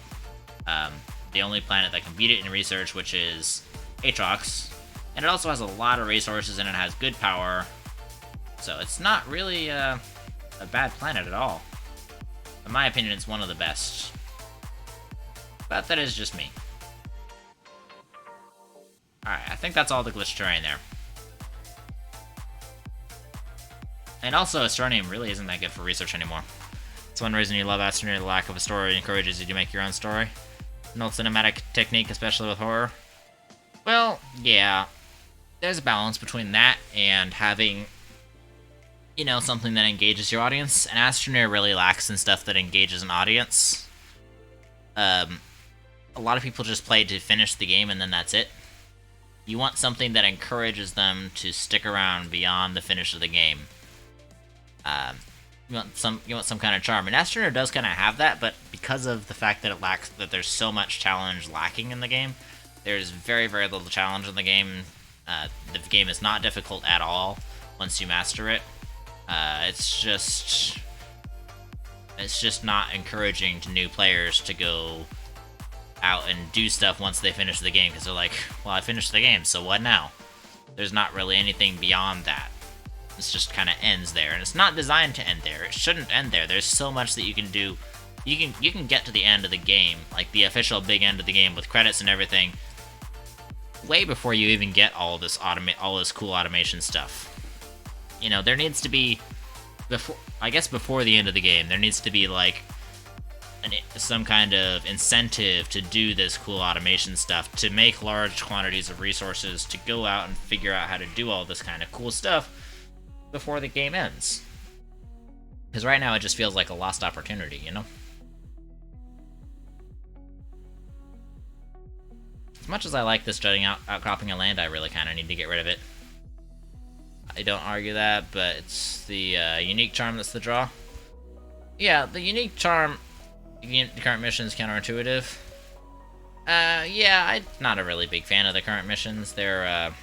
the only planet that can beat it in research, which is Aatrox. And it also has a lot of resources and it has good power. So it's not really a bad planet at all. In my opinion, it's one of the best. But that is just me. Alright, I think that's all the glitch terrain there. And also, Astronium really isn't that good for research anymore. It's one reason you love Astroneer, the lack of a story encourages you to make your own story. No cinematic technique, especially with horror. Well, yeah. There's a balance between that and having, you know, something that engages your audience. And Astroneer really lacks in stuff that engages an audience. A lot of people just play to finish the game and then that's it. You want something that encourages them to stick around beyond the finish of the game. You want some kind of charm, and Astroneer does kind of have that, but because of the fact that there's so much challenge lacking in the game, there's very, very little challenge in the game. The game is not difficult at all once you master it. It's just not encouraging to new players to go out and do stuff once they finish the game, because they're like, well, I finished the game, so what now? There's not really anything beyond that. This just kind of ends there, and it's not designed to end there. It shouldn't end there. There's so much that you can do. You can get to the end of the game, like the official big end of the game with credits and everything, way before you even get all this cool automation stuff. You know, there needs to be before the end of the game, there needs to be like some kind of incentive to do this cool automation stuff, to make large quantities of resources, to go out and figure out how to do all this kind of cool stuff before the game ends. Because right now it just feels like a lost opportunity, you know? As much as I like this jutting outcropping of land, I really kind of need to get rid of it. I don't argue that, but it's the unique charm that's the draw. Yeah, the unique charm, the current mission is counterintuitive. Yeah, I'm not a really big fan of the current missions. I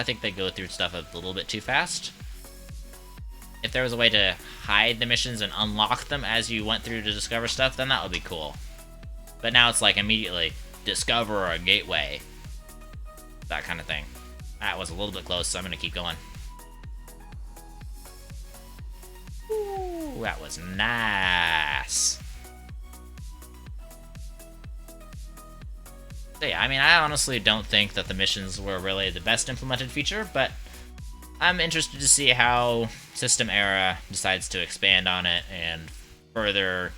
think they go through stuff a little bit too fast. if there was a way to hide the missions and unlock them as you went through to discover stuff, then that would be cool. But now it's like immediately discover a gateway. That kind of thing. That was a little bit close, so I'm gonna keep going. Ooh, that was nice. So yeah, I mean, I honestly don't think that the missions were really the best implemented feature, but I'm interested to see how System Era decides to expand on it and further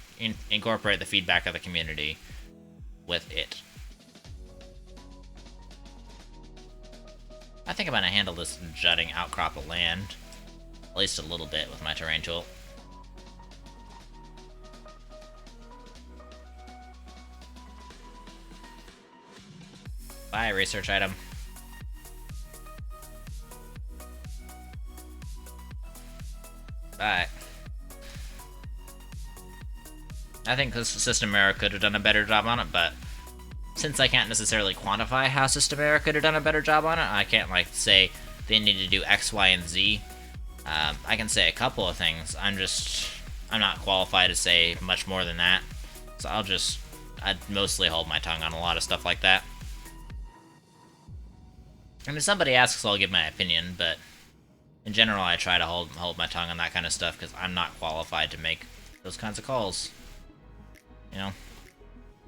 incorporate the feedback of the community with it. I think I'm going to handle this jutting outcrop of land, at least a little bit, with my terrain tool. Bye, research item. Bye. I think this System Era could have done a better job on it, but since I can't necessarily quantify how System Era could have done a better job on it, I can't like say they need to do X, Y, and Z. I can say a couple of things. I'm not qualified to say much more than that. So I'd mostly hold my tongue on a lot of stuff like that. I mean, if somebody asks, I'll give my opinion, but in general, I try to hold my tongue on that kind of stuff because I'm not qualified to make those kinds of calls. You know?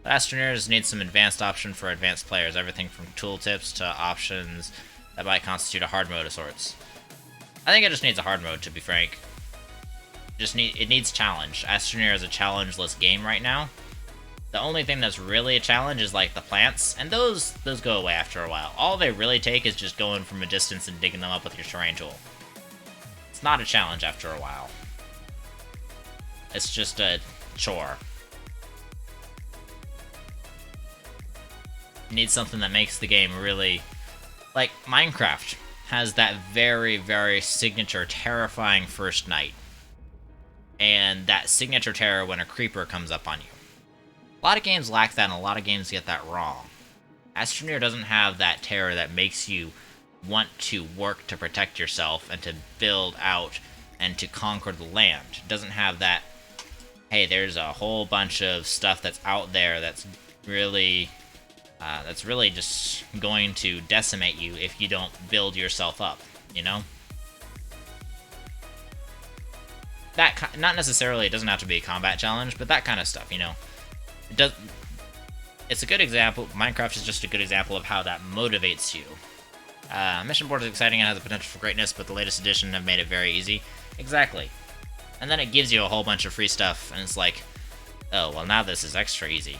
But Astroneers needs some advanced option for advanced players, everything from tooltips to options that might constitute a hard mode of sorts. I think it just needs a hard mode, to be frank. It needs challenge. Astroneer is a challenge-less game right now. The only thing that's really a challenge is like the plants, and those go away after a while. All they really take is just going from a distance and digging them up with your terrain tool. It's not a challenge after a while. It's just a chore. You need something that makes the game really... Like, Minecraft has that very, very signature terrifying first night. And that signature terror when a creeper comes up on you. A lot of games lack that, and a lot of games get that wrong. Astroneer doesn't have that terror that makes you want to work to protect yourself and to build out and to conquer the land. It doesn't have that, hey, there's a whole bunch of stuff that's out there that's really just going to decimate you if you don't build yourself up, you know? That, not necessarily, it doesn't have to be a combat challenge, but that kind of stuff, you know? It's a good example. Minecraft is just a good example of how that motivates you. Mission board is exciting and has the potential for greatness, but the latest edition have made it very easy. Exactly. And then it gives you a whole bunch of free stuff, and it's like, oh, well now this is extra easy.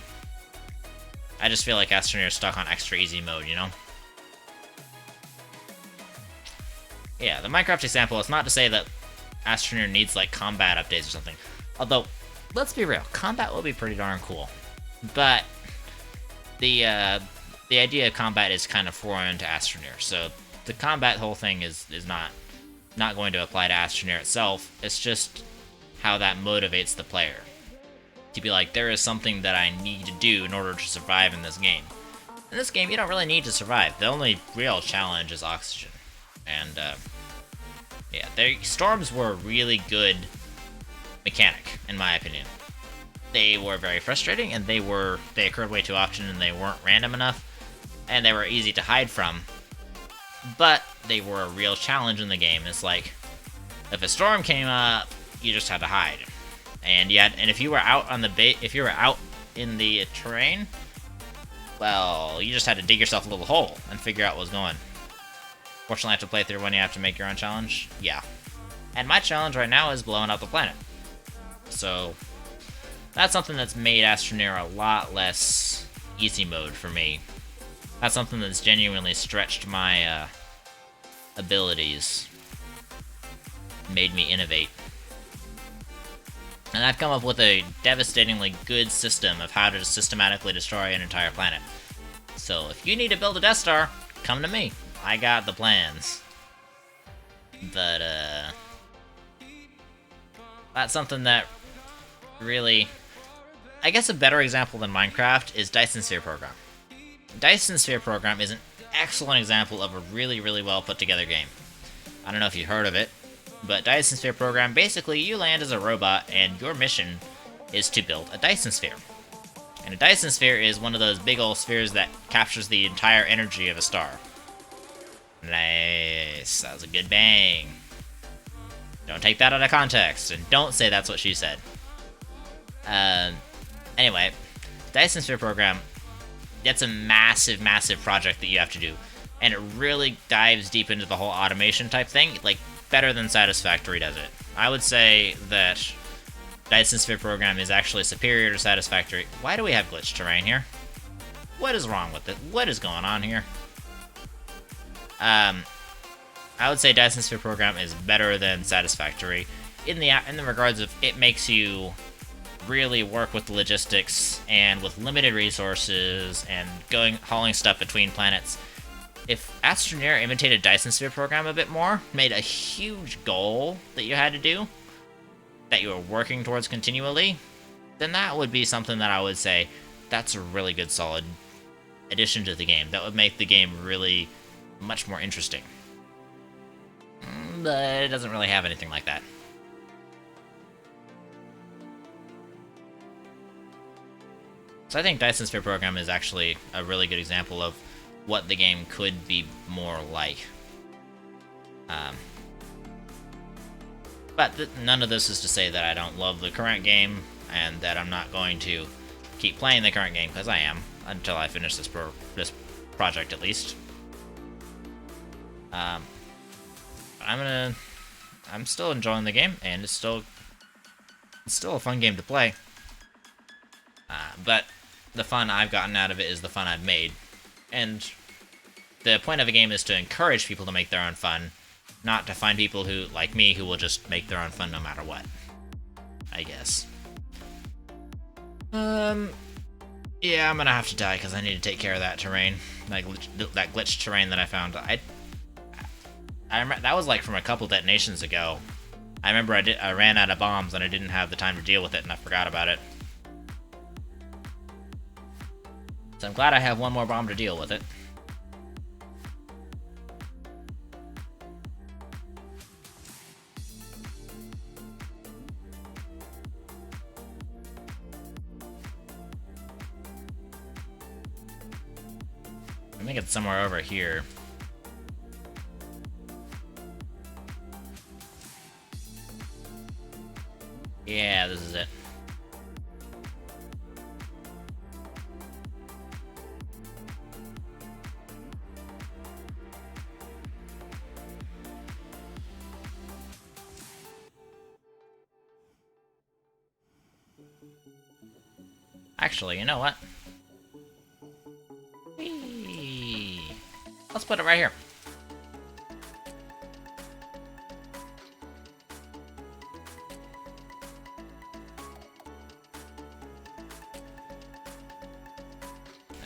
I just feel like Astroneer is stuck on extra easy mode, you know? Yeah, the Minecraft example is not to say that Astroneer needs, like, combat updates or something. Although, let's be real, combat will be pretty darn cool. But the idea of combat is kind of foreign to Astroneer, so the combat whole thing is not going to apply to Astroneer itself. It's just how that motivates the player. To be like, there is something that I need to do in order to survive in this game. In this game, you don't really need to survive. The only real challenge is oxygen. And, yeah, storms were a really good mechanic, in my opinion. They were very frustrating, and they occurred way too often, and they weren't random enough, and they were easy to hide from. But they were a real challenge in the game. It's like, if a storm came up, you just had to hide. And if you were out on if you were out in the terrain, well, you just had to dig yourself a little hole and figure out what was going. Fortunately, I have to play through when you have to make your own challenge. Yeah. And my challenge right now is blowing up the planet. So that's something that's made Astroneer a lot less easy mode for me. That's something that's genuinely stretched my abilities, made me innovate. And I've come up with a devastatingly good system of how to systematically destroy an entire planet. So if you need to build a Death Star, come to me. I got the plans. But, that's something that really... I guess a better example than Minecraft is Dyson Sphere Program. Dyson Sphere Program is an excellent example of a really, really well put together game. I don't know if you've heard of it, But Dyson Sphere program, basically you land as a robot and your mission is to build a Dyson Sphere. And a Dyson Sphere is one of those big old spheres that captures the entire energy of a star. Nice, that was a good bang. Don't take that out of context, and don't say that's what she said. Anyway, Dyson Sphere program, that's a massive, massive project that you have to do. And it really dives deep into the whole automation type thing, like, better than Satisfactory does it. I would say that Dyson Sphere program is actually superior to Satisfactory. Why do we have glitch terrain here? What is wrong with it? What is going on here? I would say Dyson Sphere program is better than Satisfactory in the regards of it makes you really work with the logistics and with limited resources and hauling stuff between planets. If Astroneer imitated Dyson Sphere program a bit more, made a huge goal that you had to do, that you were working towards continually, then that would be something that I would say that's a really good solid addition to the game. That would make the game really much more interesting. But it doesn't really have anything like that. So I think Dyson Sphere program is actually a really good example of what the game could be more like. But none of this is to say that I don't love the current game and that I'm not going to keep playing the current game, because I am, until I finish this project at least. I'm still enjoying the game, and it's still a fun game to play. But the fun I've gotten out of it is the fun I've made. And the point of a game is to encourage people to make their own fun, not to find people who, like me, who will just make their own fun no matter what. I guess. Yeah, I'm gonna have to die because I need to take care of that terrain. That glitch terrain that I found. I remember, that was like from a couple detonations ago. I remember I ran out of bombs and I didn't have the time to deal with it and I forgot about it. So I'm glad I have one more bomb to deal with it. I think it's somewhere over here. Yeah, this is it. Actually, you know what? Whee! Let's put it right here.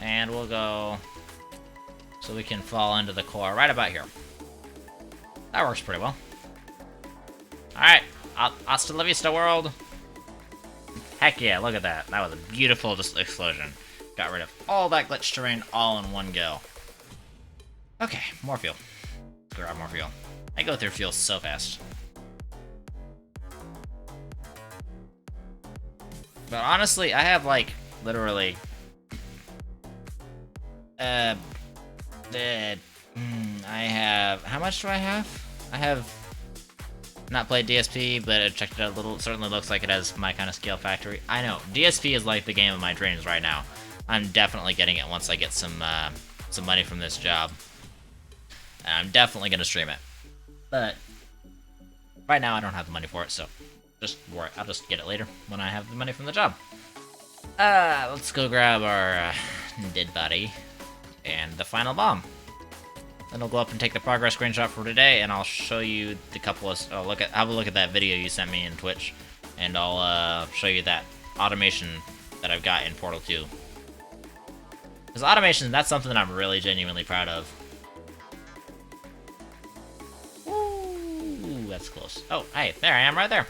And we'll go so we can fall into the core right about here. That works pretty well. Alright, hasta la vista, world. Heck yeah, look at that. That was a beautiful explosion. Got rid of all that glitch terrain all in one go. Okay, more fuel. Let's grab more fuel. I go through fuel so fast. But honestly, I have like, literally... I have... How much do I have? I have... Not played DSP, but I checked it out a little. Certainly looks like it has my kind of scale factory. I know, DSP is like the game of my dreams right now. I'm definitely getting it once I get some money from this job. And I'm definitely going to stream it. But right now I don't have the money for it, so just worry. I'll just get it later when I have the money from the job. Let's go grab our dead body and the final bomb. Then I'll go up and take the progress screenshot for today, and I'll show you the couple of... have a look at that video you sent me in Twitch, and I'll show you that automation that I've got in Portal 2. Because automation, that's something that I'm really genuinely proud of. Ooh, that's close. Oh, hey, there I am right there.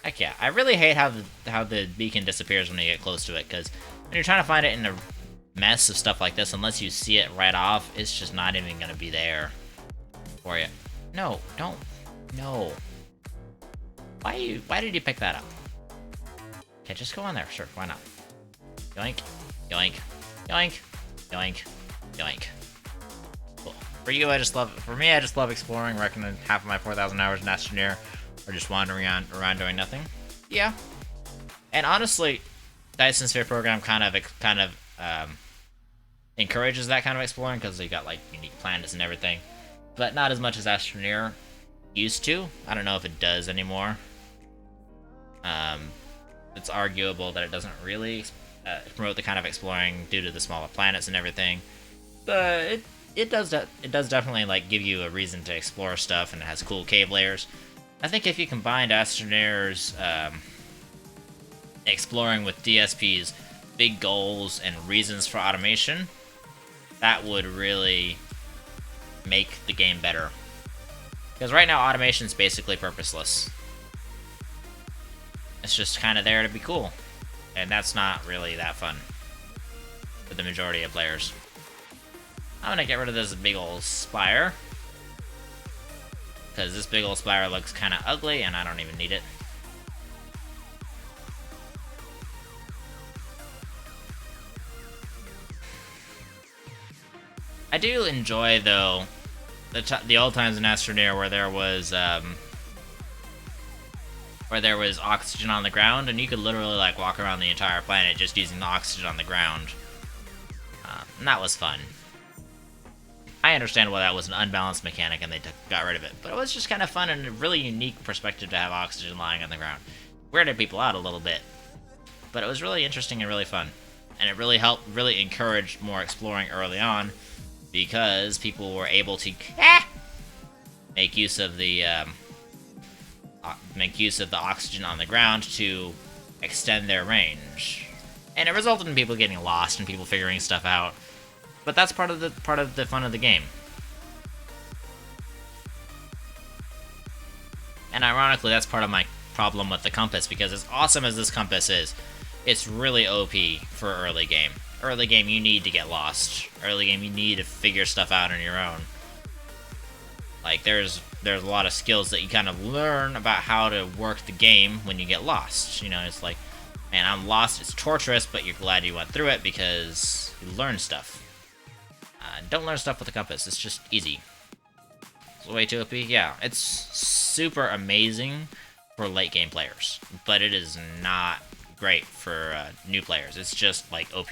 Heck yeah. I really hate how the beacon disappears when you get close to it, because when you're trying to find it in a mess of stuff like this, unless you see it right off, it's just not even gonna be there for you. No, don't No. Why did you pick that up? Okay, just go on there. Sure, why not? Yoink, yoink, yoink, yoink, yoink. Cool. For you, for me, I just love exploring. Reckon half of my 4,000 hours in Astroneer are just wandering around doing nothing. Yeah. And honestly, Dyson Sphere program kind of encourages that kind of exploring because they got like unique planets and everything, but not as much as Astroneer used to. I don't know if it does anymore. It's arguable that it doesn't really promote the kind of exploring due to the smaller planets and everything, but it does definitely like give you a reason to explore stuff, and it has cool cave layers. I think if you combined Astroneer's exploring with DSP's big goals and reasons for automation, that would really make the game better. Because right now, automation's basically purposeless. It's just kind of there to be cool. And that's not really that fun for the majority of players. I'm gonna get rid of this big old spire. Because this big old spire looks kind of ugly, and I don't even need it. I do enjoy, though, the old times in Astroneer where there was oxygen on the ground, and you could literally like walk around the entire planet just using the oxygen on the ground. And that was fun. I understand why that was an unbalanced mechanic and they got rid of it, but it was just kind of fun and a really unique perspective to have oxygen lying on the ground. Weirded people out a little bit, but it was really interesting and really fun, and it really encouraged more exploring early on because people were able to make use of the oxygen on the ground to extend their range, and it resulted in people getting lost and people figuring stuff out. But that's part of the fun of the game. And ironically, that's part of my problem with the compass, because as awesome as this compass is, it's really OP for early game. Early game, you need to get lost. Early game, you need to figure stuff out on your own. Like, there's a lot of skills that you kind of learn about how to work the game when you get lost. You know, it's like, man, I'm lost, it's torturous, but you're glad you went through it because you learned stuff. Don't learn stuff with the compass, it's just easy. It's way too OP? Yeah, it's super amazing for late game players, but it is not great for new players. It's just, like, OP.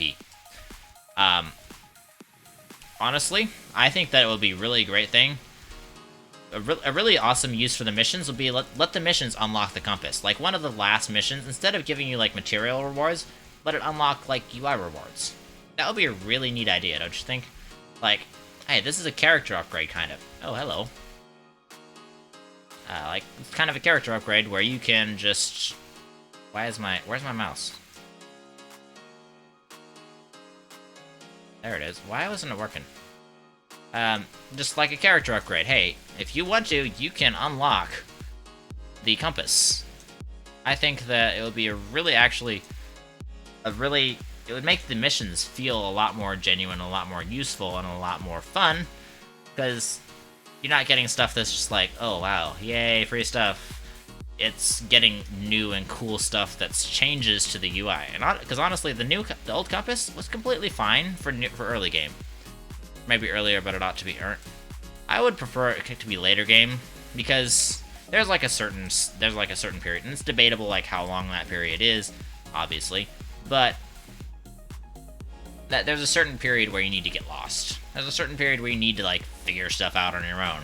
Honestly, I think that it would be a really great thing. A really awesome use for the missions would be let the missions unlock the compass. Like, one of the last missions, instead of giving you, like, material rewards, let it unlock, like, UI rewards. That would be a really neat idea, don't you think? Like, hey, this is a character upgrade, kind of. Oh, hello. Like, it's kind of a character upgrade where you can just... where's my mouse? There it is. Why wasn't it working? Just like a character upgrade. Hey, if you want to, you can unlock the compass. I think that it would be it would make the missions feel a lot more genuine, a lot more useful, and a lot more fun, because you're not getting stuff that's just like, oh wow, yay, free stuff. It's getting new and cool stuff that's changes to the UI. And because honestly, the old compass was completely fine for early game. Maybe earlier, but it ought to be earned. I would prefer it to be later game, because there's like a certain period, and it's debatable like how long that period is, obviously, but that there's a certain period where you need to get lost. There's a certain period where you need to like figure stuff out on your own.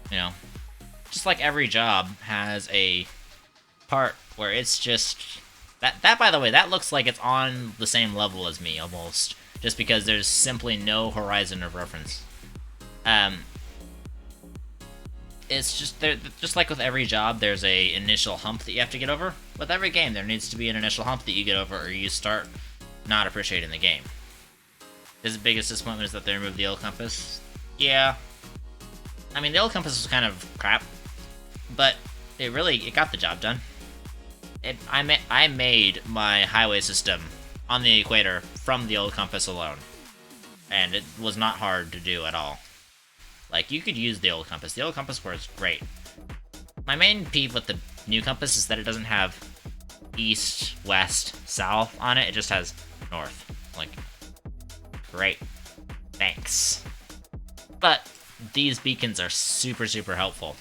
You know, just like every job has a part where it's just that by the way, that looks like it's on the same level as me almost, just because there's simply no horizon of reference. It's just like with every job, there's a initial hump that you have to get over. With every game, there needs to be an initial hump that you get over, or you start not appreciating the game. His biggest disappointment is that they removed the old compass. Yeah. I mean, the old compass was kind of crap, but it got the job done. I made my highway system on the equator from the old compass alone, and it was not hard to do at all. Like, you could use the old compass. The old compass works great. My main peeve with the new compass is that it doesn't have east, west, south on it. It just has north. Like, great. Thanks. But these beacons are super, super helpful.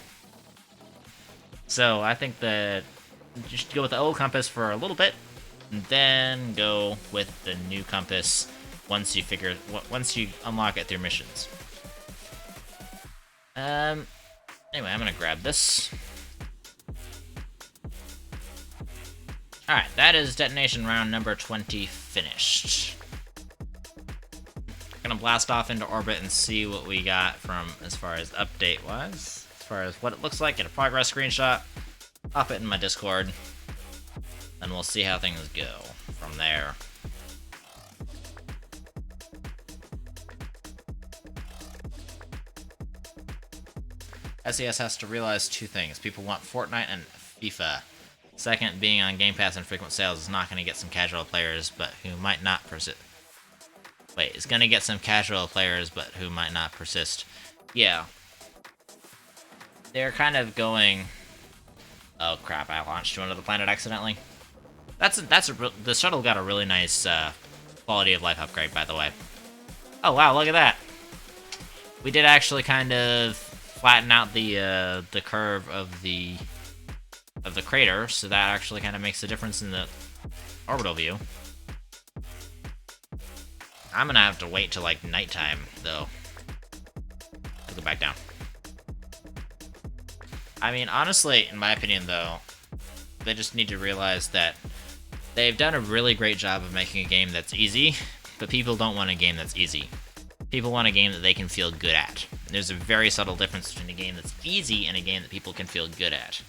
So I think that you should go with the old compass for a little bit, and then go with the new compass once you unlock it through missions. Anyway, I'm gonna grab this. Alright, that is Detonation Round number 20 finished. Gonna blast off into orbit and see what we got from as far as update-wise. As far as what it looks like, get a progress screenshot, pop it in my Discord, and we'll see how things go from there. SES has to realize two things. People want Fortnite and FIFA. Second, being on Game Pass and frequent sales is not going to get some casual players, but who might not persist. Wait, it's going to get some casual players, but who might not persist. Yeah. They're kind of going... Oh crap, I launched to another planet accidentally. The shuttle got a really nice quality of life upgrade, by the way. Oh wow, look at that. We did actually kind of flatten out the curve of the crater, so that actually kind of makes a difference in the orbital view. I'm gonna have to wait till like nighttime, though. I'll go back down. I mean, honestly, in my opinion, though, they just need to realize that they've done a really great job of making a game that's easy, but people don't want a game that's easy. People want a game that they can feel good at. There's a very subtle difference between a game that's easy and a game that people can feel good at.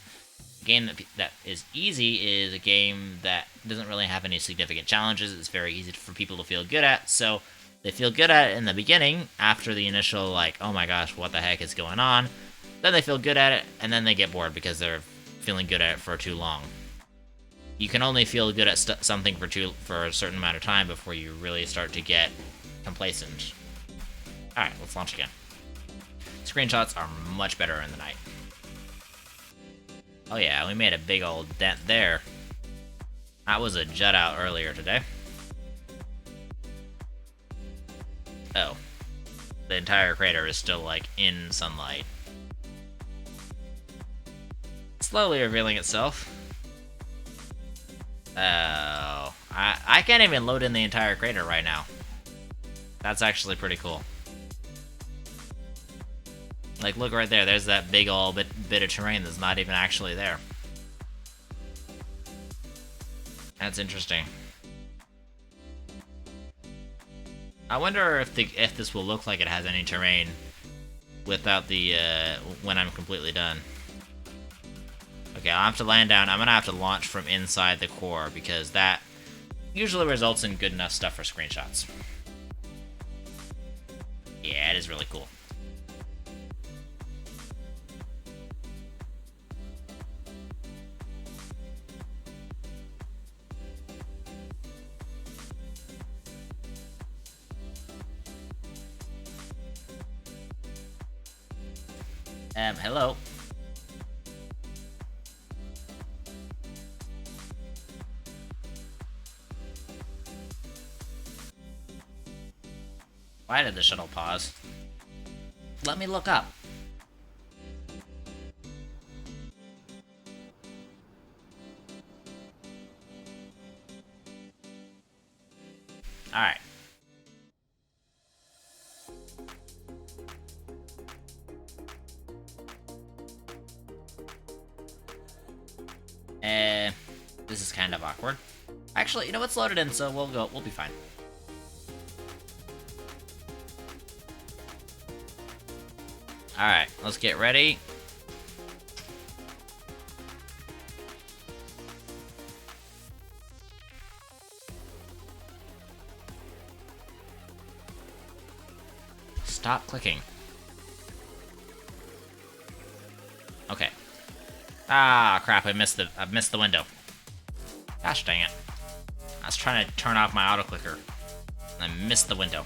A game that is easy is a game that doesn't really have any significant challenges. It's very easy for people to feel good at, so they feel good at it in the beginning, after the initial, like, oh my gosh, what the heck is going on? Then they feel good at it, and then they get bored because they're feeling good at it for too long. You can only feel good at something for a certain amount of time before you really start to get complacent. Alright, let's launch again. Screenshots are much better in the night. Oh yeah, we made a big old dent there. That was a jut out earlier today. Oh. The entire crater is still, like, in sunlight. Slowly revealing itself. Oh. I can't even load in the entire crater right now. That's actually pretty cool. Like, look right there. There's that big old bit of terrain that's not even actually there. That's interesting. I wonder if this will look like it has any terrain without the when I'm completely done. Okay, I'll have to land down. I'm gonna have to launch from inside the core because that usually results in good enough stuff for screenshots. Yeah, it is really cool. Hello. Why did the shuttle pause? Let me look up. Alright. This is kind of awkward. Actually, you know what's loaded in, so we'll be fine. Alright, let's get ready. Stop clicking. Okay. Ah, crap, I missed the window. Gosh dang it. I was trying to turn off my auto clicker, and I missed the window.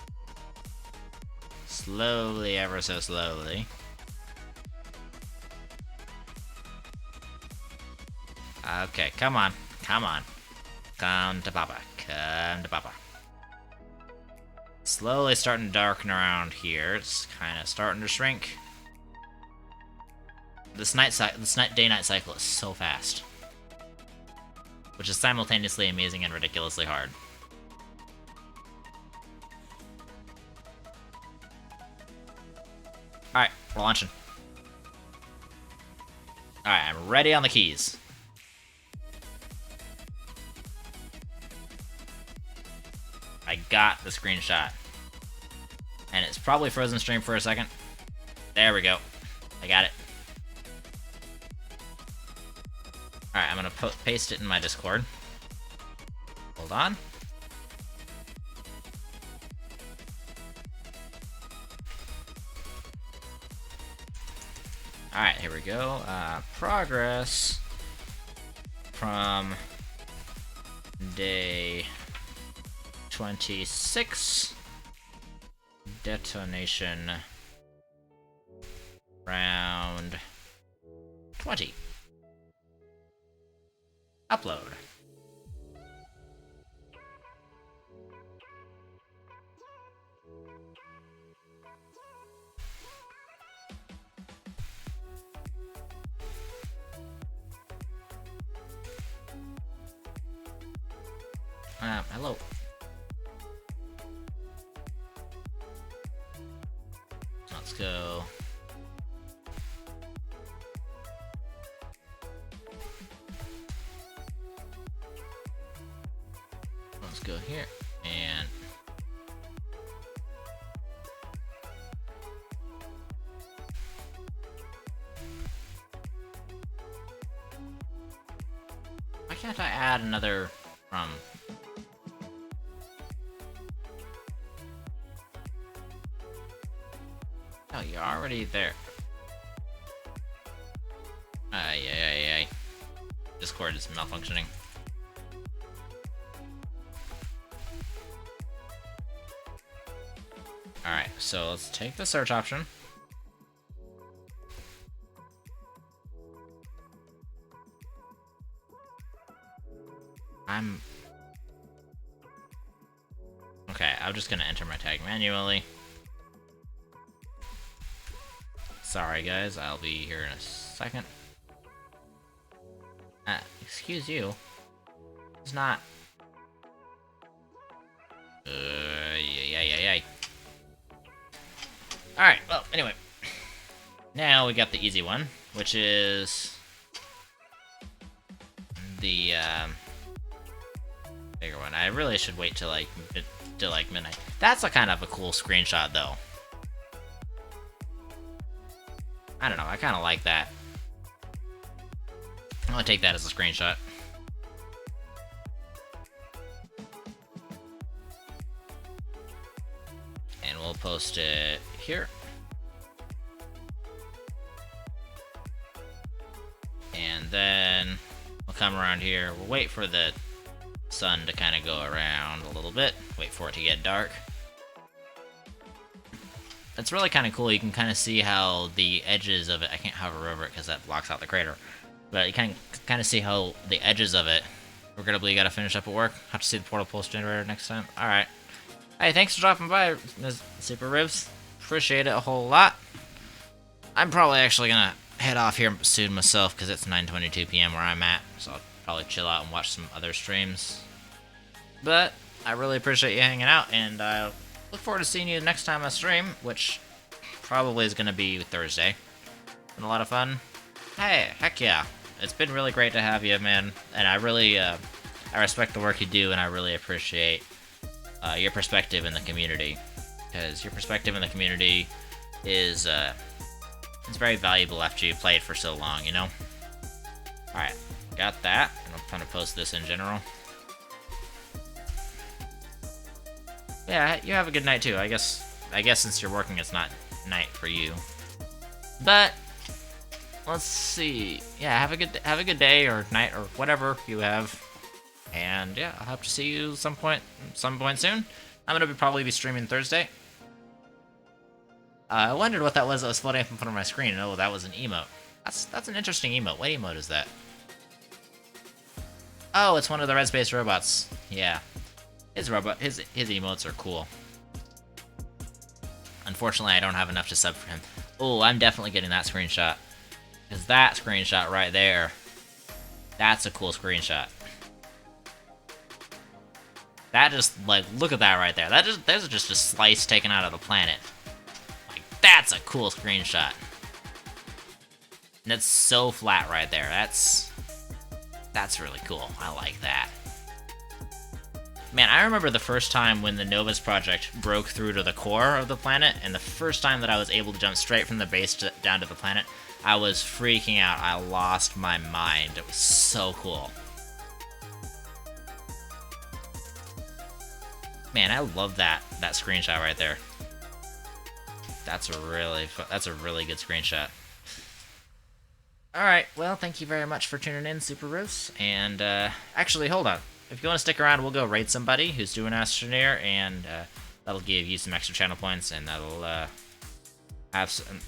Slowly, ever so slowly. Okay, come on. Come on. Come to Papa. Come to Papa. Slowly starting to darken around here. It's kind of starting to shrink. This day-night cycle is so fast. Which is simultaneously amazing and ridiculously hard. Alright, we're launching. Alright, I'm ready on the keys. I got the screenshot. And it's probably frozen stream for a second. There we go. I got it. Alright, I'm gonna paste it in my Discord. Hold on. Alright, here we go. Progress from day 26. Detonation Round 20. Upload. Hello. Let's go. Let's go here and why can't I add another from? Oh, you're already there. Ay. Discord is malfunctioning. Alright, so let's take the search option. Okay, I'm just gonna enter my tag manually. Sorry guys, I'll be here in a second. Excuse you. It's not. Yay. Alright, well, anyway. Now we got the easy one, which is the bigger one. I really should wait till like midnight. That's a kind of a cool screenshot though. I don't know, I kind of like that. I'm gonna take that as a screenshot. And we'll post it here. And then we'll come around here. We'll wait for the sun to kind of go around a little bit. Wait for it to get dark. It's really kind of cool. You can kind of see how the edges of it, I can't hover over it because that blocks out the crater, but you can kind of see how the edges of it, regrettably you gotta finish up at work. Have to see the portal pulse generator next time. Alright. Hey, thanks for dropping by, Ms. Super Ribs. Appreciate it a whole lot. I'm probably actually gonna head off here soon myself because it's 9:22 p.m. where I'm at, so I'll probably chill out and watch some other streams. But I really appreciate you hanging out, and I look forward to seeing you next time I stream, which probably is going to be Thursday. Been a lot of fun. Hey, heck yeah. It's been really great to have you, man. And I really, I respect the work you do, and I really appreciate your perspective in the community. Because your perspective in the community is, it's very valuable after you play it for so long, you know? Alright, got that. And I'm trying to post this in general. Yeah, you have a good night too. I guess since you're working, it's not night for you. But let's see. Yeah, have a good day or night or whatever you have. And yeah, I'll hope to see you some point soon. I'm gonna probably be streaming Thursday. I wondered what that was that was floating up in front of my screen. Oh, that was an emote. That's an interesting emote. What emote is that? Oh, it's one of the red space robots. Yeah. His emotes are cool. Unfortunately, I don't have enough to sub for him. Oh, I'm definitely getting that screenshot. Because that screenshot right there, that's a cool screenshot. That just, like, look at that right there. There's just a slice taken out of the planet. Like, that's a cool screenshot. And it's so flat right there. That's really cool. I like that. Man, I remember the first time when the Novus Project broke through to the core of the planet, and the first time that I was able to jump straight from the base down to the planet, I was freaking out. I lost my mind. It was so cool. Man, I love that screenshot right there. That's a really good screenshot. Alright, well, thank you very much for tuning in, Super Roos. And, actually, hold on. If you want to stick around, we'll go raid somebody who's doing Astroneer, and, that'll give you some extra channel points, and that'll,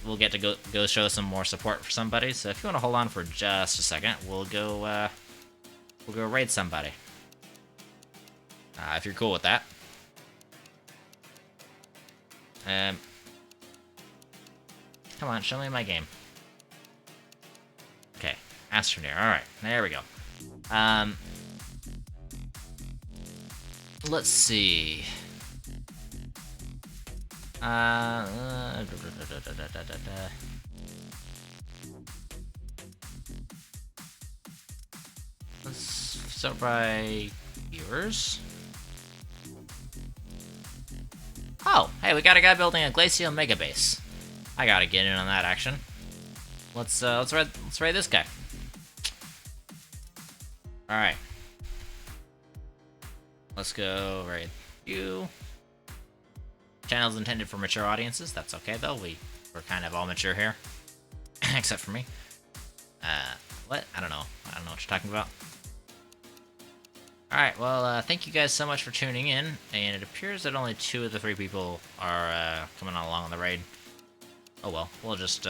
we'll get to go show some more support for somebody. So if you want to hold on for just a second, we'll go raid somebody. If you're cool with that. Come on, show me my game. Okay, Astroneer. Alright, there we go. Let's see. Let's start by viewers. Oh, hey, we got a guy building a glacial mega base. I gotta get in on that action. Let's raid this guy. All right. Let's go raid you. Channel's intended for mature audiences. That's okay though. We're kind of all mature here, except for me. What? I don't know what you're talking about. Alright, well, thank you guys so much for tuning in, and it appears that only 2 of the 3 people are, coming on along on the raid. Oh well, we'll just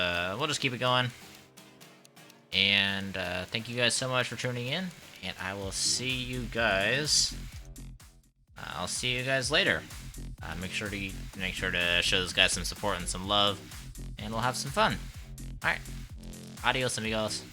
keep it going. And, thank you guys so much for tuning in, and I will see you guys, I'll see you guys later. Make sure to show this guy some support and some love, and we'll have some fun. Alright, adios amigos.